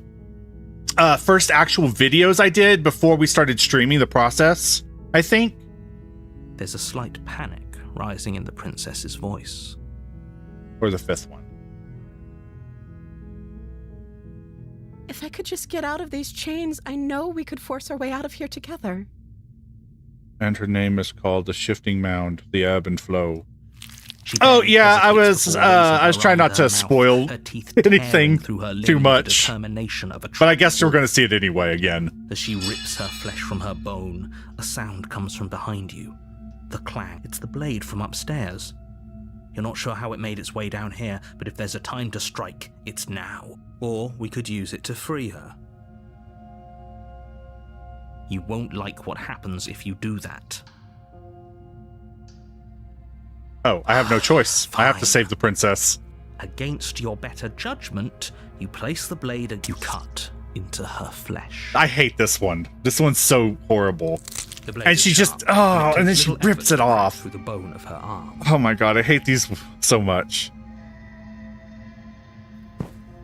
first actual videos I did before we started streaming the process, I think. There's a slight panic rising in the princess's voice. Or the 5th one. If I could just get out of these chains, I know we could force our way out of here together. And her name is called the Shifting Mound, the Ebb and Flow. Oh yeah, I was trying not to spoil anything too much, but I guess we're going to see it anyway again. As she rips her flesh from her bone, a sound comes from behind you. The clang. It's the blade from upstairs. You're not sure how it made its way down here, but if there's a time to strike, it's now. Or we could use it to free her. You won't like what happens if you do that. Oh, I have no choice. I have to Fine. save the princess. Against your better judgment, you place the blade and you cut into her flesh. I hate this one. This one's so horrible. The blade And is she just, sharp, and then takes she little rips effort it to crack off. through the bone of her arm. Oh my god, I hate these so much.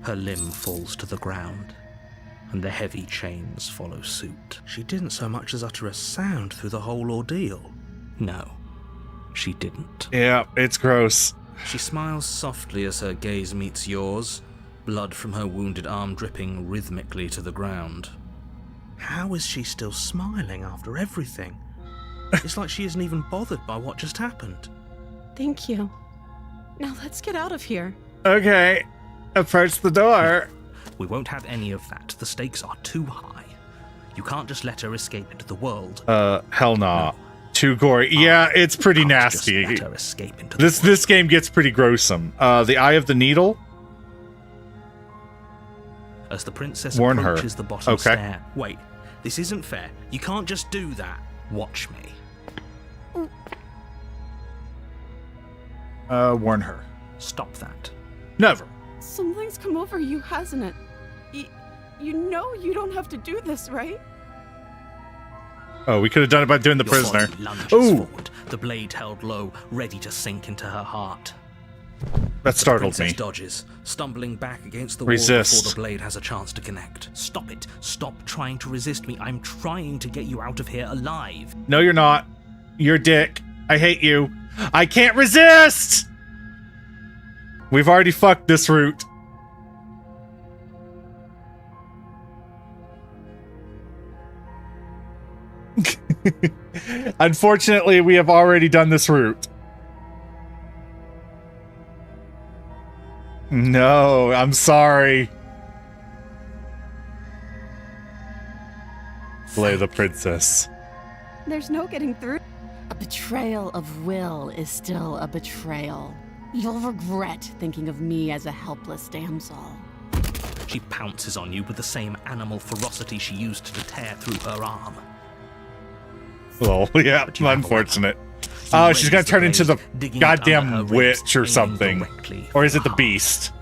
Her limb falls to the ground, and the heavy chains follow suit. She didn't so much as utter a sound through the whole ordeal. No, she didn't. Yeah, it's gross. She smiles softly as her gaze meets yours, blood from her wounded arm dripping rhythmically to the ground. How is she still smiling after everything? It's like she isn't even bothered by what just happened. Thank you. Now let's get out of here. Okay, approach the door. We won't have any of that. The stakes are too high. You can't just let her escape into the world. Hell nah. Too gory. Yeah, it's pretty Can't nasty. Just let her escape into the world. This game gets pretty gruesome. The Eye of the Needle. As the princess Warn her. approaches the bottom Okay. stair. Wait, this isn't fair. You can't just do that. Watch me. Warn her. Stop that. Never. Something's come over you, hasn't it? You know you don't have to do this, right? Oh, we could have done it by doing the Your prisoner. body lunges Ooh, forward, the blade held low, ready to sink into her heart. that startled The princess me. dodges, stumbling back against the Resist. wall before the blade has a chance to connect. Stop it. Stop trying to resist me. I'm trying to get you out of here alive. No, you're not. You're a dick. I hate you. I can't resist! We've already fucked this route. Unfortunately, we have already done this route. No, I'm sorry. Slay the princess. There's no getting through. A betrayal of will is still a betrayal. You'll regret thinking of me as a helpless damsel. She pounces on you with the same animal ferocity she used to tear through her arm. Well, yeah, But you have a unfortunate. You Oh, she's gonna raise turn into the blade, digging it under her goddamn ribs, witch or aiming something. directly Or is for it the her beast? heart.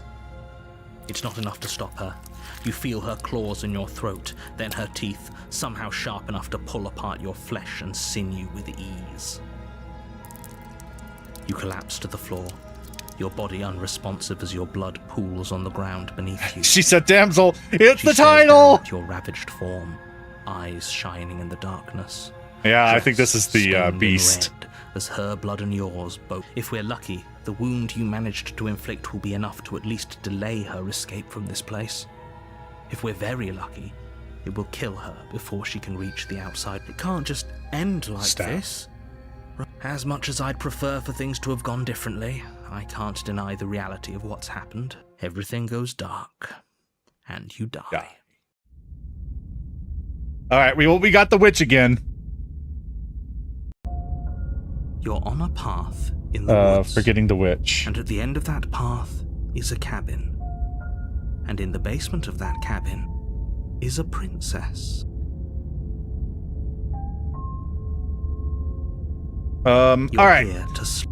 It's not enough to stop her. You feel her claws in your throat, then her teeth, somehow sharp enough to pull apart your flesh and sinew with ease. You collapse to the floor, your body unresponsive as your blood pools on the ground beneath you. She said, damsel, it's She the stares down title! at your ravaged form, eyes shining in the darkness. Yeah, I think this is the Stained in beast. red, as her blood and yours both. If we're lucky, the wound you managed to inflict will be enough to at least delay her escape from this place. If we're very lucky, it will kill her before she can reach the outside. It can't just end like Stab. this. As much as I'd prefer for things to have gone differently, I can't deny the reality of what's happened. Everything goes dark, and you die. Yeah. Alright, we got the witch again. You're on a path in the woods. Forgetting the witch. And at the end of that path is a cabin. And in the basement of that cabin is a princess. You're alright. here to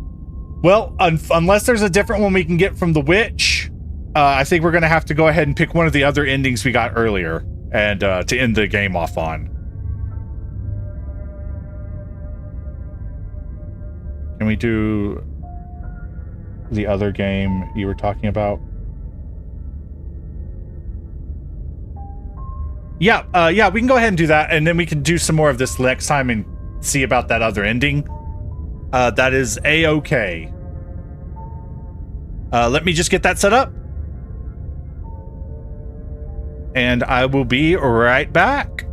Well, unless there's a different one we can get from the witch, I think we're gonna have to go ahead and pick one of the other endings we got earlier, and to end the game off on. Can we do the other game you were talking about? Yeah, we can go ahead and do that, and then we can do some more of this next time and see about that other ending. That is A-okay. Let me just get that set up. and I will be right back.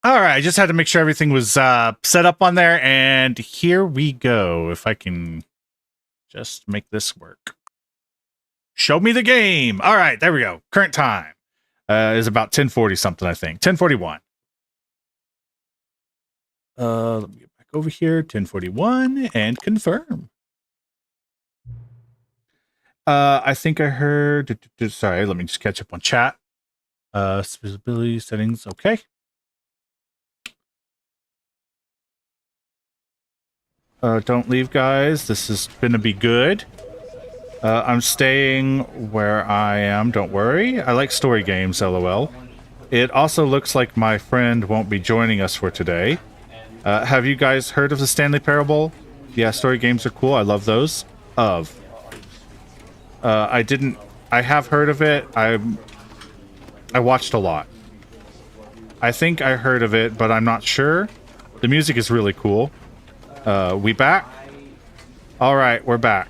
All right, I just had to make sure everything was set up on there, and here we go. If I can just make this work. Show me the game. All right, there we go. Current time is about 10:40 something, I think. 10:41. Let me get back over here. 10:41 and confirm. I think I heard. Sorry, let me just catch up on chat. Visibility settings. Okay. Don't leave, guys. This is gonna be good. I'm staying where I am. Don't worry. I like story games, LOL. It also looks like my friend won't be joining us for today. Have you guys heard of the Stanley Parable? Yeah, story games are cool. I love those. I have heard of it. I watched a lot. I think I heard of it, but I'm not sure. The music is really cool. We back? All right, we're back.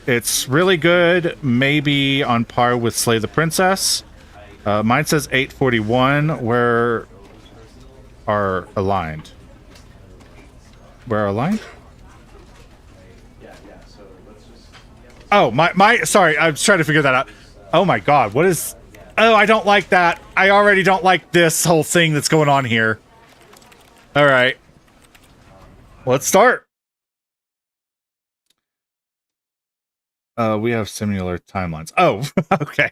It's really good, maybe on par with Slay the Princess. Mine says 841. Where are aligned? Where are aligned? Oh, sorry, I was trying to figure that out. Oh my god, what is... Oh, I don't like that. I already don't like this whole thing that's going on here. All right. Let's start. We have similar timelines. Oh, okay.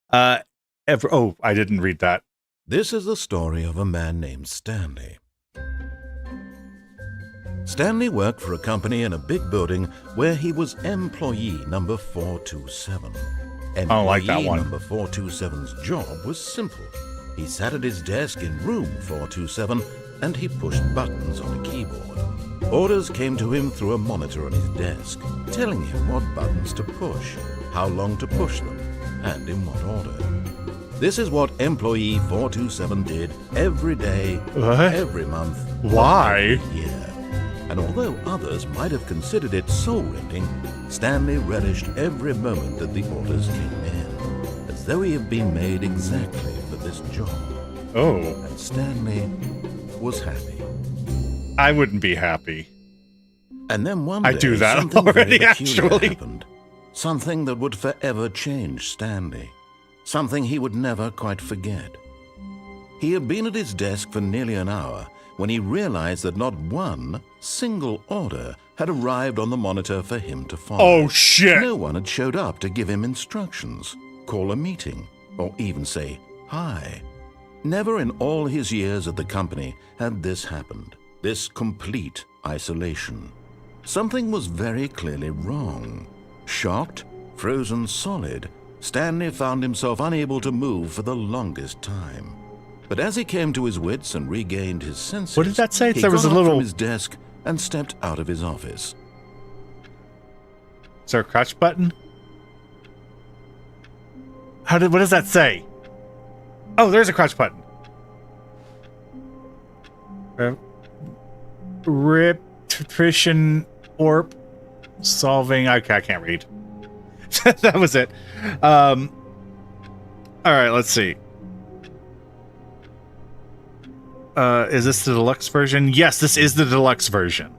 I didn't read that. This is the story of a man named Stanley. Stanley worked for a company in a big building where he was employee number 427. I don't like that one. Number 427's job was simple. He sat at his desk in room 427 and he pushed buttons on a keyboard. Orders came to him through a monitor on his desk, telling him what buttons to push, how long to push them, and in what order. This is what employee 427 did every day, every month, Why? every year. And although others might have considered it soul-rending, Stanley relished every moment that the orders came in, as though he had been made exactly for this job. Oh. And Stanley was happy. I wouldn't be happy. And then one I day, do that something already, very peculiar actually. happened. Something that would forever change Stanley. Something he would never quite forget. He had been at his desk for nearly an hour when he realized that not one single order had arrived on the monitor for him to follow. Oh, shit. No one had showed up to give him instructions, call a meeting, or even say hi. Never in all his years at the company had this happened, this complete isolation. Something was very clearly wrong. Shocked, frozen solid, Stanley found himself unable to move for the longest time. But as he came to his wits and regained his senses, What did that say? he There was got a up little... from his desk and stepped out of his office. Is there a crouch button? What does that say? Oh, there's a crouch button. Repetition orp solving. Okay, I can't read. That was it. All right, let's see. Is this the deluxe version? Yes, this is the deluxe version.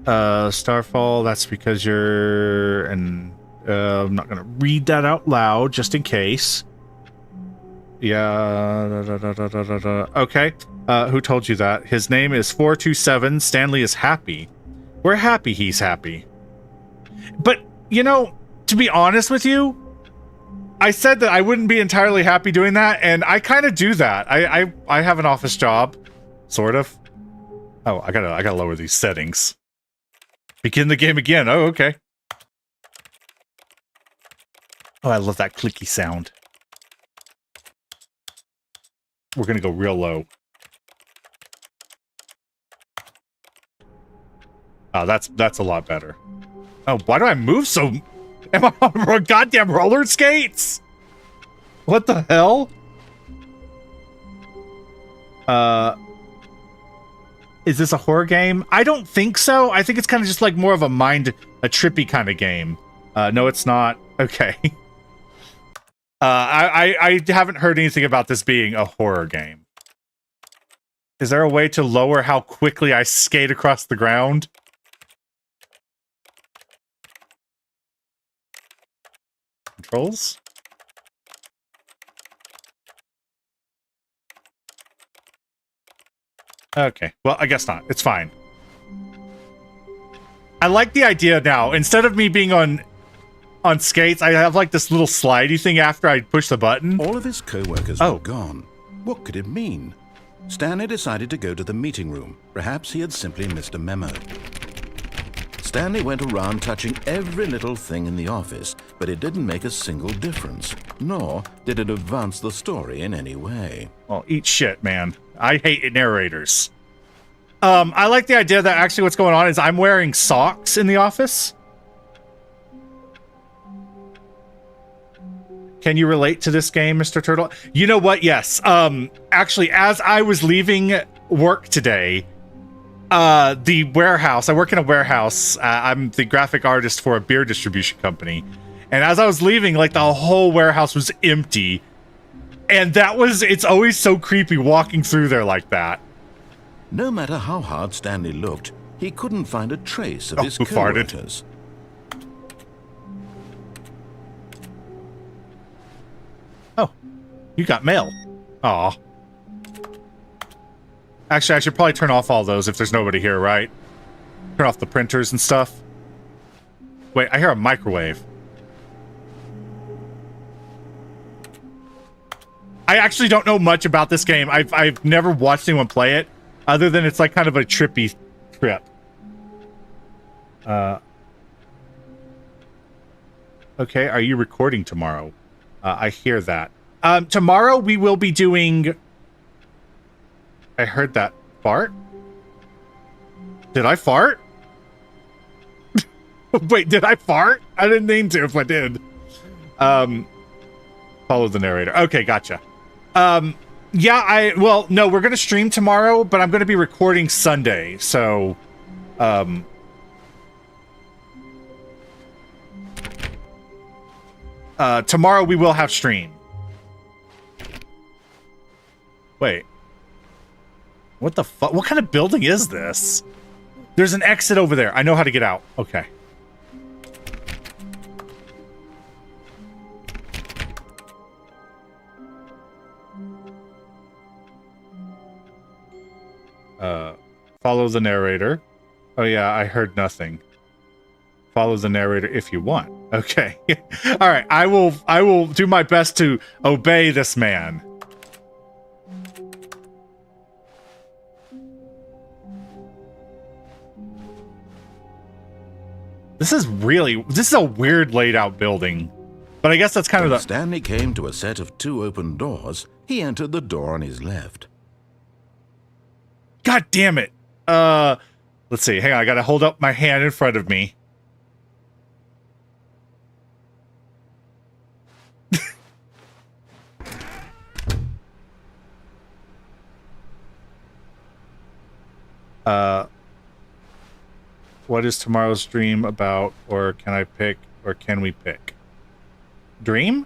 Starfall, that's because you're... And I'm not going to read that out loud, just in case. Yeah. Okay. Who told you that? His name is 427. Stanley is happy. We're happy he's happy. But, you know, to be honest with you, I said that I wouldn't be entirely happy doing that, and I kind of do that. I have an office job, sort of. Oh, I gotta lower these settings. Begin the game again. Oh, okay. Oh, I love that clicky sound. We're gonna go real low. Oh, that's a lot better. Oh, why do I move so... Am I on goddamn roller skates? What the hell? Is this a horror game? I don't think so. I think it's kind of just like more of a trippy kind of game. No, it's not. Okay. I haven't heard anything about this being a horror game. Is there a way to lower how quickly I skate across the ground? Controls? Okay, well, I guess not. It's fine. I like the idea now. Instead of me being on skates, I have like this little slidey thing after I push the button. All of his co-workers were gone. What could it mean? Stanley decided to go to the meeting room. Perhaps he had simply missed a memo. Stanley went around touching every little thing in the office, but it didn't make a single difference, nor did it advance the story in any way. Well, eat shit, man. I hate narrators. I like the idea that actually what's going on is I'm wearing socks in the office. Can you relate to this game, Mr. Turtle? You know what? Yes. Actually, as I was leaving work today, the warehouse, I work in a warehouse. I'm the graphic artist for a beer distribution company. And as I was leaving, like the whole warehouse was empty. And it's always so creepy walking through there like that. No matter how hard Stanley looked, he couldn't find a trace of his who farted? co-workers. Oh, you got mail. Aw. Actually, I should probably turn off all those if there's nobody here, right? Turn off the printers and stuff. Wait, I hear a microwave. I actually don't know much about this game. I've never watched anyone play it, other than it's like kind of a trippy trip. Okay, are you recording tomorrow? I hear that. Tomorrow we will be doing... I heard that fart. Did I fart? Wait, did I fart? I didn't mean to if I did. Follow the narrator. Okay, gotcha. Yeah, well, no, we're going to stream tomorrow, but I'm going to be recording Sunday, so, tomorrow we will have stream. Wait. What the fuck? What kind of building is this? There's an exit over there. I know how to get out. Okay. Follow the narrator. Oh yeah, I heard nothing. Follow the narrator if you want. Okay. All right. I will do my best to obey this man. This is a weird laid out building. But I guess that's kind of the... Stanley came to a set of 2 open doors. He entered the door on his left. God damn it. Let's see. Hang on. I gotta hold up my hand in front of me. What is tomorrow's dream about, or can I pick, or can we pick? Dream?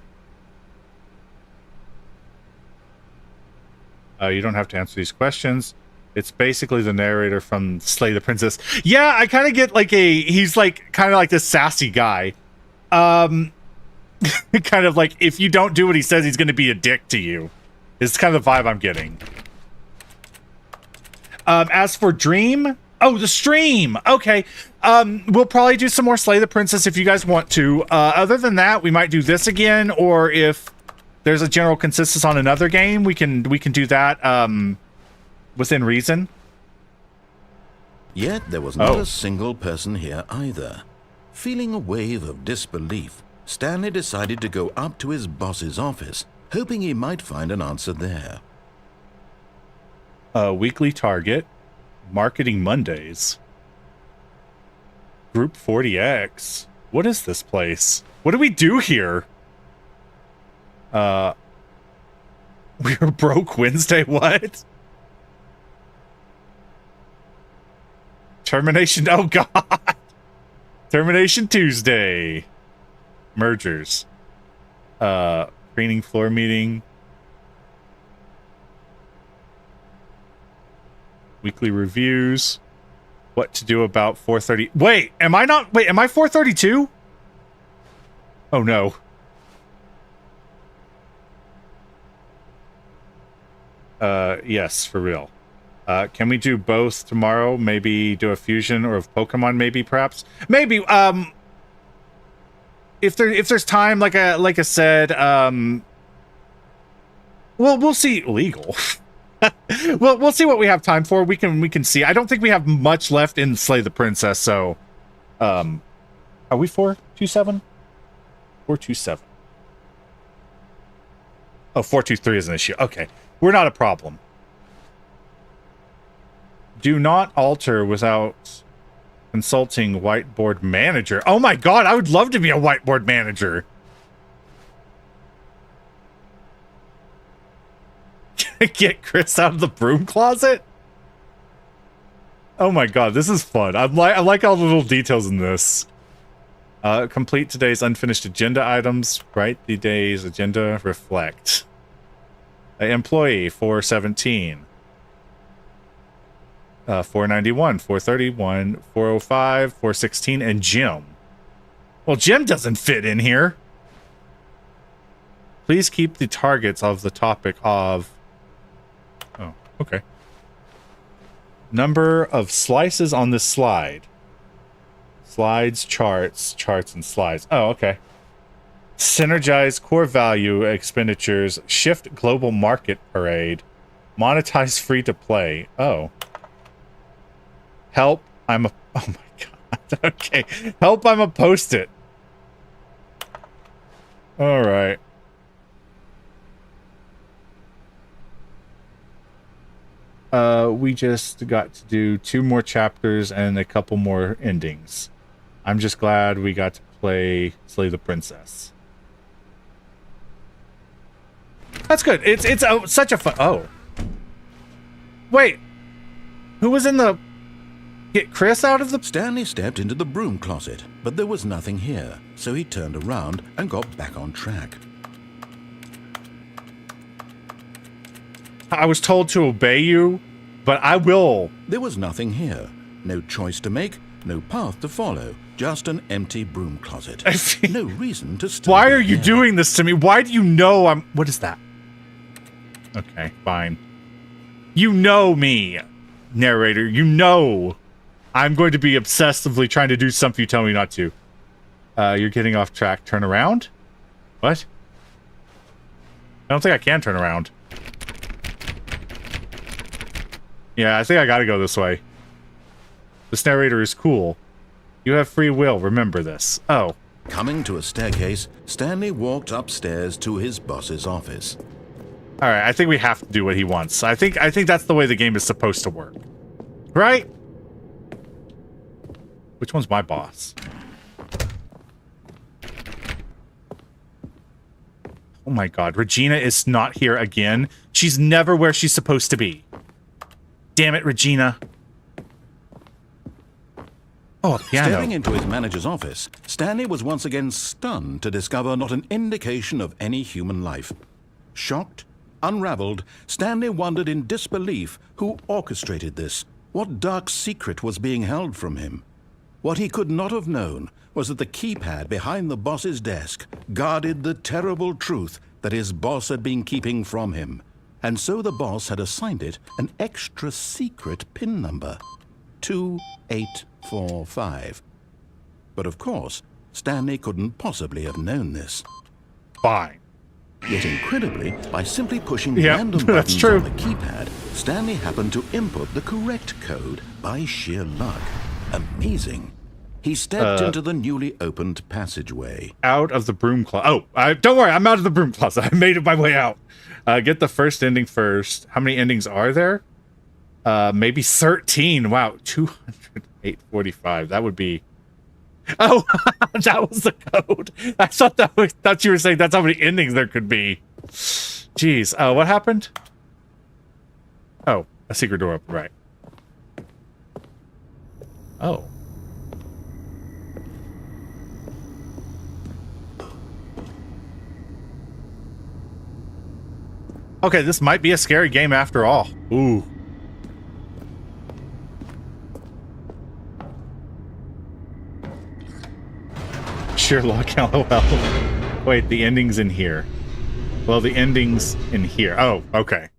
You don't have to answer these questions. It's basically the narrator from Slay the Princess. Yeah, I kind of get like he's like kind of like this sassy guy. Kind of like if you don't do what he says, he's going to be a dick to you. It's kind of the vibe I'm getting. As for Dream, oh, the stream. Okay. We'll probably do some more Slay the Princess if you guys want to. Other than that, we might do this again, or if there's a general consensus on another game, we can do that within reason. Yet there was not a single person here either. Feeling a wave of disbelief, Stanley decided to go up to his boss's office, hoping he might find an answer there. Weekly target. Marketing Mondays. Group 40X. What is this place? What do we do here? We're broke Wednesday, what? Termination, oh god! Termination Tuesday. Mergers. Training floor meeting. Weekly reviews. What to do about 430. Wait, am I 432? Oh no. Yes, for real. Can we do both tomorrow? Maybe do a fusion or of Pokemon, maybe, perhaps? Maybe, if there's time, like I said, we'll see. Legal. Well, we'll see what we have time for. We can see. I don't think we have much left in Slay the Princess, so are we 427? 427. Oh, 423 is an issue. Okay. We're not a problem. Do not alter without consulting whiteboard manager. Oh my god, I would love to be a whiteboard manager. Get Chris out of the broom closet? Oh my god, this is fun. I like all the little details in this. Complete today's unfinished agenda items. Write the day's agenda. Reflect. Employee 417. 491, 431, 405, 416, and Jim. Well, Jim doesn't fit in here. Please keep the targets of the topic of... Oh, okay. Number of slices on this slide. Slides, charts, and slides. Oh, okay. Synergize core value expenditures. Shift global market parade. Monetize free to play. Oh. Help, I'm a... Oh my god. Okay. Help, I'm a post-it. Alright. We just got to do 2 more chapters and a couple more endings. I'm just glad we got to play Slay the Princess. That's good. It's such a fun... Oh. Wait. Who was in the... Get Chris out of the... Stanley stepped into the broom closet, but there was nothing here, so he turned around and got back on track. I was told to obey you, but I will. There was nothing here. No choice to make, no path to follow, just an empty broom closet. No reason to still Why be are you there. doing this to me? Why do you know I'm... What is that? Okay, fine. You know me, narrator. You know I'm going to be obsessively trying to do something you tell me not to. You're getting off track. Turn around? What? I don't think I can turn around. Yeah, I think I gotta go this way. This narrator is cool. You have free will, remember this. Oh. Coming to a staircase, Stanley walked upstairs to his boss's office. Alright, I think we have to do what he wants. I think that's the way the game is supposed to work. Right? Which one's my boss? Oh my god, Regina is not here again. She's never where she's supposed to be. Damn it, Regina. Oh, a piano. Staring into his manager's office, Stanley was once again stunned to discover not an indication of any human life. Shocked, unraveled, Stanley wondered in disbelief who orchestrated this, what dark secret was being held from him. What he could not have known was that the keypad behind the boss's desk guarded the terrible truth that his boss had been keeping from him, and so the boss had assigned it an extra secret PIN number, 2845. But of course, Stanley couldn't possibly have known this. Fine. Yet incredibly, by simply pushing Yeah, random that's buttons true. on the keypad, Stanley happened to input the correct code by sheer luck. Amazing. He stepped into the newly opened passageway. Out of the broom closet. Oh, don't worry, I'm out of the broom closet. I made it my way out. Get the first ending first. How many endings are there? Maybe 13. Wow, 208.45. That would be... Oh, that was the code. I thought you were saying that's how many endings there could be. Jeez. What happened? Oh, a secret door open, right. Oh. Okay, this might be a scary game after all. Ooh. Sherlock, LOL. Wait, the ending's in here. Well, the ending's in here. Oh, okay.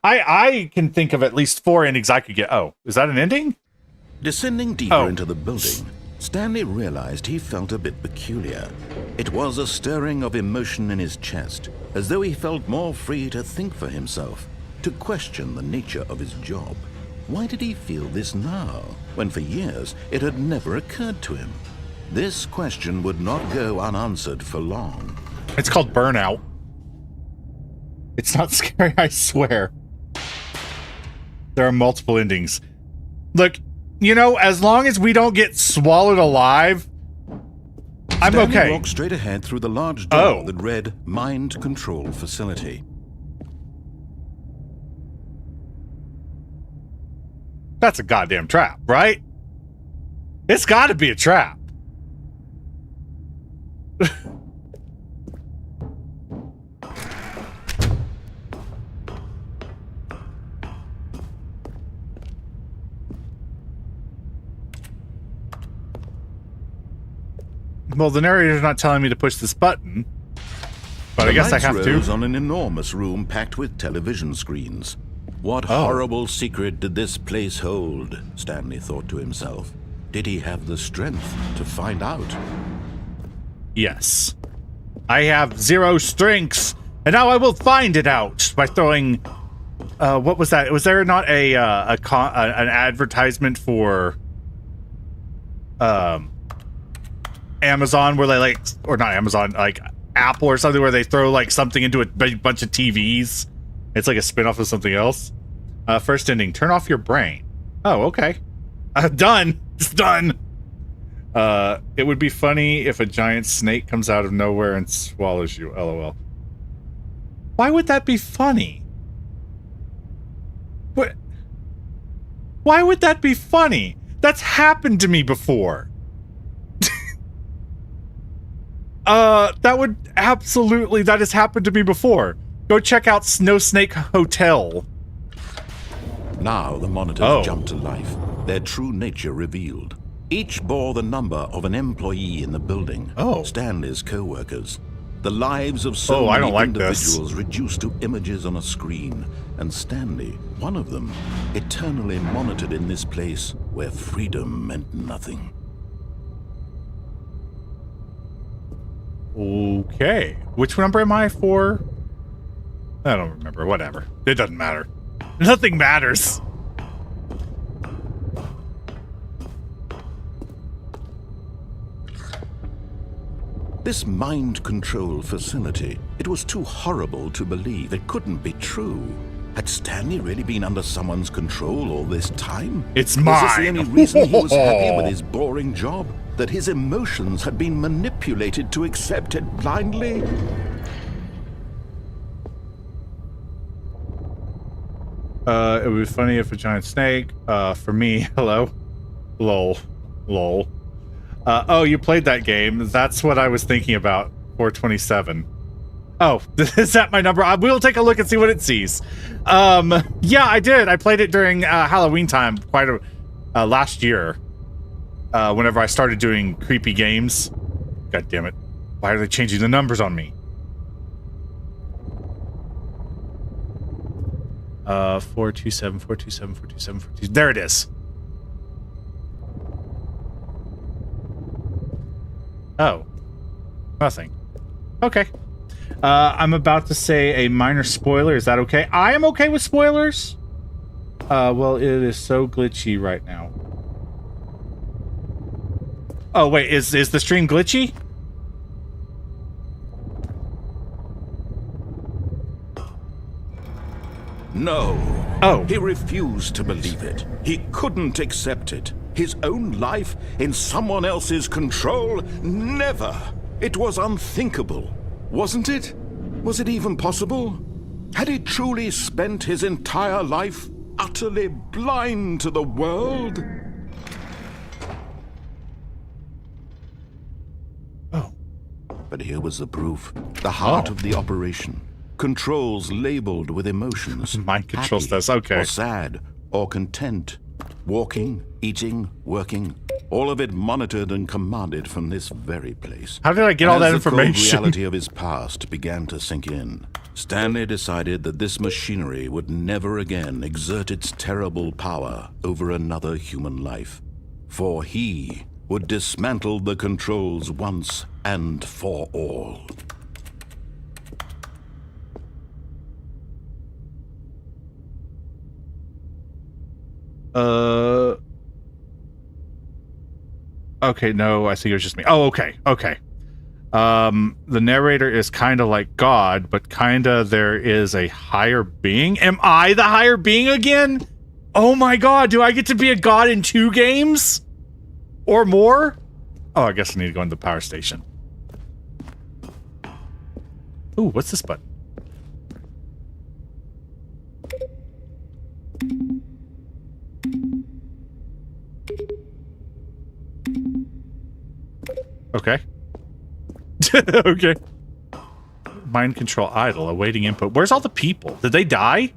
I can think of at least 4 endings I could get. Oh, is that an ending? Descending deeper into the building, Stanley realized he felt a bit peculiar. It was a stirring of emotion in his chest, as though he felt more free to think for himself, to question the nature of his job. Why did he feel this now, when for years it had never occurred to him? This question would not go unanswered for long. It's called burnout. It's not scary, I swear. There are multiple endings. Look, you know, as long as we don't get swallowed alive, I'm Stanley okay. walked straight ahead through the large door that read Mind Control Facility. That's a goddamn trap, right? It's got to be a trap. Well, the narrator's not telling me to push this button, but I guess I have rose to. on an enormous room packed with television screens. What horrible secret did this place hold? Stanley thought to himself. Did he have the strength to find out? Yes. I have 0 strengths, and now I will find it out by throwing... what was that? Was there not an advertisement for... Amazon where they like, or not Amazon, like Apple or something where they throw like something into a big bunch of TVs. It's like a spin-off of something else. First ending, turn off your brain. Oh, okay. Done. It's done. It would be funny if a giant snake comes out of nowhere and swallows you. LOL. Why would that be funny? What? Why would that be funny? That's happened to me before. That has happened to me before. Go check out No Snake Hotel. Now the monitors jumped to life. their true nature revealed. Each bore the number of an employee in the building, Stanley's co-workers. The lives of so many individuals reduced to images on a screen, and Stanley, one of them, eternally monitored in this place where freedom meant nothing. Okay. Which number am I for? I don't remember. Whatever. It doesn't matter. Nothing matters. This mind control facility, it was too horrible to believe. It couldn't be true. Had Stanley really been under someone's control all this time? It's mine. Was this the only reason he was happy with his boring job? That his emotions had been manipulated to accept it blindly? It would be funny if a giant snake, for me, hello? Lol. Lol. Oh, you played that game. That's what I was thinking about. 427. Oh, is that my number? We'll take a look and see what it sees. Yeah, I did. I played it during Halloween time last year. Whenever I started doing creepy games. God damn it. Why are they changing the numbers on me? 427, 427, 427, 427. There it is. Oh. Nothing. Okay. I'm about to say a minor spoiler. Is that okay? I am okay with spoilers. Well, it is so glitchy right now. Oh, wait. Is the stream glitchy? No. Oh. He refused to believe it. He couldn't accept it. His own life in someone else's control? Never. It was unthinkable. Wasn't it? Was it even possible? Had he truly spent his entire life utterly blind to the world? Oh. But here was the proof. The heart of the operation. Controls labeled with emotions. Mind controls happy, this, okay. Or sad, or content. Walking, eating, working. All of it monitored and commanded from this very place. How did I get all that information? As the cold reality of his past began to sink in, Stanley decided that this machinery would never again exert its terrible power over another human life. For he would dismantle the controls once and for all. Okay, no, I think it was just me. Oh, okay, okay. The narrator is kind of like God, but kind of there is a higher being. Am I the higher being again? Oh my god, do I get to be a god in 2 games? Or more? Oh, I guess I need to go into the power station. Ooh, what's this button? Okay. Okay. Mind control idle, awaiting input. Where's all the people? Did they die?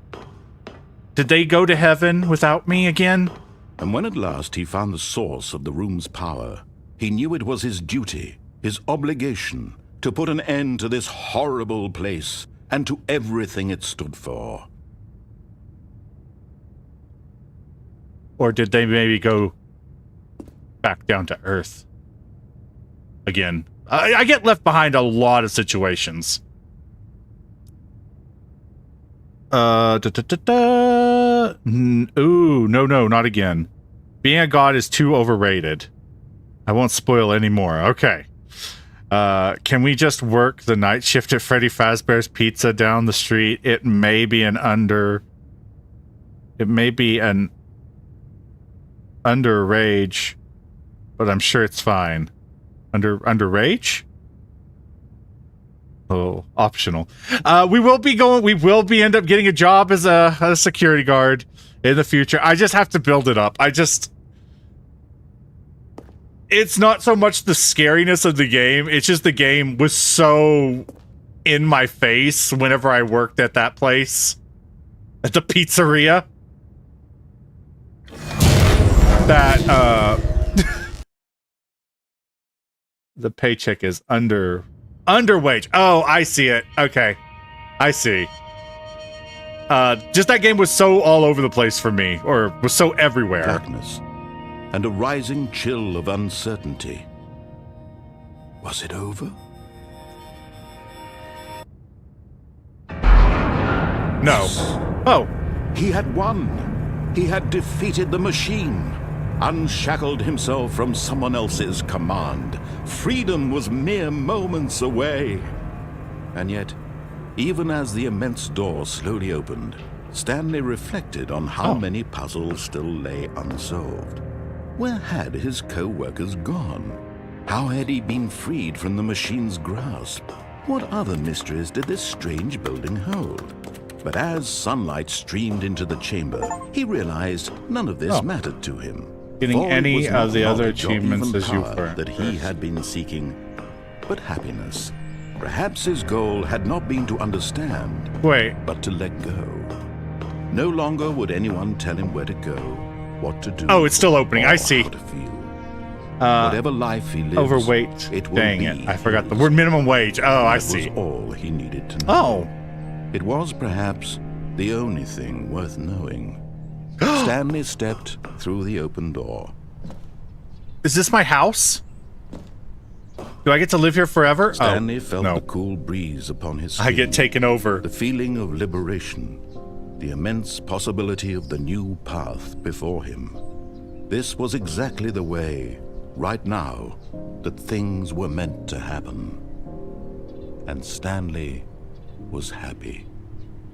Did they go to heaven without me again? And when at last he found the source of the room's power, he knew it was his duty, his obligation, to put an end to this horrible place and to everything it stood for. Or did they maybe go back down to Earth? Again, I get left behind a lot of situations. Ooh, no, not again. Being a god is too overrated. I won't spoil anymore. Okay. Can we just work the night shift at Freddy Fazbear's Pizza down the street? It may be an under rage, but I'm sure it's fine. Under rage? Oh, optional. We will be end up getting a job as a security guard in the future. I just have to build it up. It's not so much the scariness of the game, it's just the game was so in my face whenever I worked at that place. At the pizzeria. that the paycheck is under wage. Oh, I see it. Okay. I see. Just that game was so all over the place for me, or was so everywhere. Darkness and a rising chill of uncertainty. Was it over? No. Oh. He had won. He had defeated the machine, unshackled himself from someone else's command. Freedom was mere moments away. And yet, even as the immense door slowly opened, Stanley reflected on how many puzzles still lay unsolved. Where had his co-workers gone? How had he been freed from the machine's grasp? What other mysteries did this strange building hold? But as sunlight streamed into the chamber, he realized none of this mattered to him. Getting For it any was not of the other knowledge or achievements even as you power were that he had been seeking, but happiness. Perhaps his goal had not been to understand, but to let go. No longer would anyone tell him where to go, what to do. Oh, it's still opening. I see. How to feel. Whatever life he lives, Overweight. it will Dang be it. I forgot the his. word minimum wage. Oh, I see. That was all he needed to know. Oh. It was perhaps the only thing worth knowing. Stanley stepped through the open door. Is this my house? Do I get to live here forever? Stanley felt no. the cool breeze upon his skin. I get taken over. The feeling of liberation. The immense possibility of the new path before him. This was exactly the way, right now, that things were meant to happen. And Stanley was happy.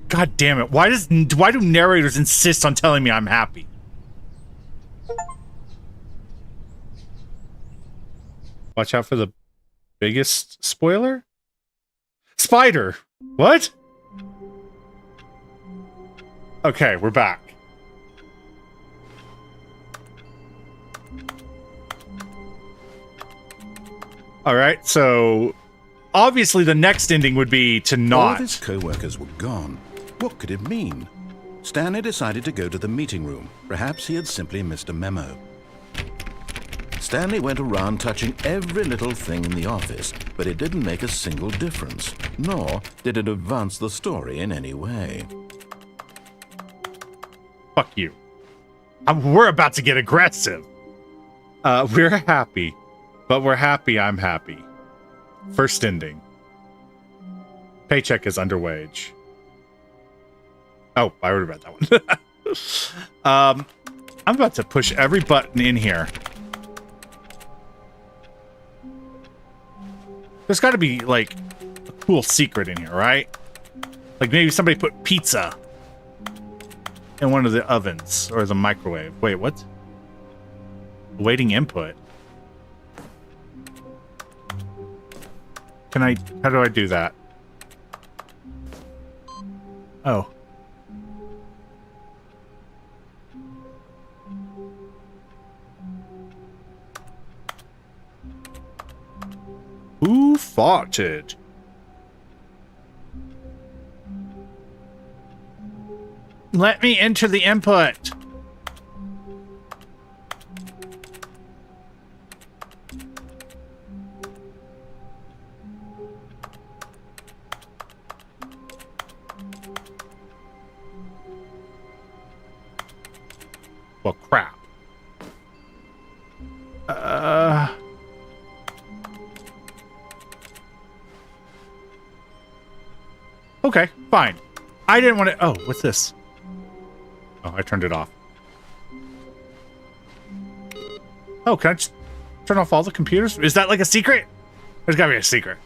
God damn it. Why do narrators insist on telling me I'm happy? Watch out for the biggest spoiler? Spider! What? Okay, we're back. Alright, so obviously the next ending would be to not. All of his co-workers were gone. What could it mean? Stanley decided to go to the meeting room. Perhaps he had simply missed a memo. Stanley went around touching every little thing in the office, but it didn't make a single difference, nor did it advance the story in any way. Fuck you. We're about to get aggressive. We're happy. But we're happy I'm happy. First ending. Paycheck is under wage. Oh, I already read that one. I'm about to push every button in here. There's got to be, like, a cool secret in here, right? Like, maybe somebody put pizza in one of the ovens or the microwave. Wait, what? Awaiting input. How do I do that? Oh. Who farted? Let me enter the input. Well, crap. Okay, fine. I didn't want to... Oh, what's this? Oh, I turned it off. Oh, can I just turn off all the computers? Is that like a secret? There's gotta be a secret.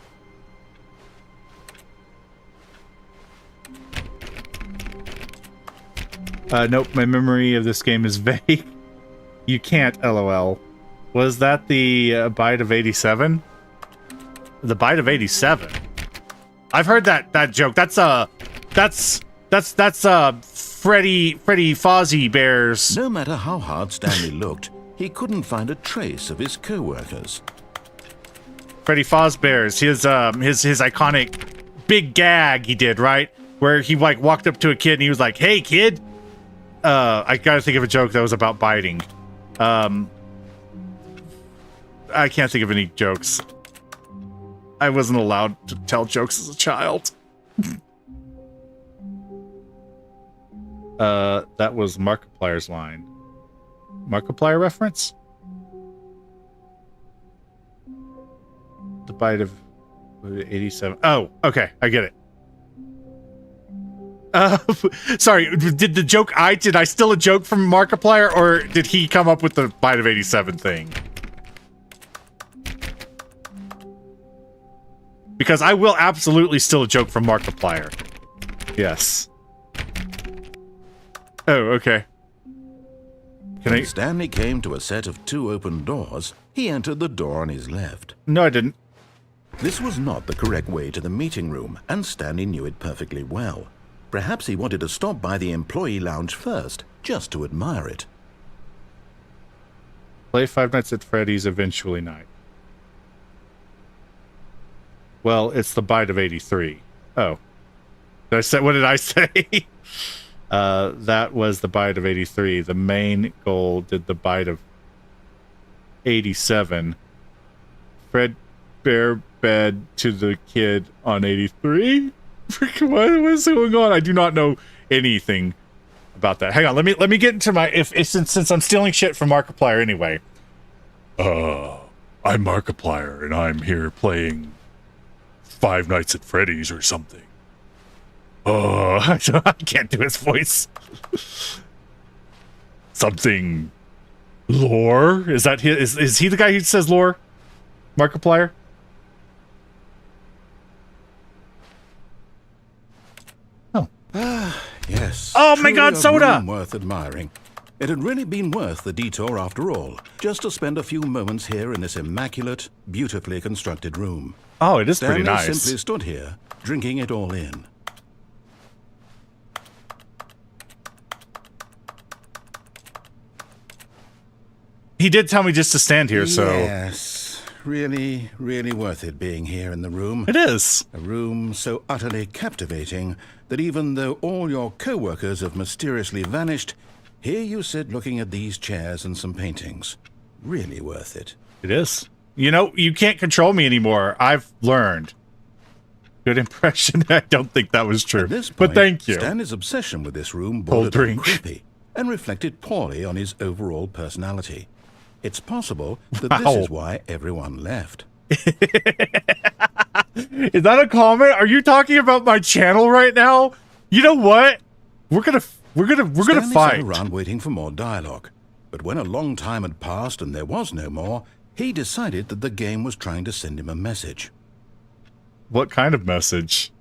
Nope, my memory of this game is vague. You can't, LOL. Was that the Byte of 87? The Byte of 87? I've heard that joke. That's Freddy Fozzie Bears. No matter how hard Stanley looked, he couldn't find a trace of his co-workers. Freddy Fazbear's, his iconic big gag he did, right? Where he like walked up to a kid and he was like, "Hey kid." I gotta think of a joke that was about biting. I can't think of any jokes. I wasn't allowed to tell jokes as a child. That was Markiplier's line. Markiplier reference? The bite of 87. Oh, okay, I get it. Sorry, did I steal a joke from Markiplier, or did he come up with the bite of 87 thing? Because I will absolutely steal a joke from Markiplier. Yes. Oh, okay. When Stanley came to a set of 2 open doors, he entered the door on his left. No, I didn't. This was not the correct way to the meeting room, and Stanley knew it perfectly well. Perhaps he wanted to stop by the employee lounge first, just to admire it. Play Five Nights at Freddy's eventually night. Well, it's the bite of 83. Oh. Did I say, what did I say? That was the bite of 83. The main goal did the bite of 87. Fred Bear bed to the kid on 83. What is going on? I do not know anything about that. Hang on, let me get into my since I'm stealing shit from Markiplier anyway. I'm Markiplier and I'm here playing Five Nights at Freddy's or something. I can't do his voice. Something lore? Is that his, is he the guy who says lore? Markiplier? Yes. Oh my God, soda! Room worth admiring. It had really been worth the detour after all, just to spend a few moments here in this immaculate, beautifully constructed room. Oh, it is Stanley pretty nice. simply stood here, drinking it all in. He did tell me just to stand here, so... Yes, really, really worth it being here in the room. It is. A room so utterly captivating that even though all your co-workers have mysteriously vanished, here you sit looking at these chairs and some paintings. Really worth it. It is. You know, you can't control me anymore. I've learned. Good impression. I don't think that was true. At this point, but thank you. Stanley's obsession with this room Cold bordered on drink. creepy and reflected poorly on his overall personality. It's possible that Wow. this is why everyone left. Is that a comment? Are you talking about my channel right now? You know what? We're gonna Stanley fight. sat around waiting for more dialogue, but when a long time had passed and there was no more, he decided that the game was trying to send him a message. What kind of message?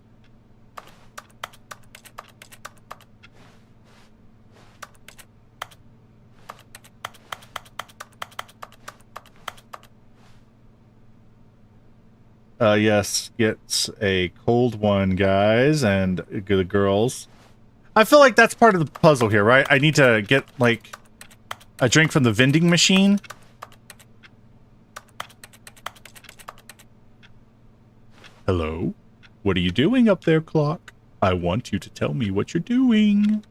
Yes, gets a cold one, guys, and the girls. I feel like that's part of the puzzle here, right? I need to get, like, a drink from the vending machine. Hello? What are you doing up there, clock? I want you to tell me what you're doing.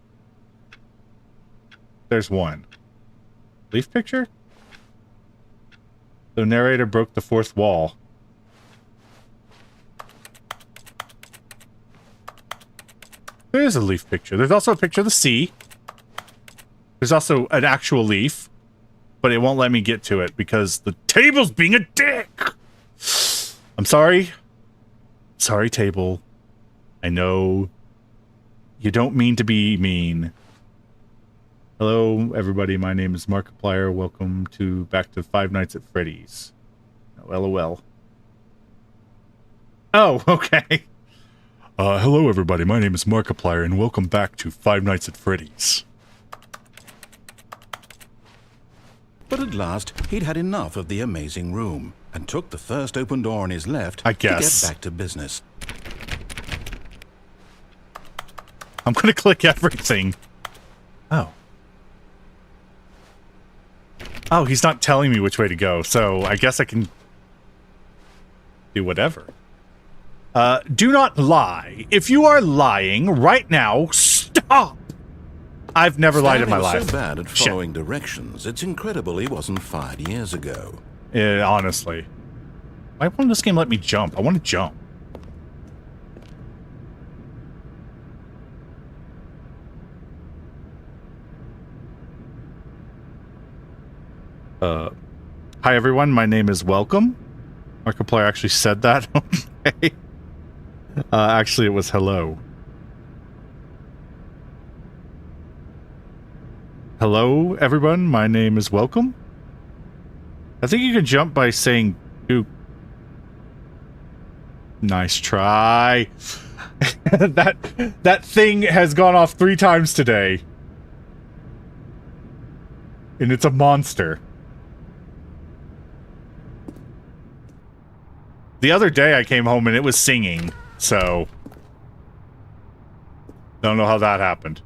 There's one. Leaf picture? The narrator broke the fourth wall. There's a leaf picture. There's also a picture of the sea. There's also an actual leaf, but it won't let me get to it because the table's being a dick. I'm sorry. Sorry, table. I know you don't mean to be mean. Hello, everybody. My name is Markiplier. Welcome to back to Five Nights at Freddy's. Oh, LOL. Oh, okay. Hello, everybody. My name is Markiplier, and welcome back to Five Nights at Freddy's. But at last, he'd had enough of the amazing room, and took the first open door on his left I guess. to get back to business. I'm gonna click everything. Oh. Oh, he's not telling me which way to go, so I guess I can do whatever. Do not lie. If you are lying right now, stop! I've never lied in my Stanley life. was so bad at Shit. following directions, it's incredible he wasn't fired years ago. Yeah, honestly. Why won't this game let me jump? I want to jump. Hi everyone, my name is Welcome. Markiplier actually said that. Okay. Actually, it was hello. Hello, everyone. My name is Welcome. I think you can jump by saying "goop." Nice try. that thing has gone off 3 times today, and it's a monster. The other day I came home and it was singing, so don't know how that happened.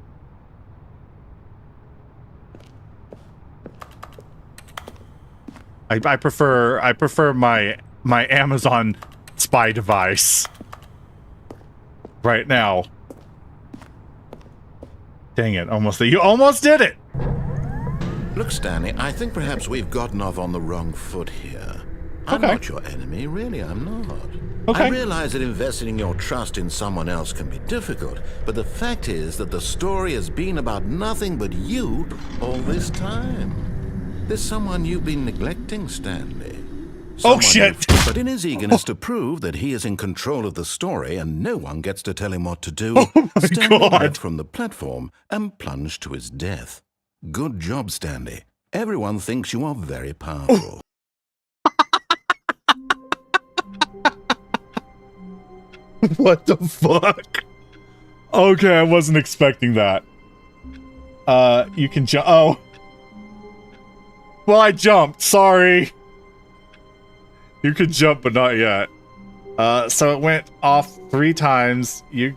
I prefer my Amazon spy device right now. Dang it, you almost did it. Look, Stanley, I think perhaps we've gotten off on the wrong foot here. I'm Okay. not your enemy, really, I'm not. Okay. I realize that investing your trust in someone else can be difficult, but the fact is that the story has been about nothing but you all this time. There's someone you've been neglecting, Stanley. Oh, Someone shit! But in his eagerness to prove that he is in control of the story and no one gets to tell him what to do, Oh my Stanley God. leapt from the platform and plunged to his death. Good job, Stanley. Everyone thinks you are very powerful. What the fuck? Okay, I wasn't expecting that. You can jump. Oh. Well, I jumped. Sorry. You could jump, but not yet. So it went off 3 times. You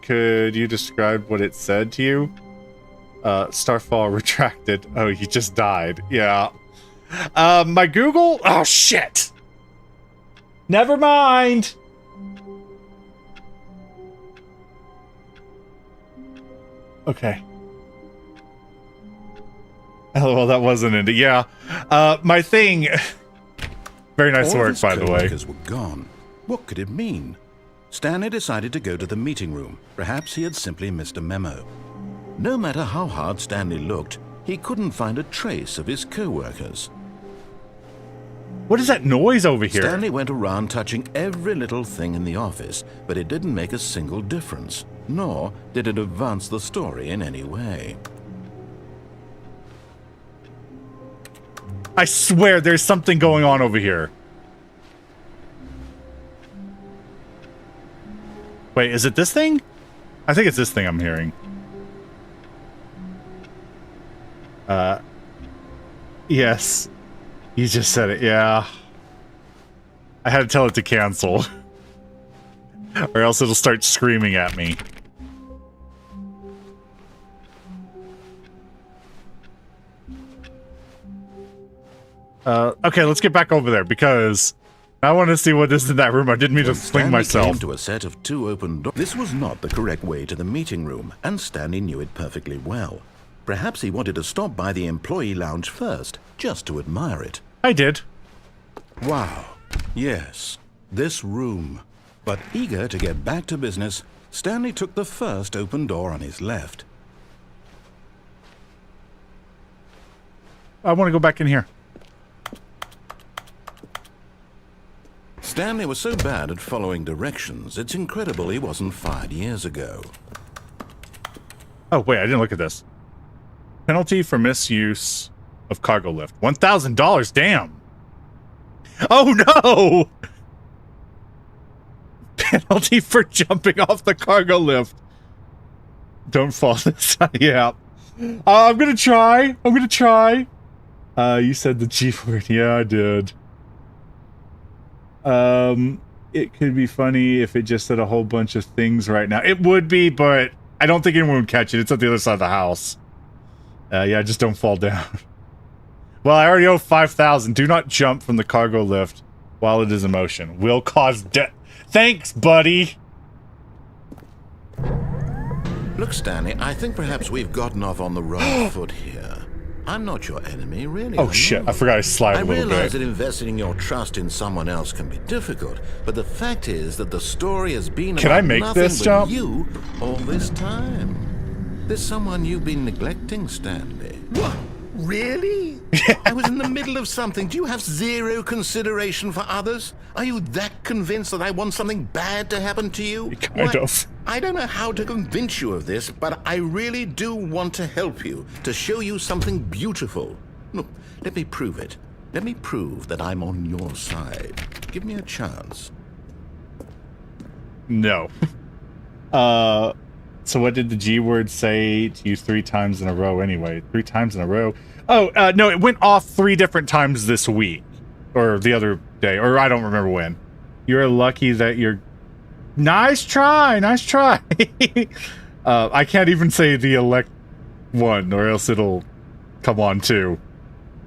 described what it said to you? Starfall retracted. Oh, you just died. Yeah. My Google? Oh, shit. Never mind. Okay. Oh, well, that wasn't it. Yeah. My thing... Very nice All work, his by the way. co-workers were gone. What could it mean? Stanley decided to go to the meeting room. Perhaps he had simply missed a memo. No matter how hard Stanley looked, he couldn't find a trace of his co-workers. What is that noise over here? Stanley went around touching every little thing in the office, but it didn't make a single difference, nor did it advance the story in any way. I swear there's something going on over here. Wait, is it this thing? I think it's this thing I'm hearing. Yes. You just said it, yeah. I had to tell it to cancel. Or else it'll start screaming at me. Okay, let's get back over there, because I want to see what is in that room. I didn't mean to fling Stanley myself. came to a set of 2 open doors. This was not the correct way to the meeting room, and Stanley knew it perfectly well. Perhaps he wanted to stop by the employee lounge first, just to admire it. I did. Wow. Yes, this room. But eager to get back to business, Stanley took the first open door on his left. I want to go back in here. Stanley was so bad at following directions, it's incredible he wasn't fired years ago. Oh, wait, I didn't look at this. Penalty for misuse of cargo lift. $1,000, damn. Oh, no! Penalty for jumping off the cargo lift. Don't fall this time. Yeah. I'm gonna try. You said the G word. Yeah, I did. It could be funny if it just said a whole bunch of things right now. It would be, but I don't think anyone would catch it. It's at the other side of the house. Yeah, just don't fall down. Well, I already owe $5,000. Do not jump from the cargo lift while it is in motion. Will cause death. Thanks, buddy. Look, Stanley, I think perhaps we've gotten off on the wrong foot here. I'm not your enemy, really. Oh shit, I forgot I slide a little bit. I realize that investing your trust in someone else can be difficult, but the fact is that the story has been Can about I make nothing this but jump? you all this time. There's someone you've been neglecting, Stanley. What? Really? I was in the middle of something. Do you have zero consideration for others? Are you that convinced that I want something bad to happen to you? Kind of. I don't know how to convince you of this, but I really do want to help you, to show you something beautiful. Look, let me prove it. Let me prove that I'm on your side. Give me a chance. No. So what did the G word say to you 3 times in a row anyway? 3 times in a row? Oh, no, it went off 3 different times this week. Or the other day. Or I don't remember when. You're lucky that you're... Nice try! Nice try! I can't even say the elect one, or else it'll come on too.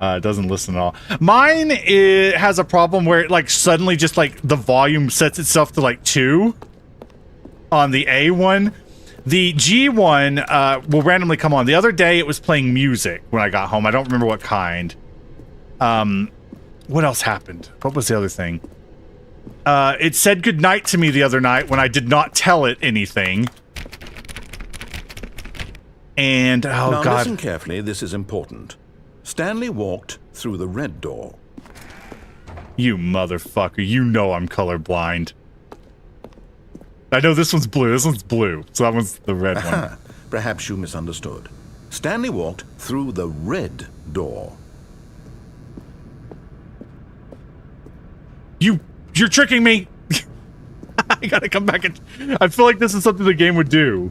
It doesn't listen at all. Mine, it has a problem where it, like, suddenly just, like, the volume sets itself to, like, 2 on the A one. The G one will randomly come on. The other day, it was playing music when I got home. I don't remember what kind. What else happened? What was the other thing? It said goodnight to me the other night when I did not tell it anything. And, oh now, God. Listen carefully, this is important. Stanley walked through the red door. You motherfucker, you know I'm colorblind. I know this one's blue, so that one's the red one. Perhaps you misunderstood. Stanley walked through the red door. You're tricking me! I gotta come back and... I feel like this is something the game would do.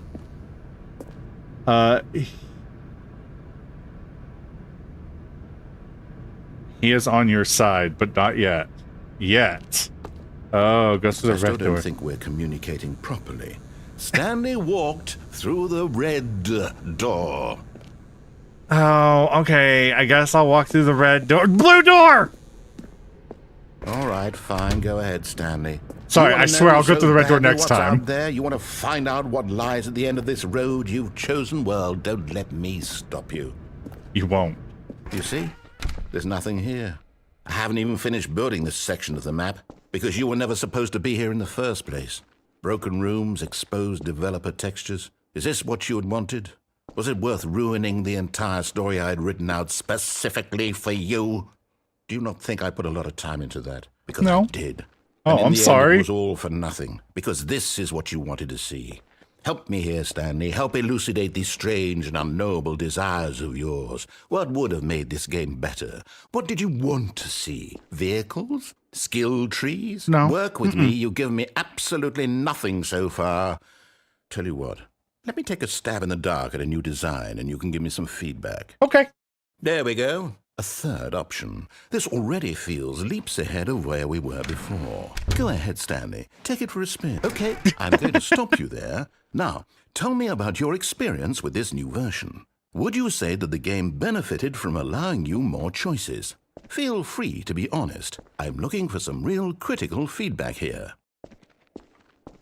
He is on your side, but not yet. Yet. Oh, goes to the red door. I still don't think we're communicating properly. Stanley walked through the red door. Oh, okay. I guess I'll walk through the red door. Blue door! All right, fine. Go ahead, Stanley. Sorry, I swear I'll go through the red door next time. Out there? You want to find out what lies at the end of this road you've chosen? Well, don't let me stop you. You won't. You see? There's nothing here. I haven't even finished building this section of the map, because you were never supposed to be here in the first place. Broken rooms, exposed developer textures. Is this what you had wanted? Was it worth ruining the entire story I had written out specifically for you? Do you not think I put a lot of time into that? Because no. I did. Oh, I'm sorry. It was all for nothing, because this is what you wanted to see. Help me here, Stanley. Help elucidate these strange and unknowable desires of yours. What would have made this game better? What did you want to see? Vehicles? Skill trees? No. Work with me. You've given me absolutely nothing so far. Tell you what. Let me take a stab in the dark at a new design, and you can give me some feedback. Okay. There we go. A third option. This already feels leaps ahead of where we were before. Go ahead, Stanley. Take it for a spin. Okay, I'm going to stop you there. Now, tell me about your experience with this new version. Would you say that the game benefited from allowing you more choices? Feel free to be honest. I'm looking for some real critical feedback here.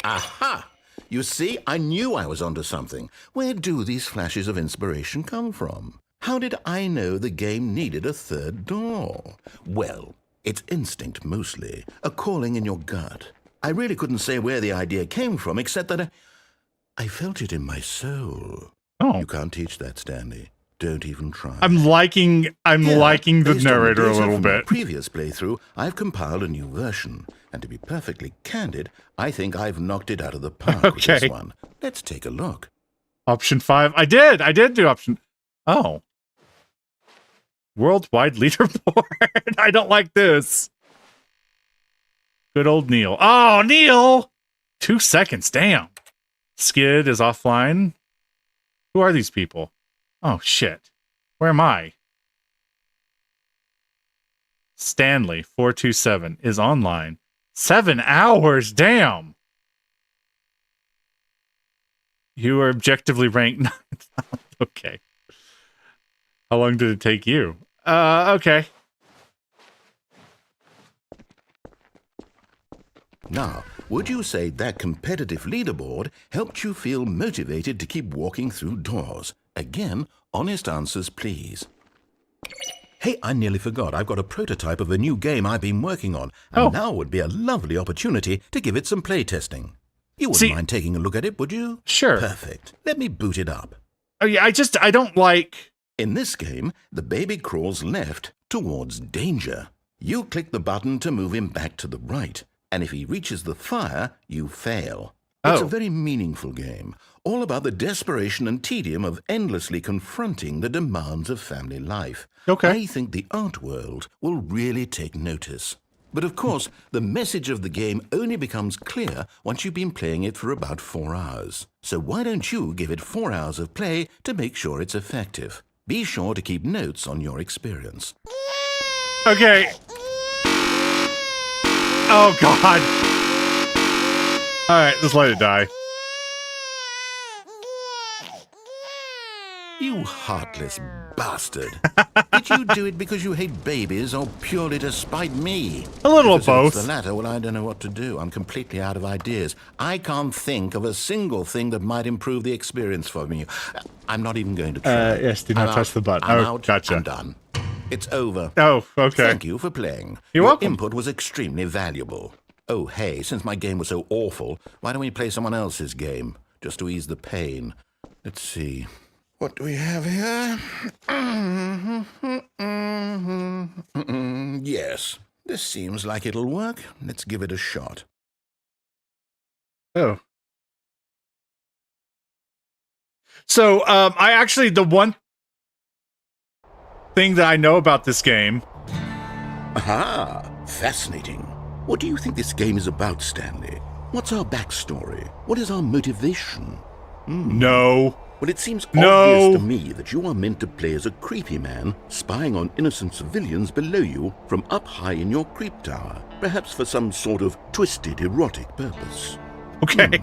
Aha! You see, I knew I was onto something. Where do these flashes of inspiration come from? How did I know the game needed a third door? Well, it's instinct mostly, a calling in your gut. I really couldn't say where the idea came from, except that I felt it in my soul. Oh. You can't teach that, Stanley. Don't even try. I'm liking the narrator a little bit. Previous playthrough, I've compiled a new version, and to be perfectly candid, I think I've knocked it out of the park with this one. Let's take a look. Option 5. I did do option. Oh. Worldwide leaderboard. I don't like this. Good old Neil. Oh, Neil! 2 seconds. Damn. Skid is offline. Who are these people? Oh, shit. Where am I? Stanley, 427, is online. 7 hours? Damn. You are objectively ranked 9th. Okay. How long did it take you? Okay. Now, would you say that competitive leaderboard helped you feel motivated to keep walking through doors? Again, honest answers, please. Hey, I nearly forgot. I've got a prototype of a new game I've been working on, and now would be a lovely opportunity to give it some playtesting. You wouldn't mind taking a look at it, would you? Sure. Perfect. Let me boot it up. Oh, yeah, I don't like... In this game, the baby crawls left towards danger. You click the button to move him back to the right, and if he reaches the fire, you fail. It's a very meaningful game, all about the desperation and tedium of endlessly confronting the demands of family life. Okay. I think the art world will really take notice. But of course, the message of the game only becomes clear once you've been playing it for about 4 hours. So why don't you give it 4 hours of play to make sure it's effective? Be sure to keep notes on your experience. Okay. Oh, God. All right, just let it die. You heartless bastard. Did you do it because you hate babies or purely to spite me? A little of If both. it's the latter, well, I don't know what to do. I'm completely out of ideas. I can't think of a single thing that might improve the experience for me. I'm not even going to try. Yes, do not touch the button. I'm Oh, out. gotcha. I'm done. It's over. Oh, okay. Thank you for playing. You're Your welcome. input was extremely valuable. Oh, hey, since my game was so awful, why don't we play someone else's game, just to ease the pain? Let's see. What do we have here? Yes, this seems like it'll work. Let's give it a shot. Oh. So, I actually, the one thing that I know about this game... Aha! Fascinating. What do you think this game is about, Stanley? What's our backstory? What is our motivation? No. Well, it seems No. obvious to me that you are meant to play as a creepy man spying on innocent civilians below you from up high in your creep tower, perhaps for some sort of twisted erotic purpose. Okay.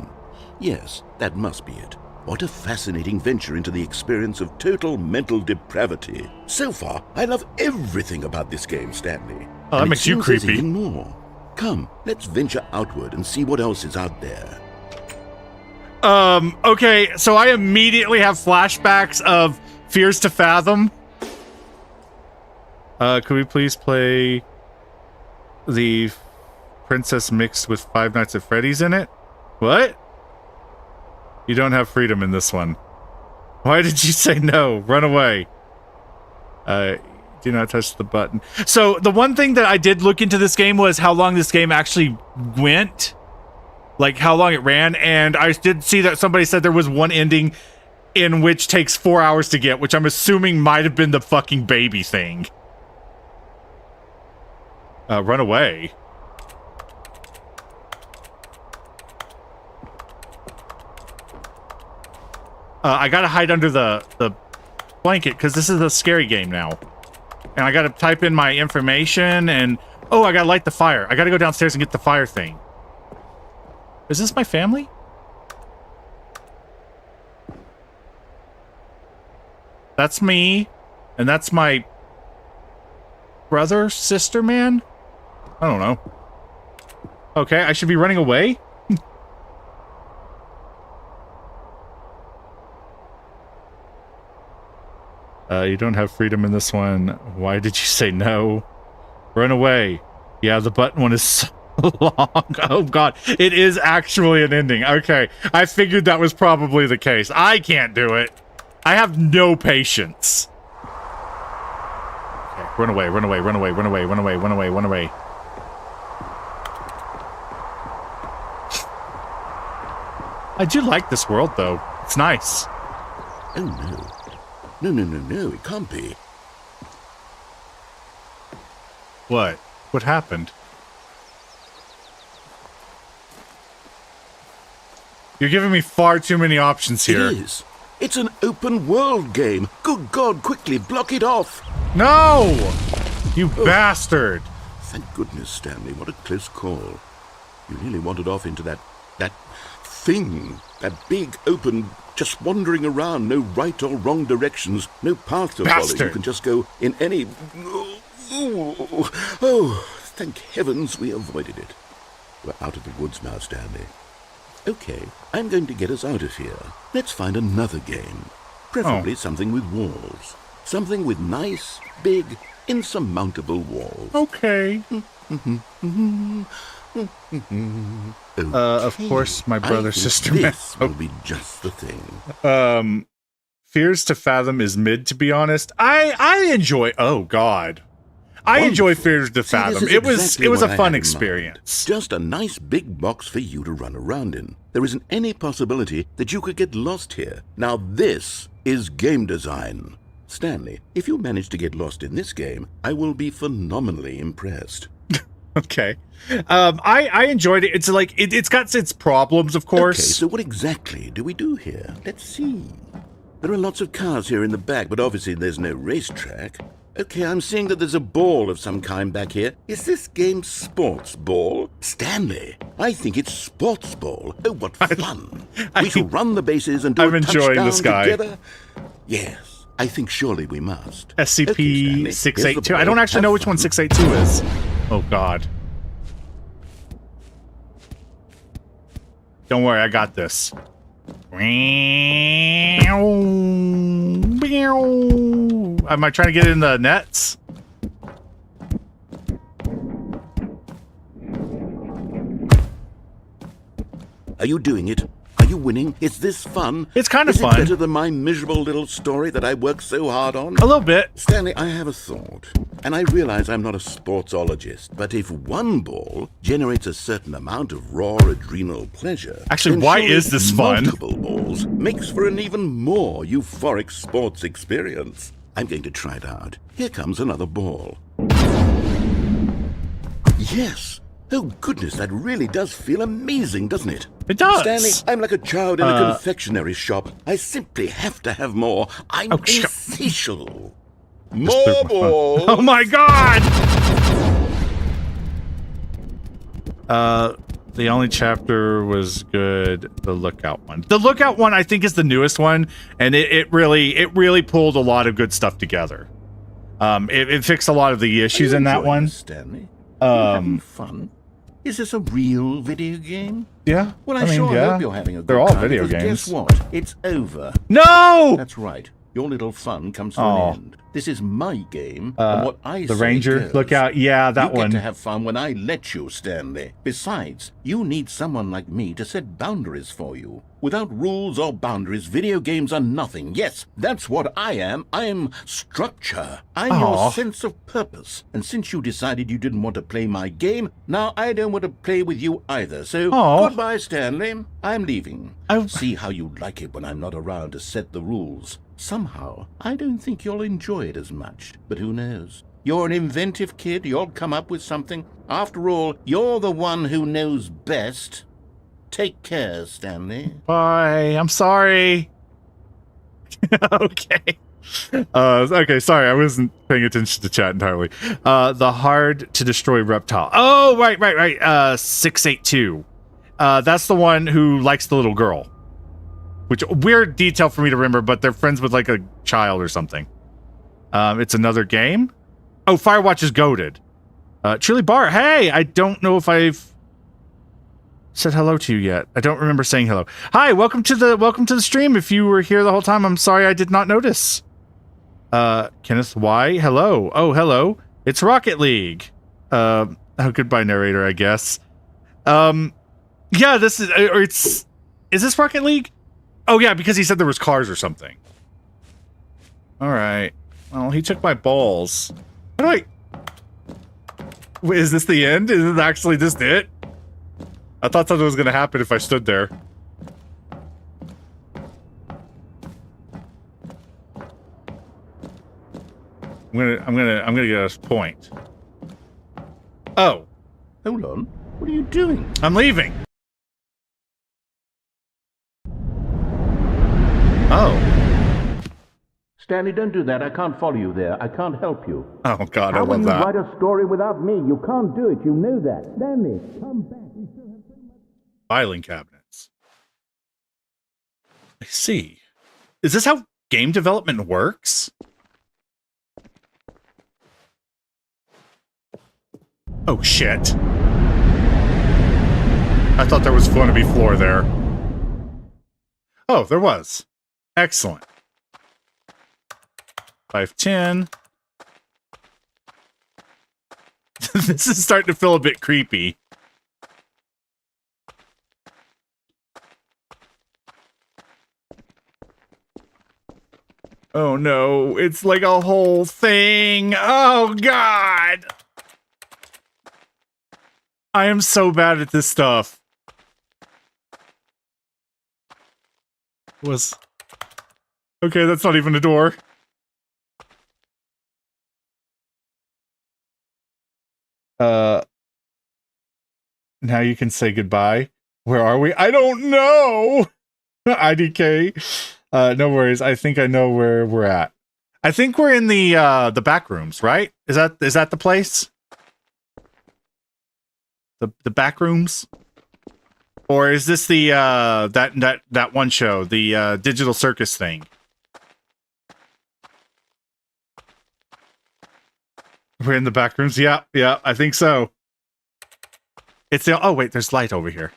Yes, that must be it. What a fascinating venture into the experience of total mental depravity. So far, I love everything about this game, Stanley. Oh, that And it makes you seems there's creepy. even more. Come, let's venture outward and see what else is out there. Okay, so I immediately have flashbacks of Fears to Fathom. Could we please play the Princess mixed with Five Nights at Freddy's in it? What? You don't have freedom in this one. Why did you say no? Run away. Do not touch the button. So the one thing that I did look into this game was how long this game actually went. Like how long it ran, and I did see that somebody said there was one ending in which takes 4 hours to get, which I'm assuming might have been the fucking baby thing. Run away. I gotta hide under the blanket, because this is a scary game now. And I gotta type in my information, and... Oh, I gotta light the fire. I gotta go downstairs and get the fire thing. Is this my family? That's me. And that's my brother, sister, man? I don't know. Okay, I should be running away? You don't have freedom in this one. Why did you say no? Run away. Yeah, the button one is so long. Oh god, it is actually an ending. Okay, I figured that was probably the case. I can't do it. I have no patience. Okay, run away, run away, run away, run away, run away, run away, run away. I do like this world, though. It's nice. Oh no. No, it can't be. What? What happened? You're giving me far too many options here. It is. It's an open world game. Good God, quickly block it off. No! You bastard! Thank goodness, Stanley. What a close call. You nearly wandered off into that thing. That big, open, just wandering around. No right or wrong directions. No path to follow. You can just go in any... Oh, thank heavens we avoided it. We're out of the woods now, Stanley. Okay, I'm going to get us out of here. Let's find another game. Preferably something with walls. Something with nice, big, insurmountable walls. Okay. Of course, my brother, sister, this will be just the thing. Fears to Fathom is mid, to be honest. I enjoy. Oh God, I enjoy Fears to Fathom. It was a fun experience. Just a nice big box for you to run around in. There isn't any possibility that you could get lost here. Now this is game design. Stanley, if you manage to get lost in this game, I will be phenomenally impressed. Okay. I enjoyed it. It's like, it's got its problems, of course. Okay, so what exactly do we do here? Let's see. There are lots of cars here in the back, but obviously there's no racetrack. Okay, I'm seeing that there's a ball of some kind back here. Is this game sports ball? Stanley, I think it's sports ball. Oh, what fun. We shall run the bases and do I'm a enjoying touchdown this guy. together. Yes, I think surely we must. SCP 682. I don't actually know which one 682 is. Oh, God. Don't worry, I got this. Am I trying to get in the nets? Are you doing it? Are you winning? Is this fun? It's kind of fun. fun. Is it better than my miserable little story that I worked so hard on? A little bit. Stanley, I have a thought. And I realize I'm not a sportsologist, but if one ball generates a certain amount of raw adrenal pleasure... Actually, why is this fun? Multiple balls makes for an even more euphoric sports experience. I'm going to try it out. Here comes another ball. Yes! Oh, goodness, that really does feel amazing, doesn't it? It does. Stanley, I'm like a child in a confectionery shop. I simply have to have more. I'm insatiable. More balls. Oh, my God! The only chapter was good. The Lookout one. The Lookout one, I think, is the newest one, and it really pulled a lot of good stuff together. It fixed a lot of the issues in that one. Stanley, having fun. Is this a real video game? Yeah. Well, I hope you're having a good They're all time, video because games. Guess what? It's over. No! That's right. Your little fun comes to an end. This is my game, and what I say The Ranger, goes. Lookout, yeah, that one. You get to have fun when I let you, Stanley. Besides, you need someone like me to set boundaries for you. Without rules or boundaries, video games are nothing. Yes, that's what I am. I'm structure. I'm your sense of purpose. And since you decided you didn't want to play my game, now I don't want to play with you either. So, goodbye, Stanley. I'm leaving. See how you like it when I'm not around to set the rules. Somehow, I don't think you'll enjoy it as much, but who knows? You're an inventive kid, you'll come up with something. After all, you're the one who knows best. Take care, Stanley. Bye. I'm sorry. Okay. Okay, sorry, I wasn't paying attention to chat entirely. The Hard to Destroy Reptile. Oh, right. 682. That's the one who likes the little girl. Which, weird detail for me to remember, but they're friends with, like, a child or something. It's another game? Oh, Firewatch is goated. Truly Bar, hey! I don't know if I've said hello to you yet. I don't remember saying hello. Hi, welcome to the stream. If you were here the whole time, I'm sorry I did not notice. Kenneth Y, hello. Oh, hello. It's Rocket League. Oh, goodbye, narrator, I guess. Yeah, this is, or is this Rocket League? Oh, yeah, because he said there was cars or something. All right. Well, he took my balls. How do I... Wait, is this the end? Is it actually just it? I thought something was going to happen if I stood there. I'm gonna get a point. Oh. Hold on. What are you doing? I'm leaving. Oh. Stanley, don't do that. I can't follow you there. I can't help you. Oh, God, I How love will you that. write a story without me? You can't do it. You know that. Stanley, come back. We still have so much... Filing cabinets. I see. Is this how game development works? Oh, shit. I thought there was going to be floor there. Oh, there was. Excellent. 510. This is starting to feel a bit creepy. Oh no, it's like a whole thing. Oh God. I am so bad at this stuff. Okay, that's not even a door. Now you can say goodbye. Where are we? I don't know. IDK. No worries. I think I know where we're at. I think we're in the back rooms, right? Is that the place? The back rooms? Or is this the that one show, the digital circus thing? We're in the back rooms. Yeah, I think so. It's the oh wait, there's light over here.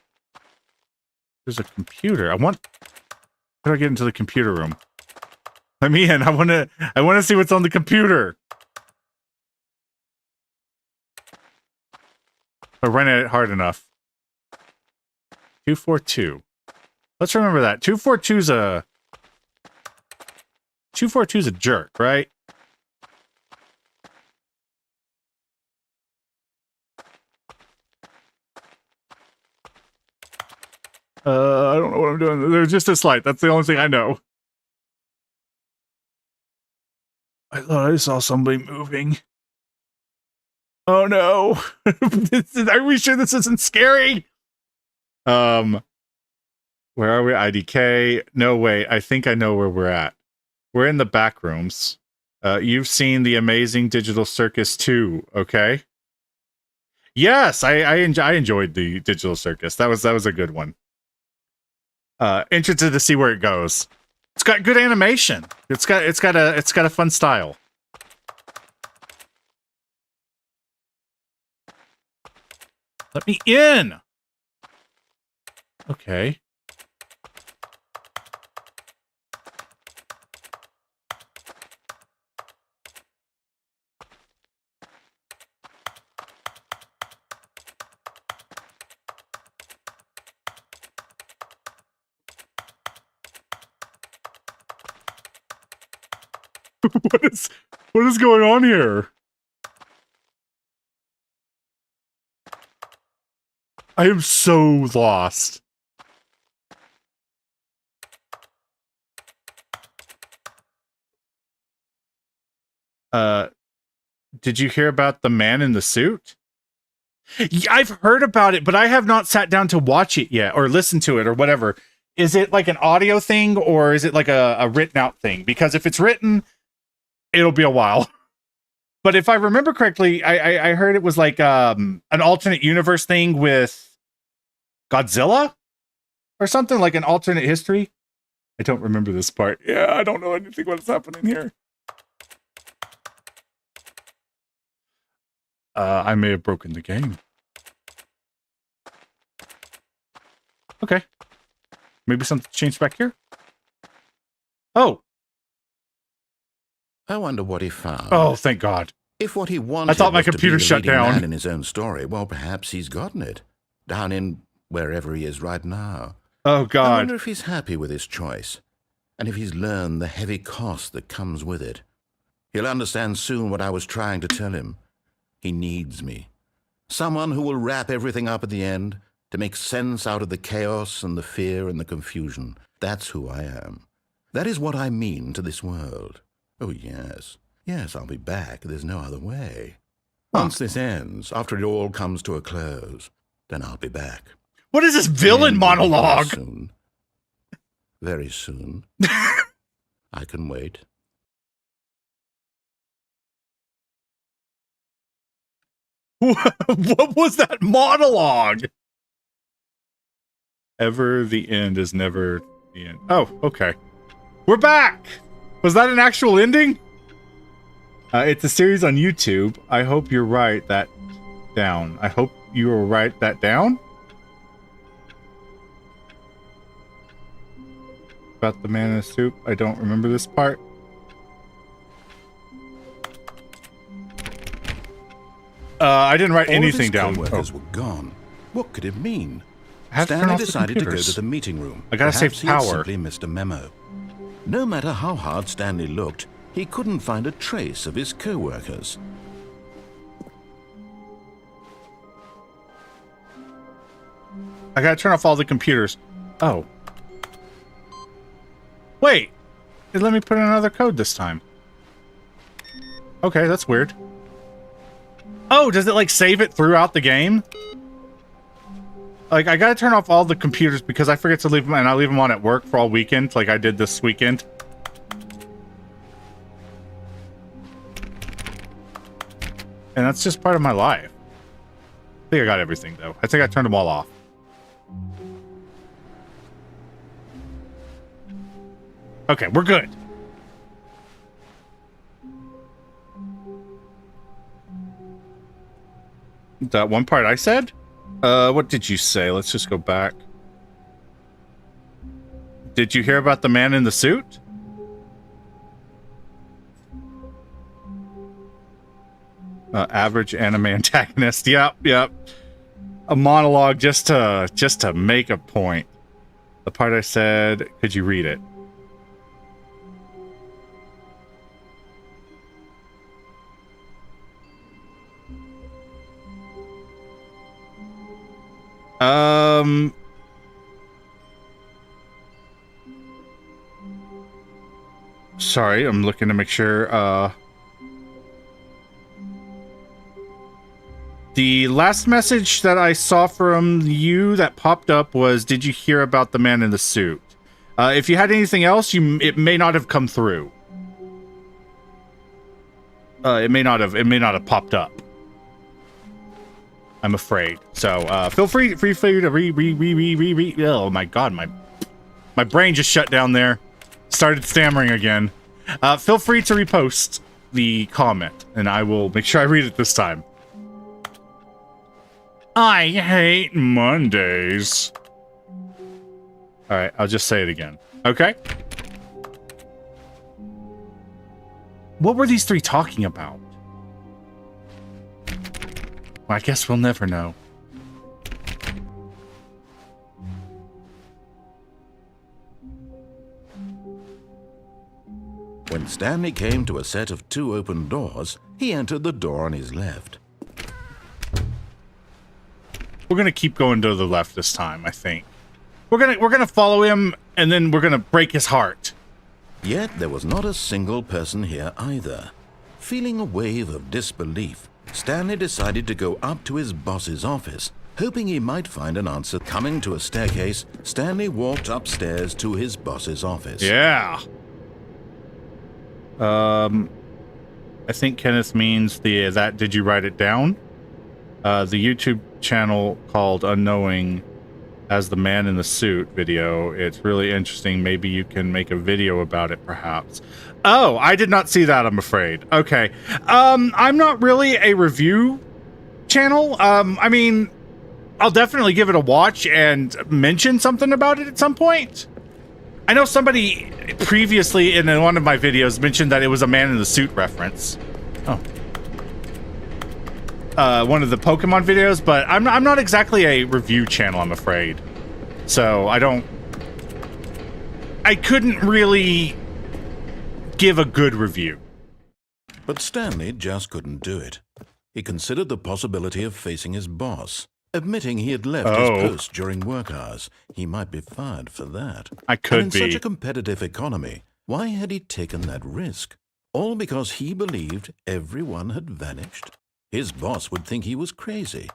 There's a computer. How do I get into the computer room? Let me in. I wanna see what's on the computer. I ran at it hard enough. 242. Let's remember that. 242's a jerk, right? I don't know what I'm doing. There's just this light. That's the only thing I know. I thought I saw somebody moving. Oh no. Are we sure this isn't scary? Where are we? IDK. No, wait. I think I know where we're at. We're in the back rooms. You've seen the Amazing Digital Circus 2, okay? Yes, I enjoyed the Digital Circus. That was a good one. Interested to see where it goes. It's got good animation. It's got a fun style. Let me in. Okay. What is going on here? I am so lost. Did you hear about the man in the suit? I've heard about it, but I have not sat down to watch it yet or listen to it or whatever. Is it like an audio thing or is it like a written out thing? Because if it's written, it'll be a while. But if I remember correctly, I heard it was like an alternate universe thing with Godzilla or something, like an alternate history. I don't remember this part. Yeah, I don't know anything what's happening here. I may have broken the game. Okay. Maybe something changed back here? Oh. I wonder what he found. Oh, thank God. If what he wanted I thought my was to computer be the shut leading down. man in his own story, well, perhaps he's gotten it. Down in wherever he is right now. Oh, I God. wonder if he's happy with his choice, and if he's learned the heavy cost that comes with it. He'll understand soon what I was trying to tell him. He needs me. Someone who will wrap everything up at the end, to make sense out of the chaos and the fear and the confusion. That's who I am. That is what I mean to this world. Oh, yes. Yes, I'll be back. There's no other way. Once this ends, after it all comes to a close, then I'll be back. What is this villain monologue? Soon. Very soon. I can wait. What was that monologue? Ever the end is never the end. Oh, okay. We're back! Was that an actual ending? It's a series on YouTube. I hope you write that down. I hope you will write that down? About the man in the suit. I don't remember this part. I didn't write anything down. All of his co-workers were gone. What could it mean? I have to turn Stanley off the decided to go computers. to the meeting room. I gotta save Perhaps he had power. simply missed a memo. No matter how hard Stanley looked, he couldn't find a trace of his co-workers. I gotta turn off all the computers. Oh. Wait. It let me put in another code this time. Okay, that's weird. Oh, does it like save it throughout the game? Like, I gotta turn off all the computers because I forget to leave them, and I leave them on at work for all weekend, like I did this weekend. And that's just part of my life. I think I got everything, though. I think I turned them all off. Okay, we're good. That one part I said? What did you say? Let's just go back. Did you hear about the man in the suit? Average anime antagonist. Yep. A monologue just to make a point. The part I said, could you read it? Sorry, I'm looking to make sure, the last message that I saw from you that popped up was, did you hear about the man in the suit? If you had anything else, it may not have come through. It may not have popped up. I'm afraid. So, feel free to oh my god, my brain just shut down there. Started stammering again. Feel free to repost the comment, and I will make sure I read it this time. I hate Mondays. Alright, I'll just say it again. Okay? What were these three talking about? Well, I guess we'll never know. When Stanley came to a set of 2 open doors, he entered the door on his left. We're gonna keep going to the left this time, I think. We're gonna follow him, and then we're gonna break his heart. Yet there was not a single person here either. Feeling a wave of disbelief, Stanley decided to go up to his boss's office, hoping he might find an answer. Coming to a staircase, Stanley walked upstairs to his boss's office. Yeah. I think Kenneth means that did you write it down? The YouTube channel called Unknowing as the man in the suit video. It's really interesting. Maybe you can make a video about it, perhaps. Oh, I did not see that, I'm afraid. Okay. I'm not really a review channel. I mean, I'll definitely give it a watch and mention something about it at some point. I know somebody previously in one of my videos mentioned that it was a man in the suit reference. Oh. One of the Pokemon videos, but I'm not exactly a review channel, I'm afraid. So I couldn't really give a good review. But Stanley just couldn't do it. He considered the possibility of facing his boss. Admitting he had left his post during work hours, he might be fired for that. I could and in such a competitive economy, why had he taken that risk? All because he believed everyone had vanished? His boss would think he was crazy.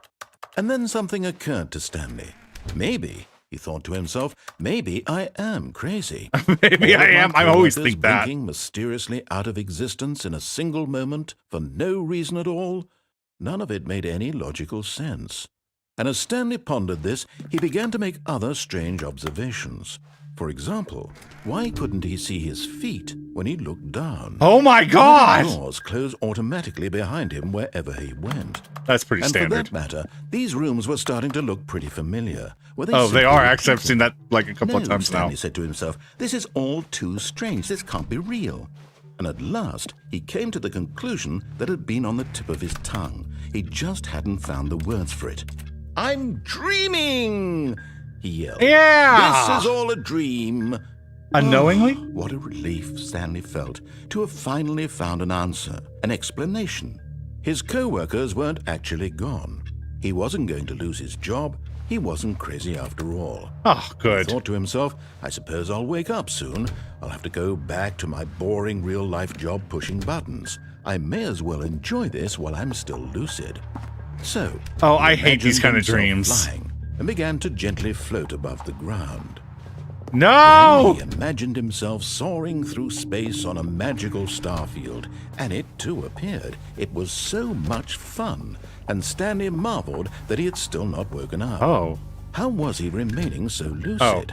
And then something occurred to Stanley. Maybe, he thought to himself, maybe I am crazy. Maybe I am. I always think that. Blinking mysteriously out of existence in a single moment for no reason at all. None of it made any logical sense. And as Stanley pondered this, he began to make other strange observations. For example, why couldn't he see his feet when he looked down? Oh my Why god! did doors close automatically behind him wherever he went? That's pretty And standard. for that matter, these rooms were starting to look pretty familiar. Were Oh, they simply are. Actually, I've people? seen that like a couple of times now. Stanley said to himself, this is all too strange. This can't be real. And at last, he came to the conclusion that had been on the tip of his tongue. He just hadn't found the words for it. I'm dreaming! He yelled. Yeah! This is all a dream. Unknowingly? Oh, what a relief Stanley felt to have finally found an answer, an explanation. His co-workers weren't actually gone. He wasn't going to lose his job. He wasn't crazy after all. Oh, He good. thought to himself, I suppose I'll wake up soon. I'll have to go back to my boring real-life job pushing buttons. I may as well enjoy this while I'm still lucid. So, Oh, he I hate these imagined kind of himself dreams. flying and began to gently float above the ground. No! He imagined himself soaring through space on a magical starfield, and it too appeared. It was so much fun, and Stanley marveled that he had still not woken up. Oh. How was he remaining so lucid? Oh.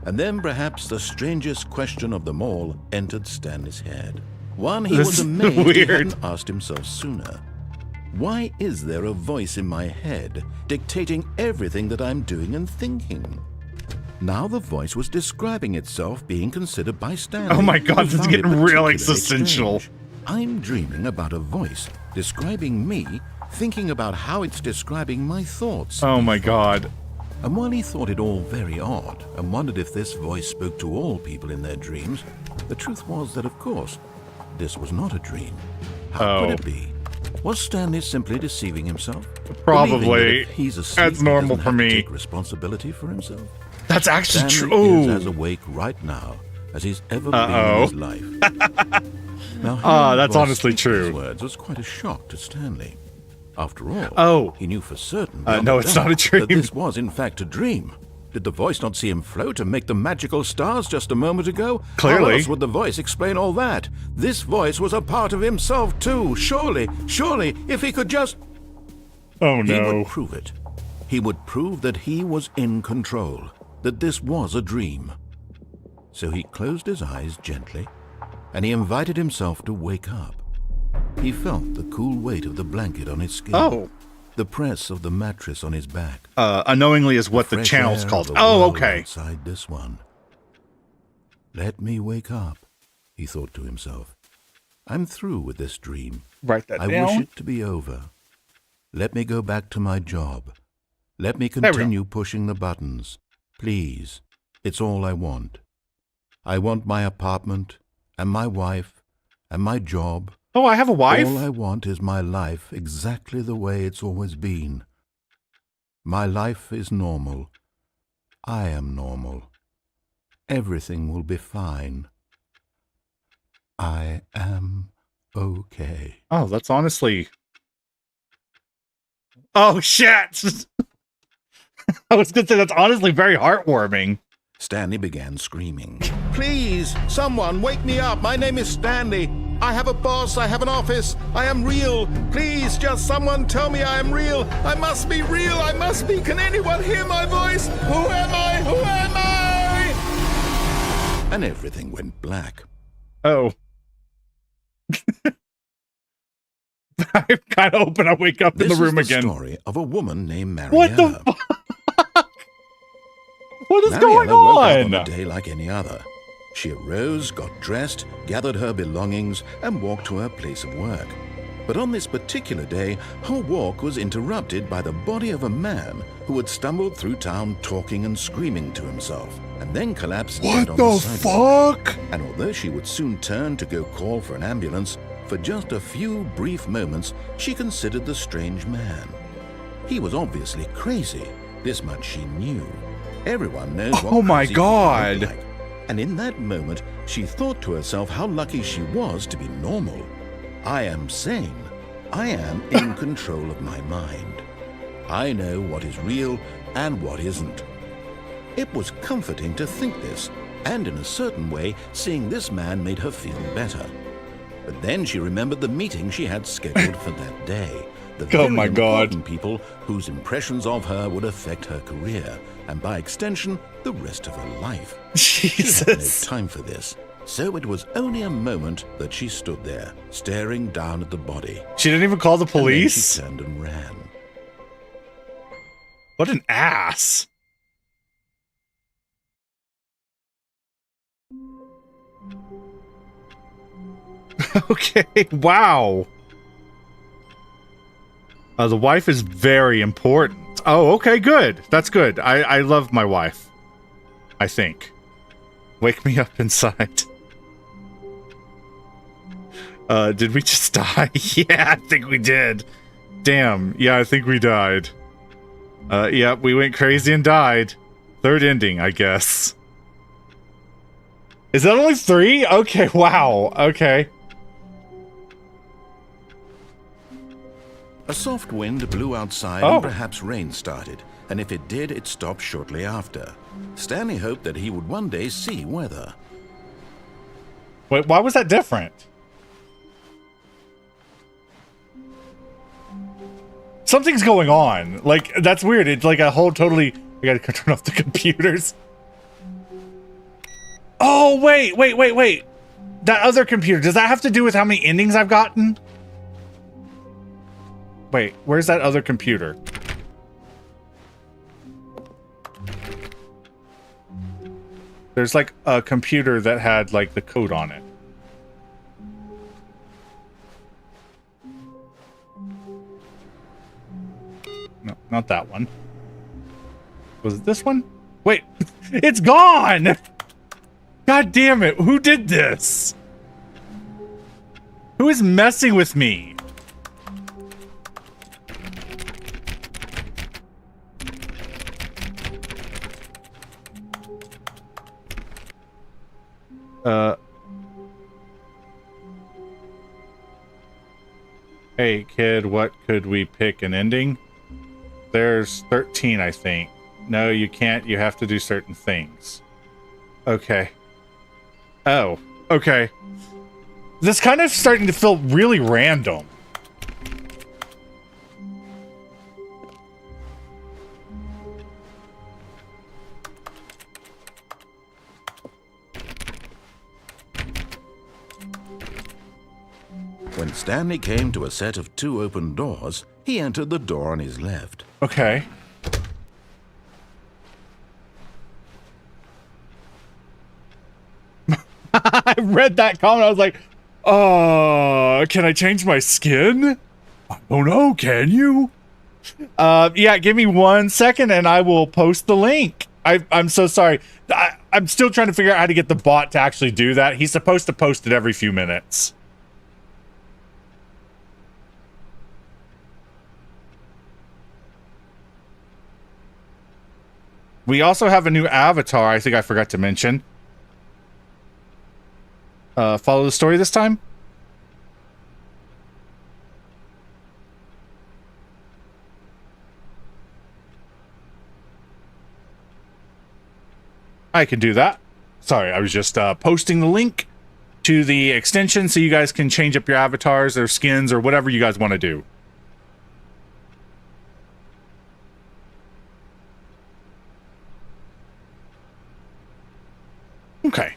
And then perhaps the strangest question of them all entered Stanley's head. One he This was is amazed he weird. hadn't asked himself sooner. Why is there a voice in my head dictating everything that I'm doing and thinking? Now the voice was describing itself being considered by Stanley. Oh my God, who this is found it getting real particularly existential. strange. I'm dreaming about a voice describing me, thinking about how it's describing my thoughts. Oh my god. And while he thought it all very odd and wondered if this voice spoke to all people in their dreams, the truth was that, of course, this was not a dream. How could it be? Was Stanley simply deceiving himself? Probably. Believing that if he's asleep, That's normal he doesn't for have to me. take responsibility for himself? That's actually Stanley is true. as awake right now as he's ever been in his life. Now, that's hearing honestly voice speak these true. words was quite a shock to Stanley. After all, Oh. he knew for certain No, beyond it's doubt not a dream. that this was in fact a dream. Did the voice not see him float and make the magical stars just a moment ago? Clearly. How else would the voice explain all that? This voice was a part of himself too. Surely, if he could just... Oh He no. would prove it. He would prove that he was in control, that this was a dream. So he closed his eyes gently, and he invited himself to wake up. He felt the cool weight of the blanket on his skin. Oh. The press of the mattress on his back. Unknowingly is what the fresh channel's air of called. the Oh, world okay. Outside this one. Let me wake up, he thought to himself. I'm through with this dream. Write that I down. wish it to be over. Let me go back to my job. Let me There we go. continue pushing the buttons. Please. It's all I want. I want my apartment, and my wife, and my job. Oh, I have a wife? All I want is my life exactly the way it's always been. My life is normal. I am normal. Everything will be fine. I am okay. Oh, that's honestly... Oh, shit! I was going to say, that's honestly very heartwarming. Stanley began screaming. Please, someone, wake me up. My name is Stanley. I have a boss. I have an office. I am real. Please, just someone tell me I am real. I must be real. I must be. Can anyone hear my voice? Who am I? Who am I? And everything went black. Oh. I'm kind of hoping I wake up in This the room is the again. story of a woman named Mariella. What the fuck? What is going Mariella woke up on on? a day like any other. She arose, got dressed, gathered her belongings, and walked to her place of work. But on this particular day, her walk was interrupted by the body of a man who had stumbled through town talking and screaming to himself, and then collapsed dead on the sidewalk. fuck? And although she would soon turn to go call for an ambulance, for just a few brief moments she considered the strange man. He was obviously crazy. This much she knew. Everyone knows what Oh my crazy people look God. like. And in that moment, she thought to herself how lucky she was to be normal. I am sane. I am in control of my mind. I know what is real and what isn't. It was comforting to think this, and in a certain way, seeing this man made her feel better. But then she remembered the meeting she had scheduled for that day. The Oh very my God. important people whose impressions of her would affect her career, and by extension, the rest of her life. She had no Jesus. time for this, so it was only a moment that she stood there, staring down at the body. She didn't even call the And then police? she turned and ran. What an ass. Okay, wow. The wife is very important. Oh, okay, good. That's good. I love my wife. I think. Wake me up inside. Did we just die? Yeah, I think we did. Damn. Yeah, I think we died. Yeah, we went crazy and died. Third ending, I guess. Is that only 3? Okay, wow. Okay. A soft wind blew outside Oh. and perhaps rain started, and if it did, it stopped shortly after. Stanley hoped that he would one day see weather. Wait, why was that different? Something's going on. Like, that's weird. It's like a whole totally... I gotta turn off the computers. Oh, wait. That other computer, does that have to do with how many endings I've gotten? Wait, where's that other computer? There's like a computer that had like the code on it. No, not that one. Was it this one? Wait, it's gone! God damn it, who did this? Who is messing with me? Hey kid, what could we pick an ending? There's 13, I think. No, you can't. You have to do certain things. Okay. Oh, okay. This kind of starting to feel really random. When Stanley came to a set of 2 open doors, he entered the door on his left. Okay. I read that comment. I was like, can I change my skin? I don't know. Can you? Yeah, give me 1 second and I will post the link. I'm so sorry. I'm still trying to figure out how to get the bot to actually do that. He's supposed to post it every few minutes. We also have a new avatar, I think I forgot to mention. Follow the story this time? I can do that. Sorry, I was just posting the link to the extension so you guys can change up your avatars or skins or whatever you guys want to do. Okay.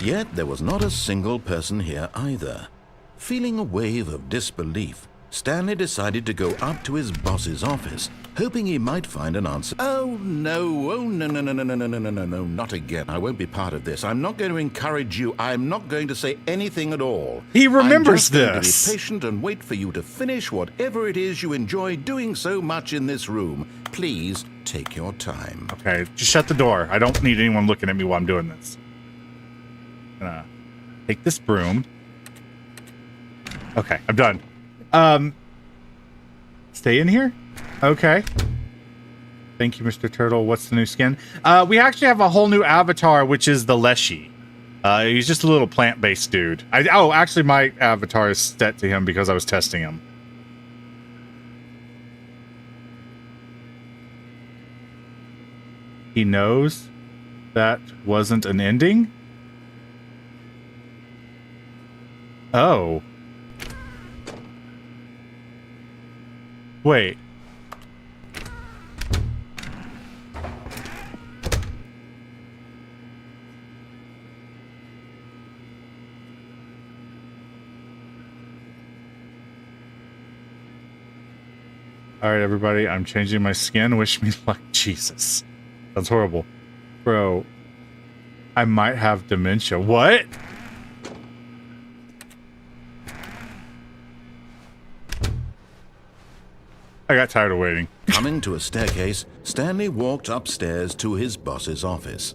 Yet there was not a single person here either. Feeling a wave of disbelief, Stanley decided to go up to his boss's office, hoping he might find an answer. Oh no, no, not again. I won't be part of this. I'm not going to encourage you. I'm not going to say anything at all. He remembers I'm just going this. to be patient and wait for you to finish whatever it is you enjoy doing so much in this room. Please take your time. Okay, just shut the door. I don't need anyone looking at me while I'm doing this. Gonna take this broom. Okay, I'm done. Stay in here? Okay. Thank you, Mr. Turtle. What's the new skin? We actually have a whole new avatar, which is the Leshy. He's just a little plant-based dude. Actually, my avatar is set to him because I was testing him. He knows that wasn't an ending? Wait. All right, everybody, I'm changing my skin. Wish me luck. Jesus. That's horrible. Bro, I might have dementia. What? I got tired of waiting. Coming to a staircase, Stanley walked upstairs to his boss's office.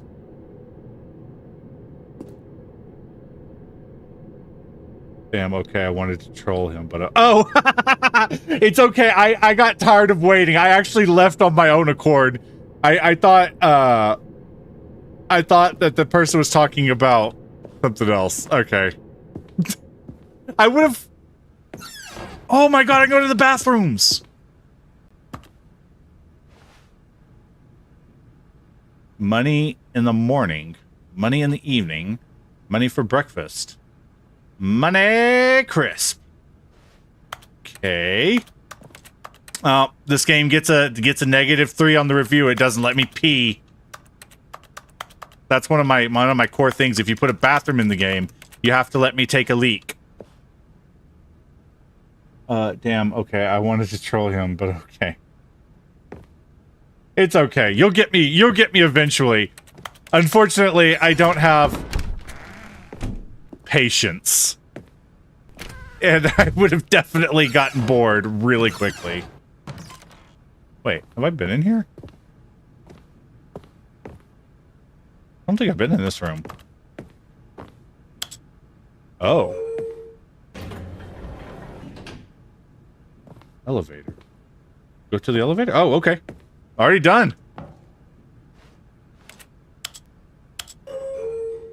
Damn, okay, I wanted to troll him, but... oh! It's okay, I got tired of waiting. I actually left on my own accord. I thought that the person was talking about something else. Okay. I would have... Oh my god, I go to the bathrooms! Money in the morning. Money in the evening. Money for breakfast. Money crisp. Okay. This game gets a -3 on the review. It doesn't let me pee. That's one of my core things. If you put a bathroom in the game, you have to let me take a leak. Damn. Okay, I wanted to troll him, but okay. It's okay. You'll get me eventually. Unfortunately, I don't have patience. And I would have definitely gotten bored really quickly. Wait, have I been in here? I don't think I've been in this room. Oh. Elevator. Go to the elevator? Oh, okay. Already done.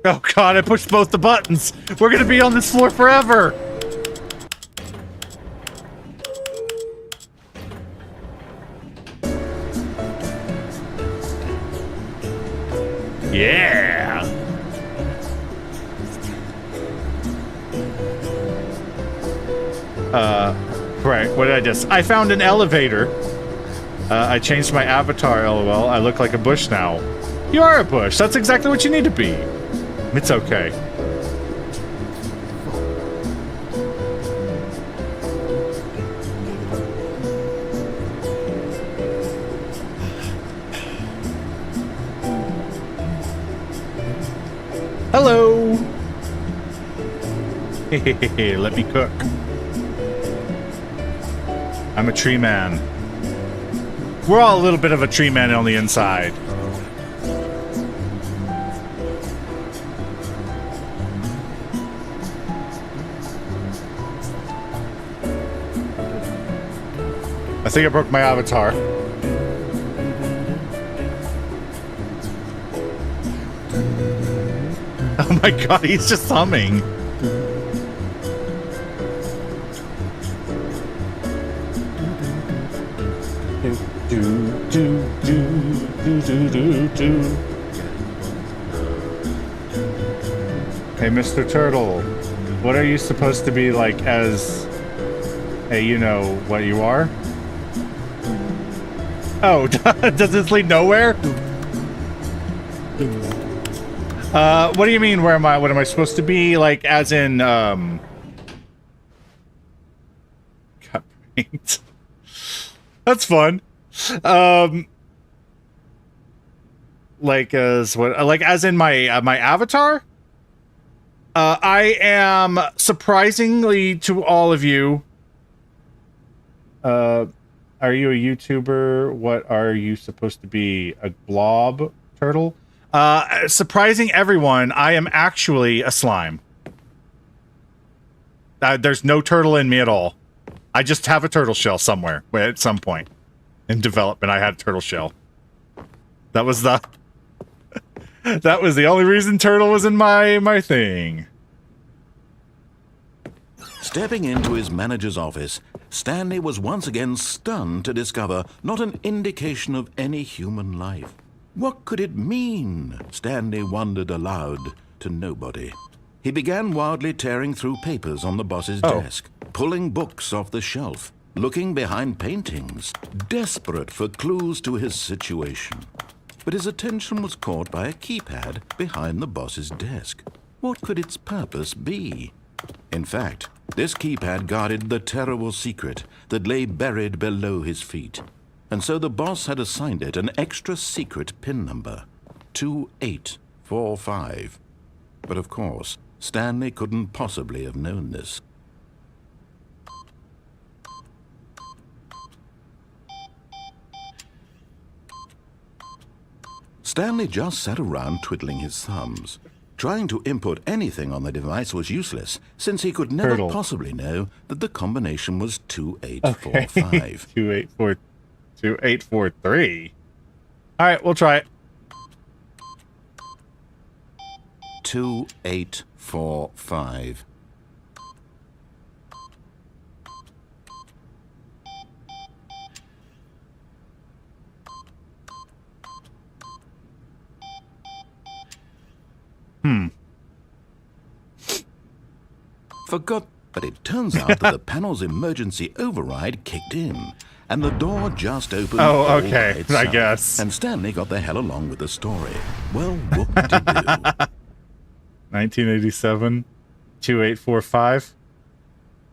Oh god, I pushed both the buttons. We're gonna be on this floor forever. Yeah. Right, what did I just... I found an elevator. I changed my avatar, lol. I look like a bush now. You are a bush. That's exactly what you need to be. It's okay. Hello. Hey, let me cook. I'm a tree man. We're all a little bit of a tree man on the inside. I think I broke my avatar. Oh my god, he's just humming. Hey, Mr. Turtle, what are you supposed to be like as a, you know, what you are? Oh, does this lead nowhere? What do you mean, where am I, what am I supposed to be, like, as in, cut paint. That's fun. Like, as what, like, as in my, my avatar? I am, surprisingly to all of you, are you a YouTuber? What are you supposed to be? A blob turtle? Surprising everyone, I am actually a slime. There's no turtle in me at all. I just have a turtle shell somewhere. At some point in development, I had a turtle shell. That was the... that was the only reason turtle was in my thing. Stepping into his manager's office, Stanley was once again stunned to discover not an indication of any human life. What could it mean? Stanley wondered aloud to nobody. He began wildly tearing through papers on the boss's desk, pulling books off the shelf. looking behind paintings, desperate for clues to his situation. But his attention was caught by a keypad behind the boss's desk. What could its purpose be? In fact, this keypad guarded the terrible secret that lay buried below his feet. And so the boss had assigned it an extra secret PIN number, 2845. But of course, Stanley couldn't possibly have known this. Stanley just sat around twiddling his thumbs. Trying to input anything on the device was useless, since he could never possibly know that the combination was 2845. Okay. 2843. All right, we'll try it. 2845. Forgot, but it turns out that the panel's emergency override kicked in, and the door just opened. Oh, okay, I guess. And Stanley got the hell along with the story. Well, what did he do? 1987, 2845,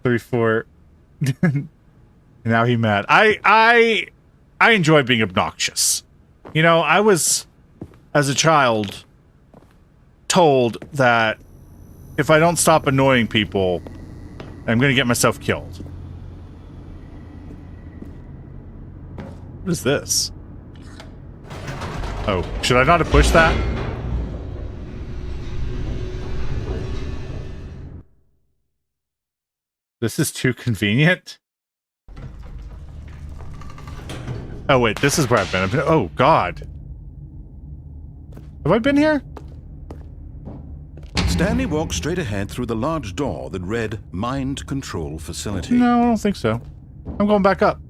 34. Now he mad. I enjoy being obnoxious. You know, I was, as a child, told that if I don't stop annoying people, I'm going to get myself killed. What is this? Oh, should I not have pushed that? This is too convenient. Oh, wait, this is where I've been. Oh, God. Have I been here? Stanley walked straight ahead through the large door that read Mind Control Facility. No, I don't think so. I'm going back up.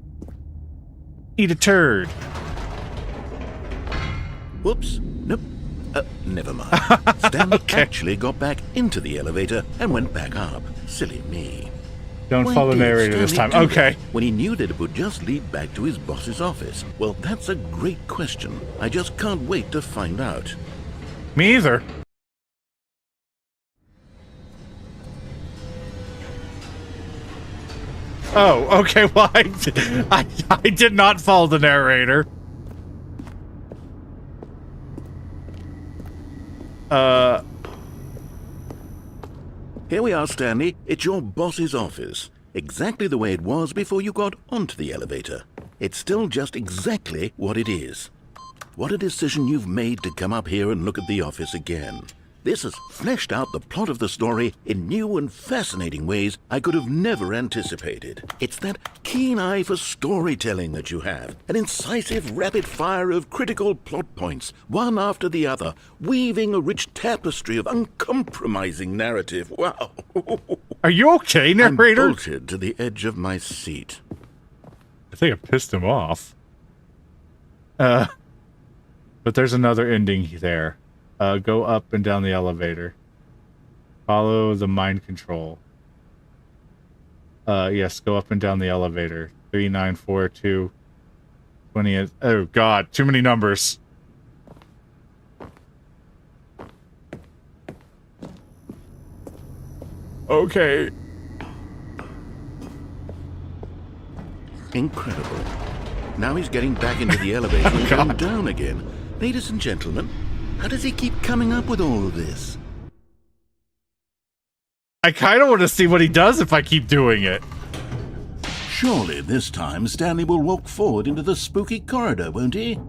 Eat a turd. Whoops. Nope. Never mind. Stanley actually got back into the elevator and went back up. Silly me. Don't Why follow the did narrator this time. Stanley do Okay. that when he knew that it would just lead back to his boss's office? Well, that's a great question. I just can't wait to find out. Me either. Oh, okay. Well, I did not follow the narrator. Here we are, Stanley. It's your boss's office. Exactly the way it was before you got onto the elevator. It's still just exactly what it is. What a decision you've made to come up here and look at the office again. This has fleshed out the plot of the story in new and fascinating ways I could have never anticipated. It's that keen eye for storytelling that you have, an incisive rapid fire of critical plot points, one after the other, weaving a rich tapestry of uncompromising narrative. Wow. Are you okay, narrator? I'm bolted to the edge of my seat. I think I pissed him off. But there's another ending there. Go up and down the elevator. Follow the mind control. Yes, go up and down the elevator. 3942 28. Oh God, too many numbers. Okay. Incredible. Now he's getting back into the elevator and going down again. Ladies and gentlemen, how does he keep coming up with all of this? I kind of want to see what he does if I keep doing it. Surely this time Stanley will walk forward into the spooky corridor, won't he?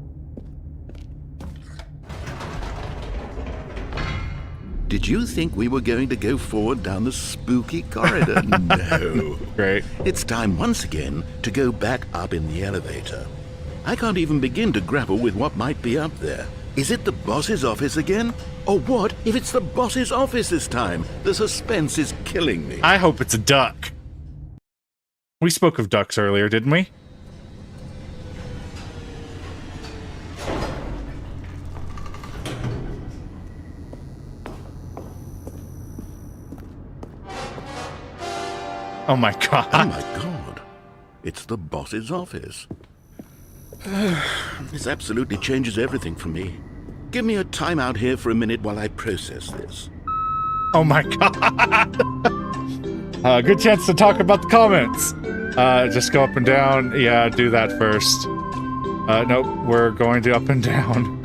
Did you think we were going to go forward down the spooky corridor? No. Great. It's time once again to go back up in the elevator. I can't even begin to grapple with what might be up there. Is it the boss's office again? Or what if it's the boss's office this time? The suspense is killing me. I hope it's a duck. We spoke of ducks earlier, didn't we? Oh my God. Oh my God. It's the boss's office. This absolutely changes everything for me. Give me a timeout here for a minute while I process this. Oh my god. Good chance to talk about the comments. Just go up and down. Yeah, do that first. Nope, we're going to up and down.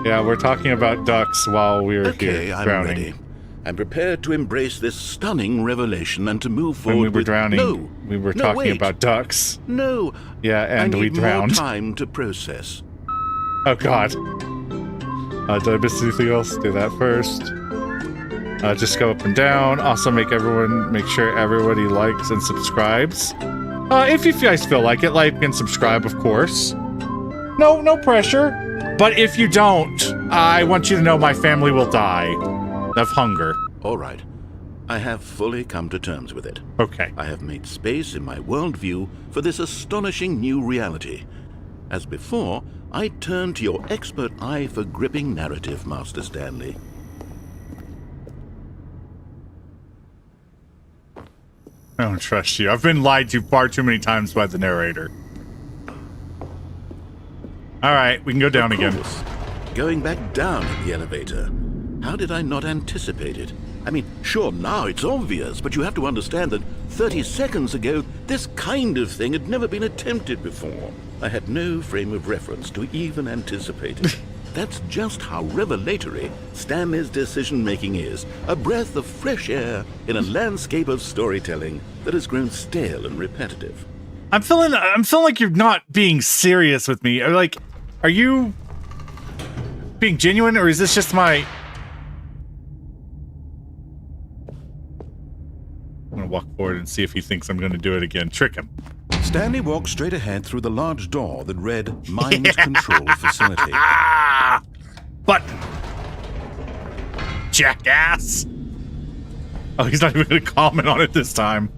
Yeah, we're talking about ducks while we're here I'm drowning. ready. I'm prepared to embrace this stunning revelation and to move forward. When we were drowning, No, we were no, talking wait. about ducks. No. Yeah, and I we need drowned. more time to process. Oh god. Did I miss anything else? Do that first. Just go up and down. Also make sure everybody likes and subscribes. If you guys feel like it, like and subscribe, of course. No pressure. But if you don't, I want you to know my family will die of hunger. All right. I have fully come to terms with it. Okay. I have made space in my worldview for this astonishing new reality. As before, I turn to your expert eye for gripping narrative, Master Stanley. I don't trust you. I've been lied to far too many times by the narrator. Alright, we can go down again. Course. Going back down in the elevator. How did I not anticipate it? I mean, sure, now it's obvious, but you have to understand that 30 seconds ago, this kind of thing had never been attempted before. I had no frame of reference to even anticipate it. That's just how revelatory Stanley's decision-making is. A breath of fresh air in a landscape of storytelling that has grown stale and repetitive. I'm feeling like you're not being serious with me. Are you being genuine, or is this just my... I'm gonna walk forward and see if he thinks I'm gonna do it again. Trick him. Stanley walked straight ahead through the large door that read Mind Control Facility. But jackass. Oh, he's not even gonna comment on it this time.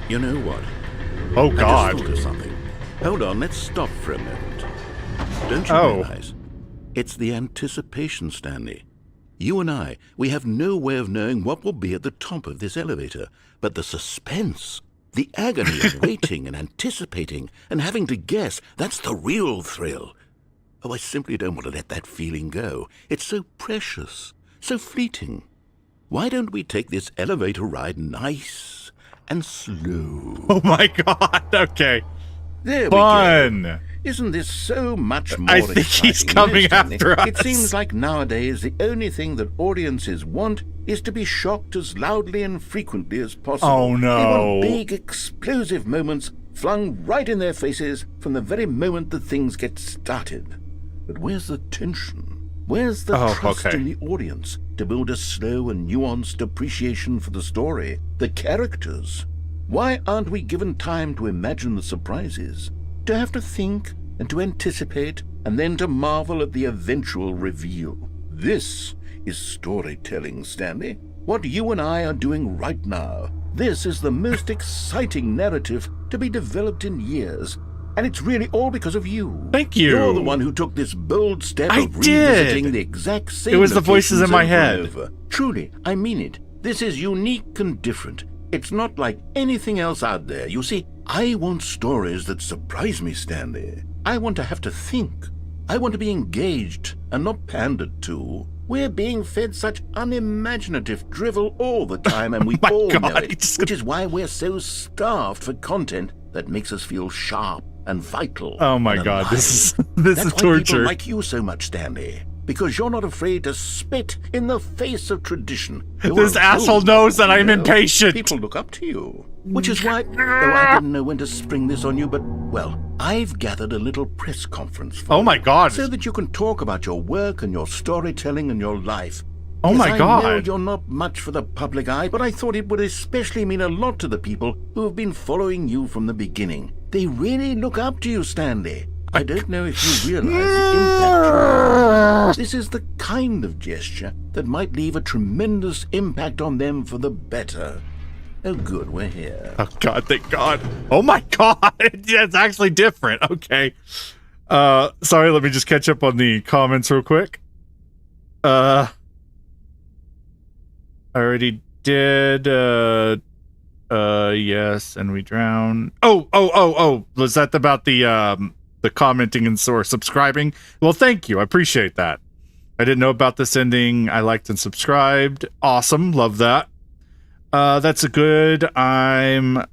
You know what? Oh I god. just thought of something. Hold on, let's stop for a moment. Don't you realize? It's the anticipation, Stanley. You and I, we have no way of knowing what will be at the top of this elevator, but the suspense, the agony of waiting and anticipating and having to guess, that's the real thrill. Oh, I simply don't want to let that feeling go. It's so precious, so fleeting. Why don't we take this elevator ride nice and slow? Oh my god. Okay. There we Fun. go. Isn't this so much more I think exciting? he's coming Stanley? after us. It seems like nowadays the only thing that audiences want is to be shocked as loudly and frequently as possible. Oh, no. They want big, explosive moments flung right in their faces from the very moment that things get started. But where's the tension? Where's the trust in the audience to build a slow and nuanced appreciation for the story, the characters? Why aren't we given time to imagine the surprises? To have to think and to anticipate and then to marvel at the eventual reveal. This is storytelling, Stanley. What you and I are doing right now. This is the most exciting narrative to be developed in years. And it's really all because of you. Thank you. You're the one who took this bold step I of revisiting did. the exact same It was the voices in my locations over and head. over. Truly, I mean it. This is unique and different. It's not like anything else out there. You see, I want stories that surprise me, Stanley. I want to have to think. I want to be engaged and not pandered to. We're being fed such unimaginative drivel all the time, and we all know it, which is why we're so starved for content that makes us feel sharp and vital. Oh my and god, alive. this That's is why torture. people like you so much, Stanley. Because you're not afraid to spit in the face of tradition. You're This a asshole fool, knows that you I'm know. impatient. People look up to you. Which is why... Oh, I didn't know when to spring this on you, but, well, I've gathered a little press conference for Oh my you, god. so that you can talk about your work and your storytelling and your life. Oh Yes, my I know god. you're not much for the public eye, but I thought it would especially mean a lot to the people who have been following you from the beginning. They really look up to you, Stanley. I don't know if you realize the impact. This is the kind of gesture that might leave a tremendous impact on them for the better. Oh, good, we're here. Oh god, thank god. Oh my god. Yeah, it's actually different. Okay. Sorry, let me just catch up on the comments real quick. I already did. Yes, and we drown. Oh. Was that about the commenting and or subscribing? Well, thank you. I appreciate that. I didn't know about this ending. I liked and subscribed. Awesome. Love that. That's a good. I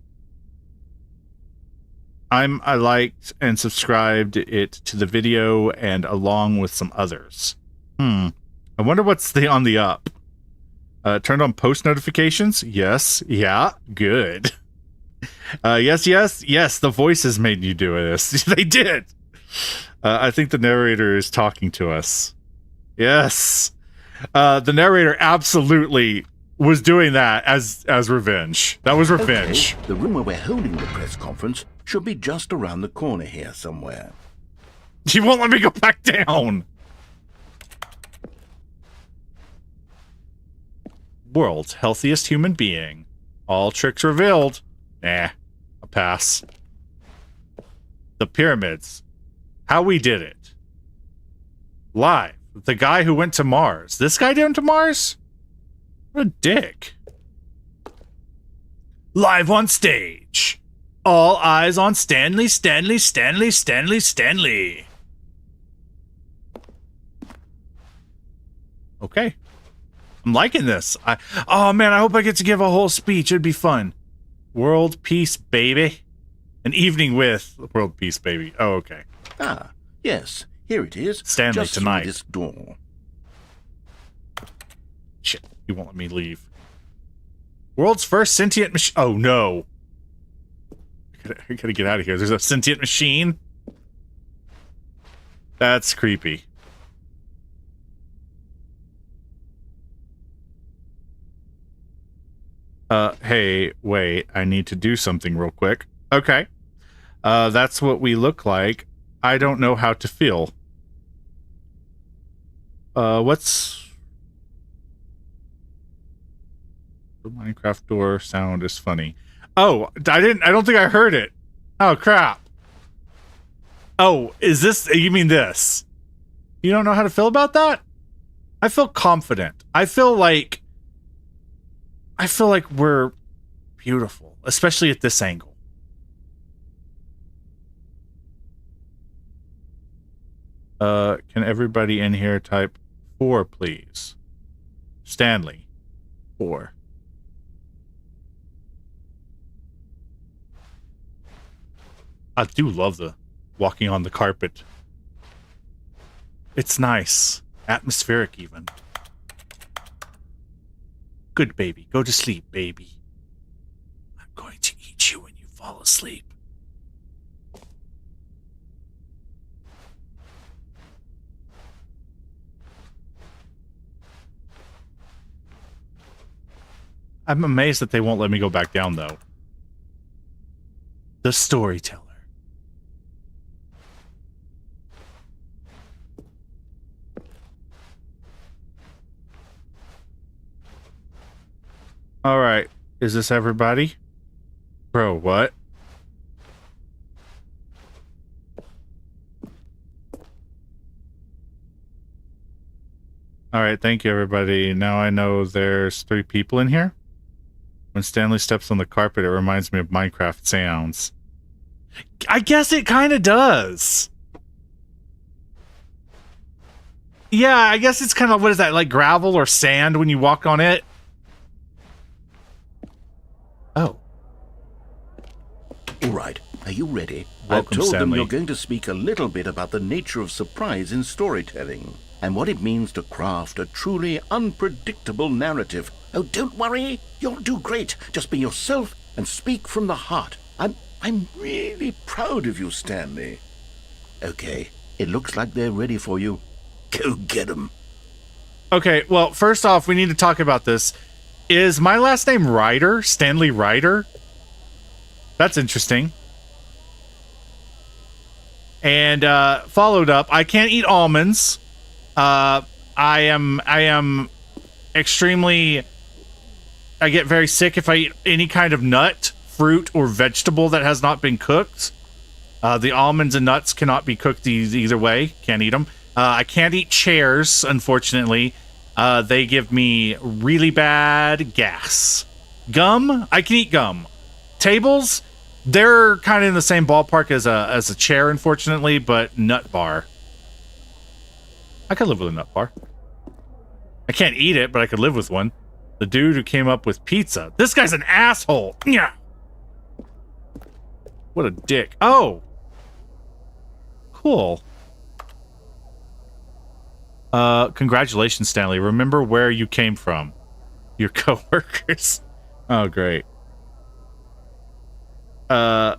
liked and subscribed it to the video and along with some others. I wonder what's on the up. Turned on post notifications? Yes. Yeah. Good. Yes. The voices made you do this. They did. I think the narrator is talking to us. Yes. The narrator absolutely was doing that as revenge. That was revenge. Okay, the room where we're holding the press conference should be just around the corner here somewhere. She won't let me go back down. World's healthiest human being. All tricks revealed. A pass. The pyramids. How we did it. Live. The guy who went to Mars. This guy down to Mars? What a dick. Live on stage. All eyes on Stanley. Okay. I'm liking this. Oh man, I hope I get to give a whole speech. It'd be fun. World peace, baby. An evening with world peace, baby. Oh, okay. Ah, yes. Here it is. Stanley just tonight. Through this door. Shit, he won't let me leave. World's first sentient machine. Oh no. I gotta get out of here. There's a sentient machine. That's creepy. Hey, wait, I need to do something real quick. Okay. That's what we look like. I don't know how to feel. What's... The Minecraft door sound is funny. Oh, I don't think I heard it. Oh, crap. Oh, is this... You mean this? You don't know how to feel about that? I feel confident. I feel like we're beautiful, especially at this angle. Can everybody in here type 4, please? Stanley, 4. I do love the walking on the carpet. It's nice. Atmospheric, even. Good baby. Go to sleep, baby. I'm going to eat you when you fall asleep. I'm amazed that they won't let me go back down, though. The storyteller. All right. Is this everybody? Bro, what? All right. Thank you, everybody. Now I know there's 3 people in here. When Stanley steps on the carpet, it reminds me of Minecraft sounds. I guess it kind of does. Yeah, I guess it's kind of, what is that, like gravel or sand when you walk on it? Oh. All right, are you ready? Welcome, I've told them Stanley. you're going to speak a little bit about the nature of surprise in storytelling and what it means to craft a truly unpredictable narrative. Oh, don't worry. You'll do great. Just be yourself and speak from the heart. I'm really proud of you, Stanley. Okay, it looks like they're ready for you. Go get them. Okay, well, first off, we need to talk about this. Is my last name Ryder? Stanley Ryder? That's interesting. And followed up, I can't eat almonds. I am extremely... I get very sick if I eat any kind of nut, fruit, or vegetable that has not been cooked. The almonds and nuts cannot be cooked either way. Can't eat them. I can't eat chairs, unfortunately. they give me really bad gas. Gum, I can eat gum. Tables, they're kind of in the same ballpark as a chair, unfortunately, but nut bar. I could live with a nut bar. I can't eat it, but I could live with one. The dude who came up with pizza. This guy's an asshole. Yeah. What a dick. Oh. Cool. Congratulations, Stanley. Remember where you came from. Your coworkers. Oh, great. I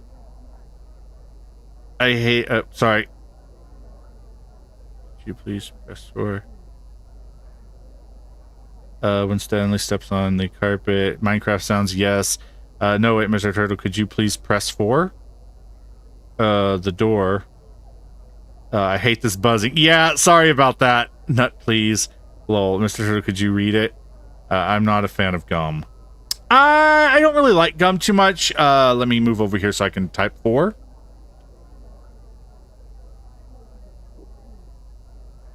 hate... sorry. Could you please press for... when Stanley steps on the carpet. Minecraft sounds, yes. No, wait, Mr. Turtle, could you please press 4? The door. I hate this buzzing. Yeah, sorry about that. Nut, please. Lol, Mr. Turtle, could you read it? I'm not a fan of gum. I don't really like gum too much. Let me move over here so I can type 4.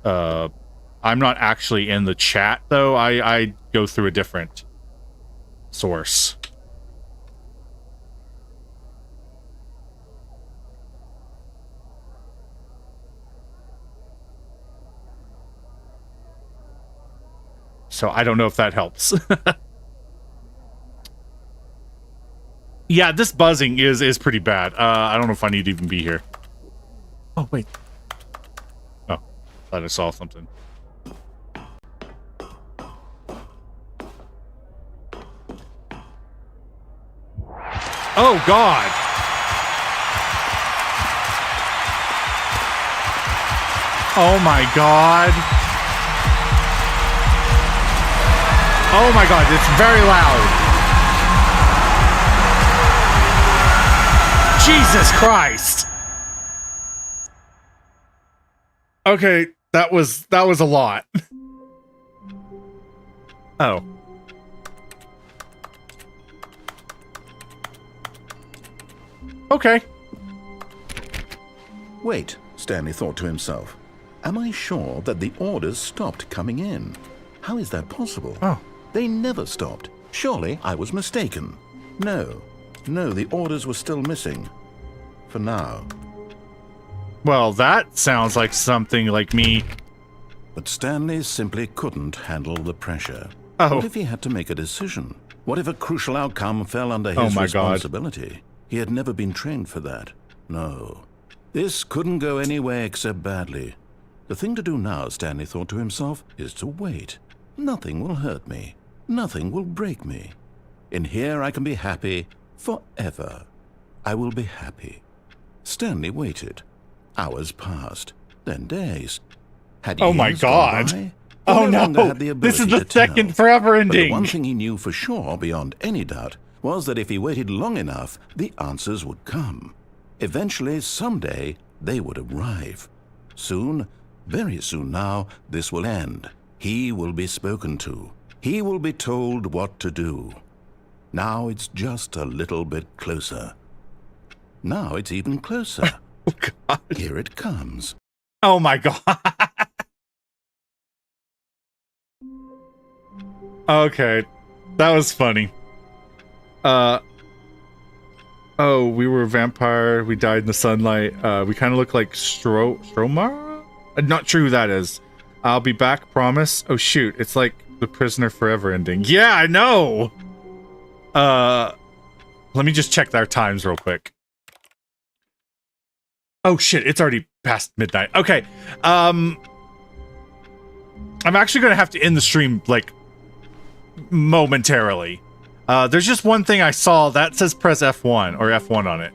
I'm not actually in the chat, though. I go through a different source. So I don't know if that helps. Yeah, this buzzing is pretty bad. I don't know if I need to even be here. Oh, wait. Oh, thought I saw something. Oh, God. Oh, my God. Oh, my God. It's very loud. Jesus Christ. Okay, that was a lot. Oh. Okay. Wait, Stanley thought to himself. Am I sure that the orders stopped coming in? How is that possible? Oh. They never stopped. Surely I was mistaken. No, the orders were still missing. For now. Well, that sounds like something like me. But Stanley simply couldn't handle the pressure. Oh. What if he had to make a decision? What if a crucial outcome fell under his responsibility? He had never been trained for that. No. This couldn't go anywhere except badly. The thing to do now, Stanley thought to himself, is to wait. Nothing will hurt me. Nothing will break me. In here I can be happy forever. I will be happy. Stanley waited. Hours passed, then days. Had oh my years God. gone by? Oh He no, longer had the this is ability the to tell. second forever But the ending. one thing he knew for sure, beyond any doubt, was that if he waited long enough, the answers would come. Eventually, someday, they would arrive. Soon, very soon now, this will end. He will be spoken to. He will be told what to do. Now it's just a little bit closer. Now it's even closer. Oh, God. Here it comes. Oh my God. Okay, that was funny. Oh, we were a vampire. We died in the sunlight. We kind of look like Stromara? I'm not sure who that is. I'll be back, promise. Oh shoot, it's like the Prisoner Forever ending. Yeah, I know. Let me just check their times real quick. Oh shit, it's already past midnight. Okay. I'm actually gonna have to end the stream like momentarily. There's just one thing I saw that says press F1 or F1 on it.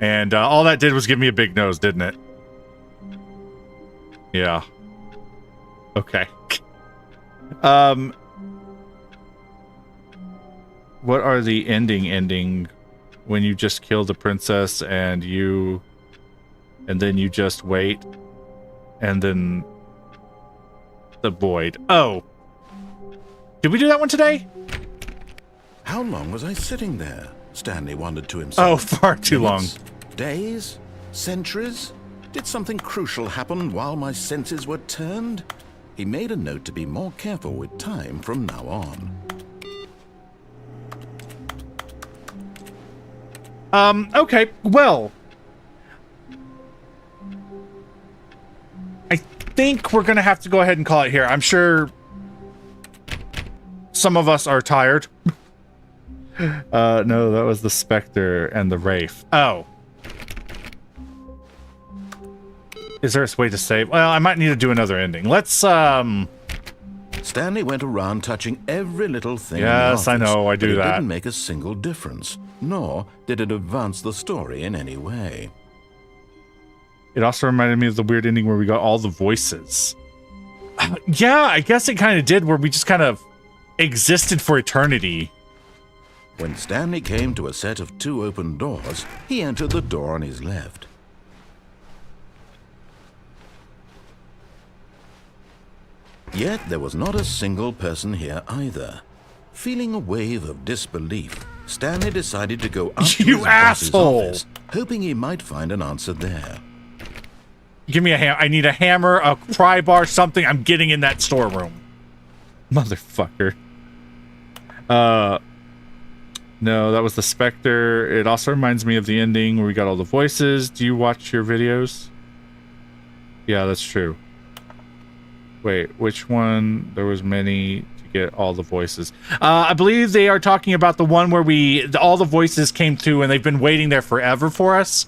And all that did was give me a big nose, didn't it? Yeah. Okay. What are the ending when you just kill the princess and then you just wait and then the void. Oh. Did we do that one today? How long was I sitting there? Stanley wondered to himself. Oh, far too long. Days? Centuries? Did something crucial happen while my senses were turned? He made a note to be more careful with time from now on. Okay, well, I think we're gonna have to go ahead and call it here. I'm sure some of us are tired. No, that was the Spectre and the Wraith. Oh. Is there a way to save? Well, I might need to do another ending. Let's, Stanley went around touching every little thing. Yes, I know, I do but that. It didn't make a single difference, nor did it advance the story in any way. It also reminded me of the weird ending where we got all the voices. Yeah, I guess it kind of did, where we just kind of existed for eternity. When Stanley came to a set of 2 open doors, he entered the door on his left. Yet there was not a single person here either. Feeling a wave of disbelief, Stanley decided to go up to his boss's office, hoping he might find an answer there. Give me a hammer. I need a hammer, a pry bar, something. I'm getting in that storeroom. Motherfucker. No, that was the Spectre. It also reminds me of the ending where we got all the voices. Do you watch your videos? Yeah, that's true. Wait, which one? There was many to get all the voices. I believe they are talking about the one where all the voices came through and they've been waiting there forever for us.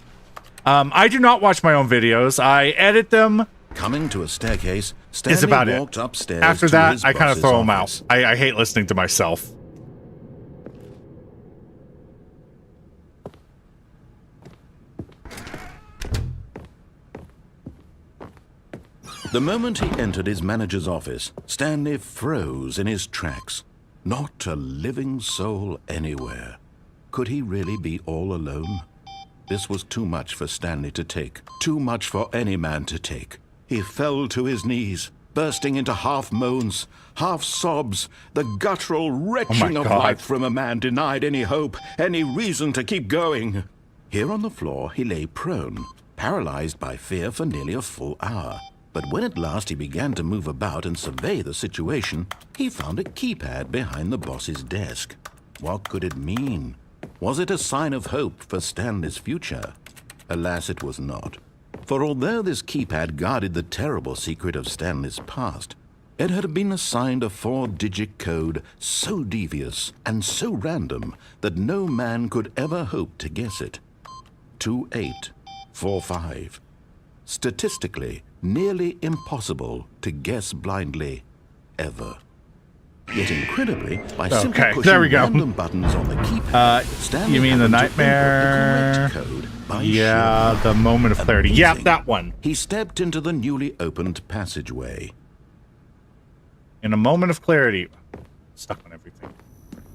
I do not watch my own videos. I edit them. Coming to a staircase, Stanley walked upstairs. After that, I kind of throw them out. I hate listening to myself. The moment he entered his manager's office, Stanley froze in his tracks. Not a living soul anywhere. Could he really be all alone? This was too much for Stanley to take. Too much for any man to take. He fell to his knees, bursting into half moans, half sobs, the guttural retching of life from a man denied any hope, any reason to keep going. Here on the floor, he lay prone, paralyzed by fear for nearly a full hour. But when at last he began to move about and survey the situation, he found a keypad behind the boss's desk. What could it mean? Was it a sign of hope for Stanley's future? Alas, it was not. For although this keypad guarded the terrible secret of Stanley's past, it had been assigned a 4-digit code so devious and so random that no man could ever hope to guess it. 2845. Statistically, nearly impossible to guess blindly, ever. Yet incredibly, by simply pushing random buttons on the keypad, Stanley you mean the nightmare? Yeah, the moment of clarity. Yeah, that one. He stepped into the newly opened passageway. In a moment of clarity, stuck on everything.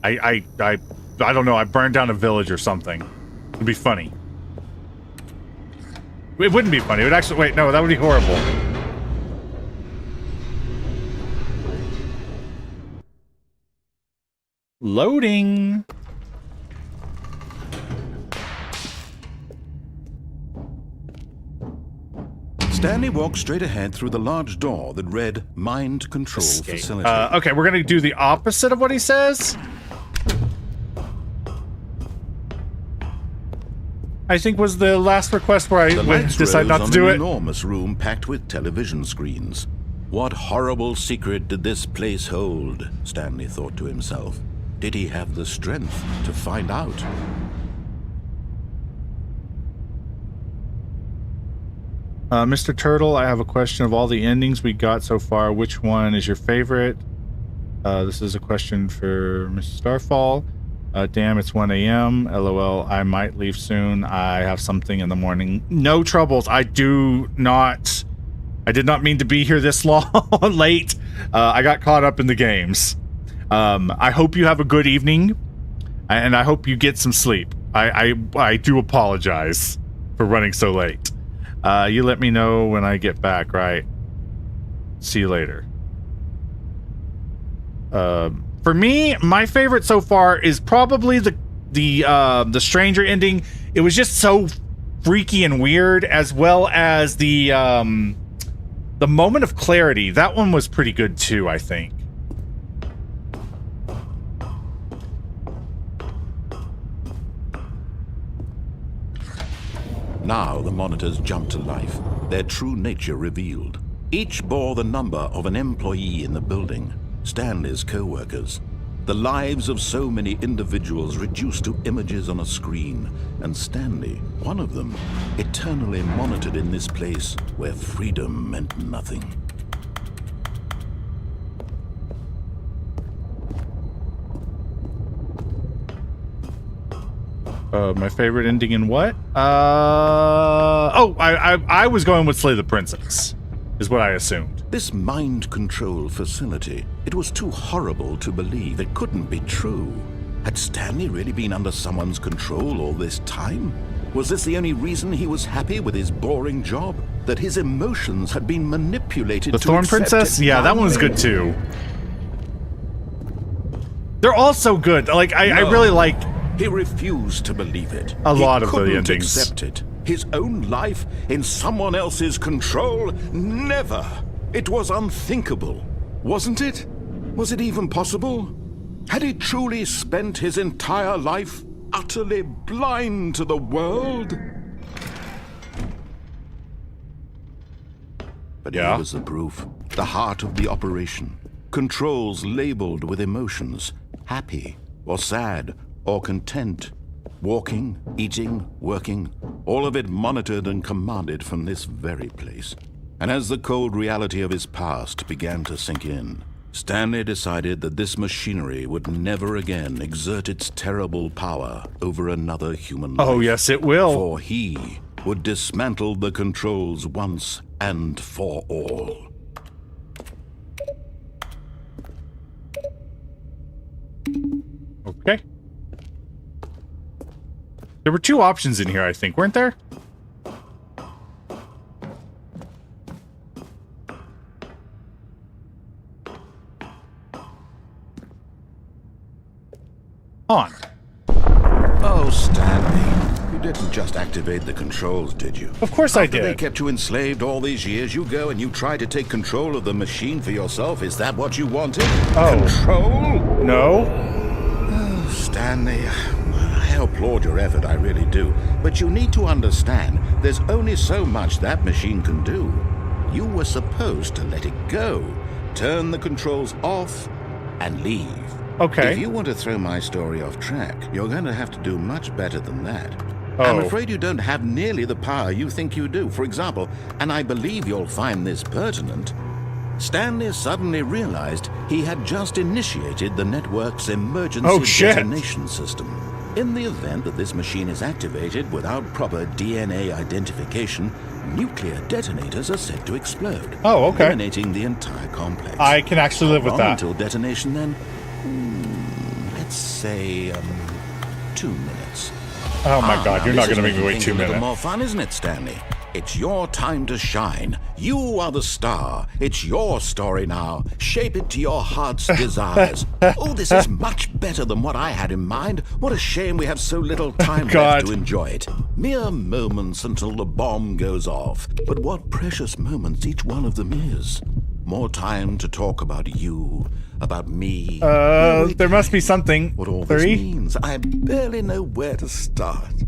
I don't know. I burned down a village or something. It'd be funny. It wouldn't be funny. It would actually... Wait, no, that would be horrible. Loading. Stanley walked straight ahead through the large door that read Mind Control Facility. Okay, we're going to do the opposite of what he says. I think was the last request where I decided not to do it. An enormous room packed with television screens. What horrible secret did this place hold? Stanley thought to himself. Did he have the strength to find out? Mr. Turtle, I have a question. Of all the endings we got so far, which one is your favorite? This is a question for Mr. Starfall. Damn, it's 1 a.m. LOL, I might leave soon. I have something in the morning. No troubles. I did not mean to be here this long late. I got caught up in the games. I hope you have a good evening, and I hope you get some sleep. I do apologize for running so late. You let me know when I get back, right? See you later. For me, my favorite so far is probably the stranger ending. It was just so freaky and weird, as well as the The moment of clarity, that one was pretty good too, I think. Now the monitors jumped to life, their true nature revealed. Each bore the number of an employee in the building, Stanley's co-workers. The lives of so many individuals reduced to images on a screen, and Stanley, one of them, eternally monitored in this place where freedom meant nothing. My favorite ending in what? I was going with Slay the Princess, is what I assumed. This mind control facility, it was too horrible to believe. It couldn't be true. Had Stanley really been under someone's control all this time? Was this the only reason he was happy with his boring job? That his emotions had been manipulated The to Thorn accept Princess? it Yeah, that one was good too. They're all so good. Like, I really like... He refused to believe it. A lot of the couldn't endings. Accept it. His own life in someone else's control? Never. It was unthinkable, wasn't it? Was it even possible? Had he truly spent his entire life utterly blind to the world? But here was the proof. The heart of the operation. Controls labeled with emotions. Happy or sad or content. Walking, eating, working, all of it monitored and commanded from this very place. And as the cold reality of his past began to sink in, Stanley decided that this machinery would never again exert its terrible power over another human life. Oh, yes, it will. For he would dismantle the controls once and for all. Okay. There were two options in here, I think, weren't there? On. Oh, Stanley, you didn't just activate the controls, did you? Of course I After did. They kept you enslaved all these years, you go and you try to take control of the machine for yourself. Is that what you wanted? Oh. Control? No. Oh, Stanley, I applaud your effort, I really do. But you need to understand, there's only so much that machine can do. You were supposed to let it go, turn the controls off, and leave. Okay. If you want to throw my story off track, you're going to have to do much better than that. Oh. I'm afraid you don't have nearly the power you think you do. For example, and I believe you'll find this pertinent, Stanley suddenly realized he had just initiated the network's emergency detonation system. In the event that this machine is activated without proper DNA identification, nuclear detonators are said to explode, eliminating the entire complex. I can actually live with that. Until detonation, then, let's say 2 minutes. Oh my God, you're not going to make me wait 2 A little minutes. more fun, isn't it, Stanley? It's your time to shine. You are the star. It's your story now. Shape it to your heart's desires. Oh, this is much better than what I had in mind. What a shame we have so little time left to enjoy it. Mere moments until the bomb goes off. But what precious moments each one of them is. More time to talk about you, about me. There must be something. What all this means, I barely know where to start.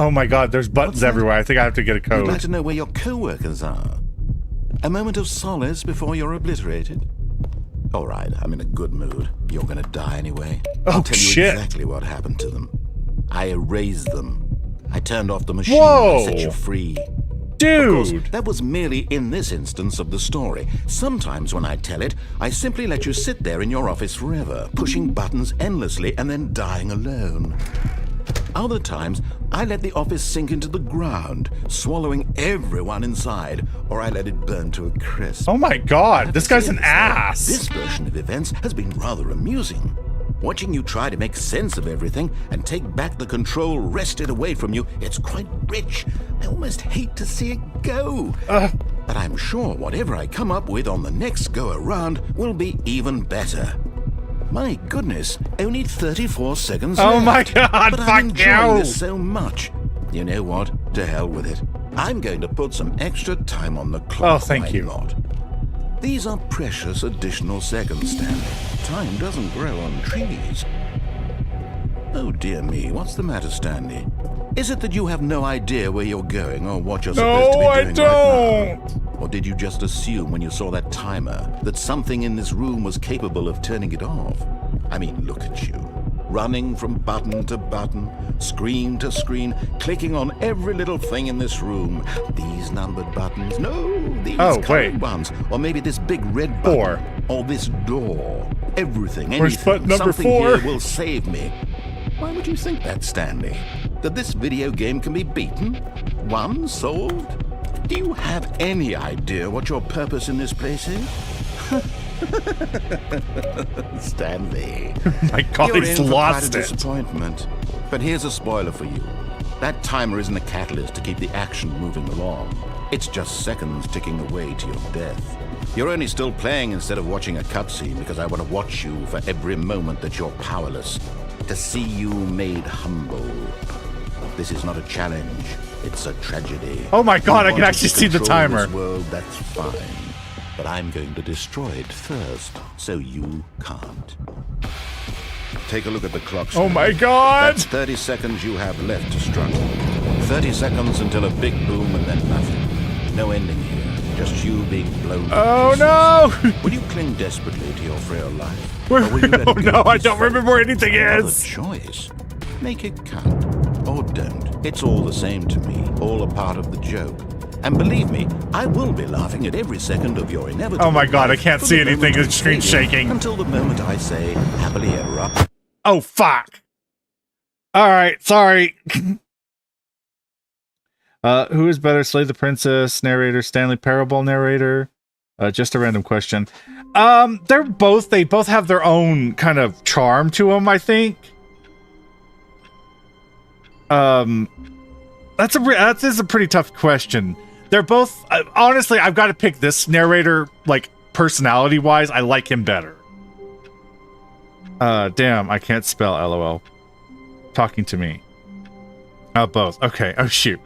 Oh my God, there's buttons everywhere. I think I have to get a code. You'd like to know where your co-workers are. A moment of solace before you're obliterated. All right, I'm in a good mood. You're gonna die anyway. I'll tell you exactly what happened to them. I erased them. I turned off the machine. I set you free. Dude! Of course, that was merely in this instance of the story. Sometimes when I tell it, I simply let you sit there in your office forever, pushing buttons endlessly and then dying alone. Other times, I let the office sink into the ground, swallowing everyone inside, or I let it burn to a crisp. Oh my God, this guy's an ass! This version of events has been rather amusing. Watching you try to make sense of everything and take back the control wrested away from you, it's quite rich. I almost hate to see it go. But I'm sure whatever I come up with on the next go-around will be even better. My goodness, only 34 seconds left. Oh my God, but I'm enjoying this so much. You know what? To hell with it. I'm going to put some extra time on the clock. Oh, thank you. Not? These are precious additional seconds, Stanley. Time doesn't grow on trees. Oh dear me, what's the matter, Stanley? Is it that you have no idea where you're going or what you're supposed to be doing right now? Or did you just assume when you saw that timer that something in this room was capable of turning it off? I mean, look at you. Running from button to button, screen to screen, clicking on every little thing in this room. These numbered buttons, no, these colored ones. Or maybe this big red button. 4. Or this door. Everything, anything. Where's button number 4? Something here will save me. Why would you think that, Stanley? That this video game can be beaten? Won? Solved? Do you have any idea what your purpose in this place is? Stanley. My God, You're he's in for lost quite a it. Disappointment. But here's a spoiler for you. That timer isn't a catalyst to keep the action moving along. It's just seconds ticking away to your death. You're only still playing instead of watching a cutscene because I want to watch you for every moment that you're powerless. To see you made humble. This is not a challenge. It's a tragedy. Oh my God, I can actually see the timer. This world, that's fine. But I'm going to destroy it first, so you can't. Take a look at the clock. Oh my God! That's 30 seconds you have left to struggle. 30 seconds until a big boom and then nothing. No ending here. Just you being blown. Oh no! Will you cling desperately to your frail life? Oh no, I don't remember where anything is. Choice. Make it count. Or don't. It's all the same to me. All a part of the joke. And believe me, I will be laughing at every second of your inevitable. Oh my God, I can't see anything. The screen's shaking. Until the moment I say, happily ever up. Oh, fuck. All right, sorry. Who is better, Slay the Princess, narrator, Stanley Parable narrator? Just a random question. They both have their own kind of charm to them, I think. That is a pretty tough question. They're both, honestly, I've got to pick this narrator, like, personality-wise. I like him better. Damn, I can't spell LOL. Talking to me. Oh, both. Okay. Oh, shoot.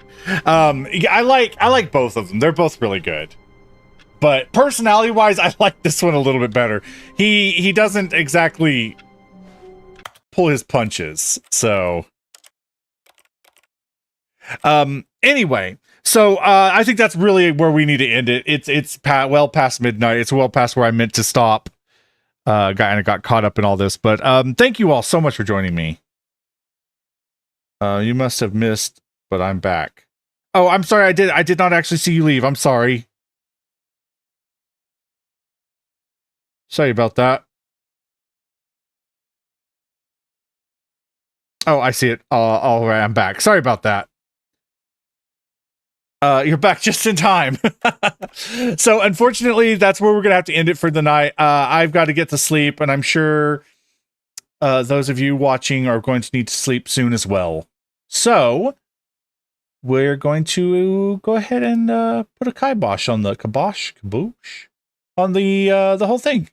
I like both of them. They're both really good. But personality-wise, I like this one a little bit better. He doesn't exactly pull his punches, so... Anyway, so I think that's really where we need to end it. It's well past midnight. It's well past where I meant to stop. Got caught up in all this, but thank you all so much for joining me. You must have missed, but I'm back. Oh, I'm sorry. I did not actually see you leave. I'm sorry. Sorry about that. Oh, I see it. All right, I'm back. Sorry about that. You're back just in time. So unfortunately, that's where we're going to have to end it for the night. I've got to get to sleep, and I'm sure those of you watching are going to need to sleep soon as well. So we're going to go ahead and put a kibosh on the kaboosh on the whole thing.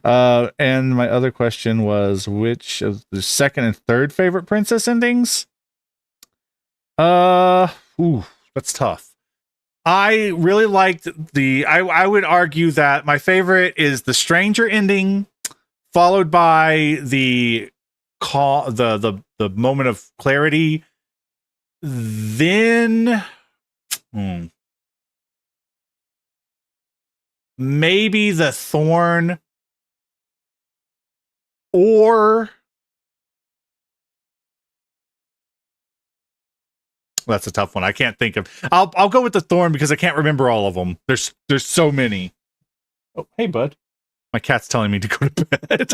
And my other question was, which of the second and third favorite princess endings? Ooh, that's tough. I really liked I would argue that my favorite is the stranger ending, followed by the moment of clarity. Then maybe the thorn, or that's a tough one. I can't think of. I'll go with the thorn because I can't remember all of them. There's so many. Oh, hey, bud. My cat's telling me to go to bed.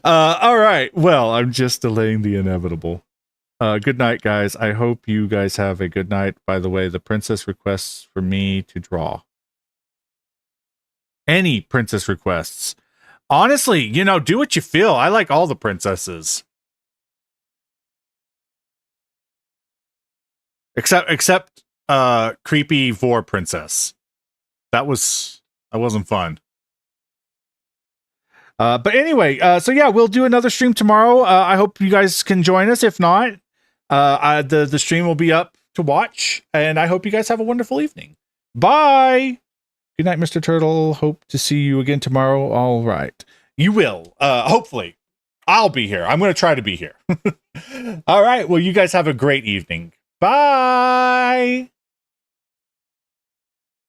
All right. Well, I'm just delaying the inevitable. Good night, guys. I hope you guys have a good night. By the way, the princess requests for me to draw. Any princess requests. Honestly, do what you feel. I like all the princesses. Except creepy vor princess. That wasn't fun. But anyway, so yeah, we'll do another stream tomorrow. I hope you guys can join us. If not, the stream will be up to watch, and I hope you guys have a wonderful evening. Bye. Good night, Mr. Turtle. Hope to see you again tomorrow. All right. You will. Hopefully. I'll be here. I'm going to try to be here. All right. Well, you guys have a great evening. Bye.